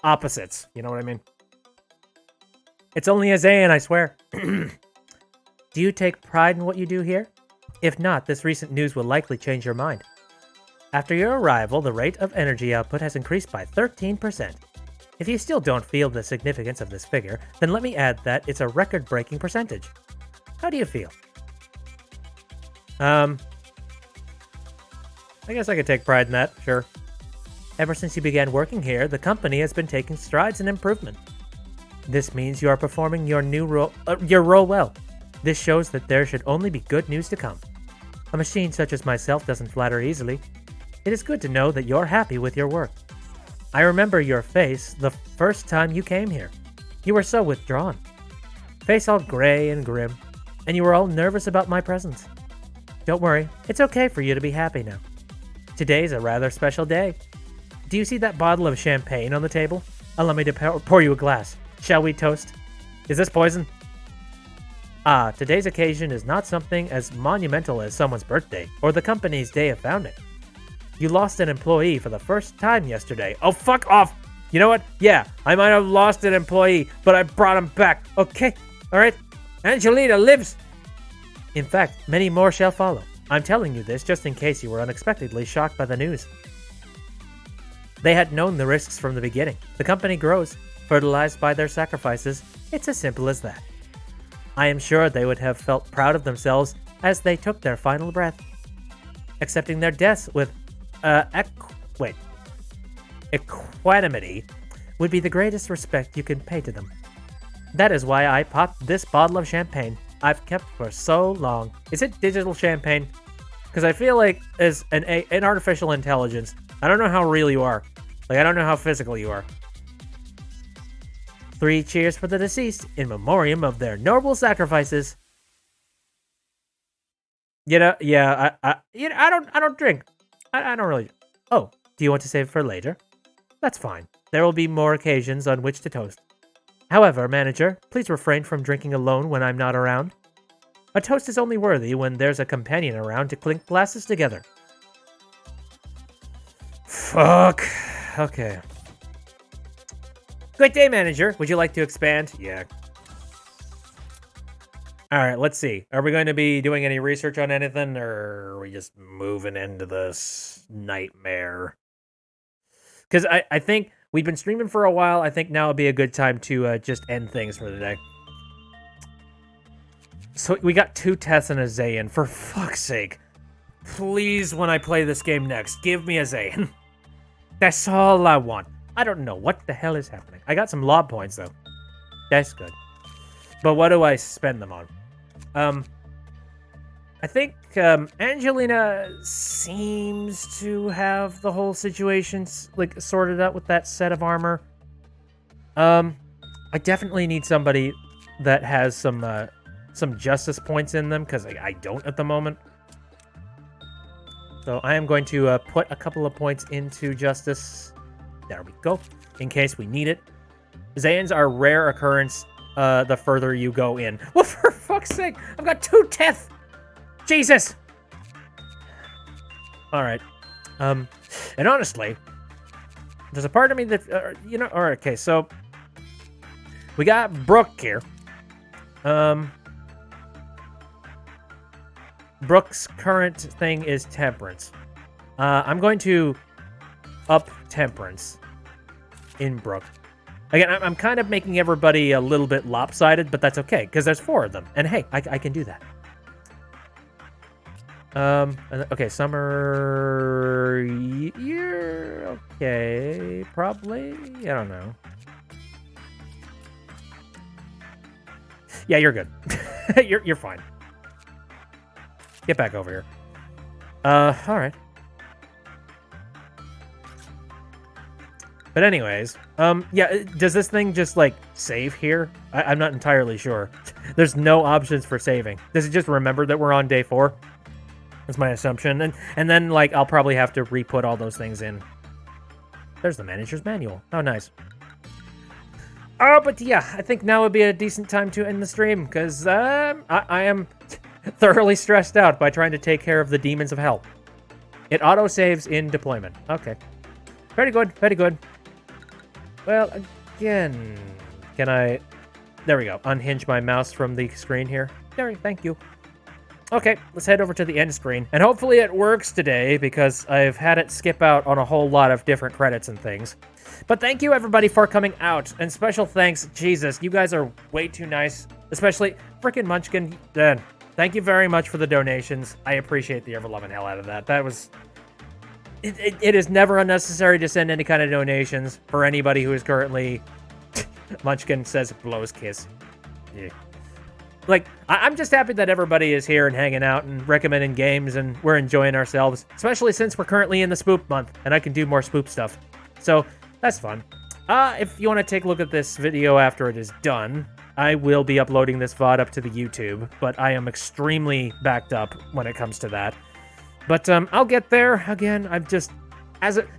opposites, you know what I mean? It's only a Zayn, I swear. Do you take pride in what you do here? If not, this recent news will likely change your mind. After your arrival, the rate of energy output has increased by 13%. If you still don't feel the significance of this figure, then let me add that it's a record-breaking percentage. How do you feel? I guess I could take pride in that, sure. Ever since you began working here, the company has been taking strides in improvement. This means you are performing your role well. This shows that there should only be good news to come. A machine such as myself doesn't flatter easily. It is good to know that you're happy with your work. I remember your face the first time you came here. You were so withdrawn. Face all gray and grim, and you were all nervous about my presence. Don't worry, it's okay for you to be happy now. Today's a rather special day. Do you see that bottle of champagne on the table? Allow me to pour you a glass. Shall we toast? Is this poison? Ah, today's occasion is not something as monumental as someone's birthday or the company's day of founding. You lost an employee for the first time yesterday. Oh, fuck off! You know what? Yeah, I might have lost an employee, but I brought him back. Okay, alright? Angelina lives! In fact, many more shall follow. I'm telling you this just in case you were unexpectedly shocked by the news. They had known the risks from the beginning. The company grows, fertilized by their sacrifices. It's as simple as that. I am sure they would have felt proud of themselves as they took their final breath. Accepting their deaths with equanimity would be the greatest respect you can pay to them. That is why I popped this bottle of champagne I've kept for so long. Is it digital champagne? Because I feel like as an artificial intelligence, I don't know how real you are. Like, I don't know how physical you are. 3 cheers for the deceased in memoriam of their noble sacrifices. You know, yeah, I don't drink. I don't really. Oh, do you want to save it for later? That's fine. There will be more occasions on which to toast. However, manager, please refrain from drinking alone when I'm not around. A toast is only worthy when there's a companion around to clink glasses together. Fuck. Okay. Good day, manager. Would you like to expand? Yeah. Alright, let's see. Are we going to be doing any research on anything, or are we just moving into this nightmare? Because I think we've been streaming for a while. I think now would be a good time to just end things for the day. So we got 2 Teths and a Zayn. For fuck's sake. Please, when I play this game next, give me a Zayn. That's all I want. I don't know what the hell is happening. I got some lob points, though. That's good. But what do I spend them on? I think Angelina seems to have the whole situation like sorted out with that set of armor. I definitely need somebody that has some justice points in them, because I don't at the moment. So I am going to put a couple of points into justice. There we go. In case we need it. Zayans are rare occurrence the further you go in. Well, for fuck's sake, I've got 2 Teth! Jesus! Alright. And honestly, there's a part of me that, you know, alright, okay, so we got Brooke here. Brooke's current thing is temperance. I'm going to up temperance in Brooke. Again, I'm kind of making everybody a little bit lopsided, but that's okay, because there's 4 of them. And hey, I can do that. Okay, summer... Year... Okay, probably... I don't know. Yeah, you're good. You're fine. Get back over here. Alright. But anyways, yeah, does this thing just, like, save here? I'm not entirely sure. There's no options for saving. Does it just remember that we're on day 4? That's my assumption. And then, like, I'll probably have to re-put all those things in. There's the manager's manual. Oh, nice. Oh, but yeah, I think now would be a decent time to end the stream, because I am thoroughly stressed out by trying to take care of the demons of hell. It auto-saves in deployment. Okay. Very good, very good. Well, again, can I... There we go. Unhinge my mouse from the screen here. There, thank you. Okay, let's head over to the end screen. And hopefully it works today, because I've had it skip out on a whole lot of different credits and things. But thank you, everybody, for coming out. And special thanks, Jesus, you guys are way too nice. Especially frickin' Munchkin. Thank you very much for the donations. I appreciate the ever-loving hell out of that. That was... It is never unnecessary to send any kind of donations for anybody who is currently... Munchkin says blows kiss. Yeah. Like, I'm just happy that everybody is here and hanging out and recommending games, and we're enjoying ourselves, especially since we're currently in the spoop month, and I can do more spoop stuff. So, that's fun. If you want to take a look at this video after it is done, I will be uploading this VOD up to the YouTube, but I am extremely backed up when it comes to that. But I'll get there. Again, I'm just...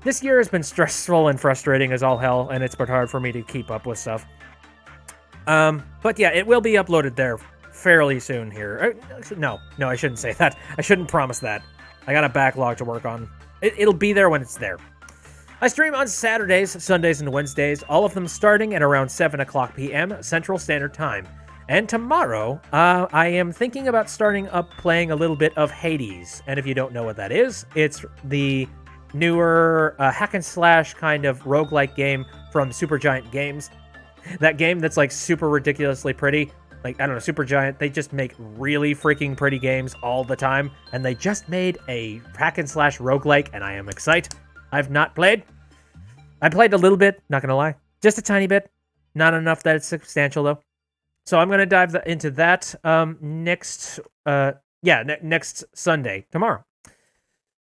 this year has been stressful and frustrating as all hell, and it's been hard for me to keep up with stuff. But yeah, it will be uploaded there fairly soon here. No, I shouldn't say that. I shouldn't promise that. I got a backlog to work on. It'll be there when it's there. I stream on Saturdays, Sundays, and Wednesdays, all of them starting at around 7 o'clock p.m. Central Standard Time. And tomorrow, I am thinking about starting up playing a little bit of Hades. And if you don't know what that is, it's the newer hack and slash kind of roguelike game from Supergiant Games. That game that's like super ridiculously pretty. Like, I don't know, Supergiant, they just make really freaking pretty games all the time. And they just made a hack and slash roguelike, and I am excited. I've not played. I played a little bit, not gonna lie. Just a tiny bit. Not enough that it's substantial, though. So I'm gonna dive into that next Sunday, tomorrow.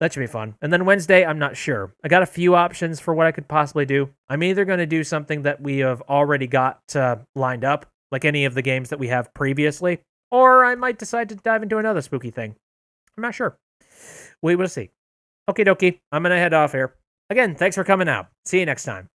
That should be fun. And then Wednesday, I'm not sure. I got a few options for what I could possibly do. I'm either going to do something that we have already got lined up, like any of the games that we have previously, or I might decide to dive into another spooky thing. I'm not sure. We will see. Okie dokie, I'm going to head off here. Again, thanks for coming out. See you next time.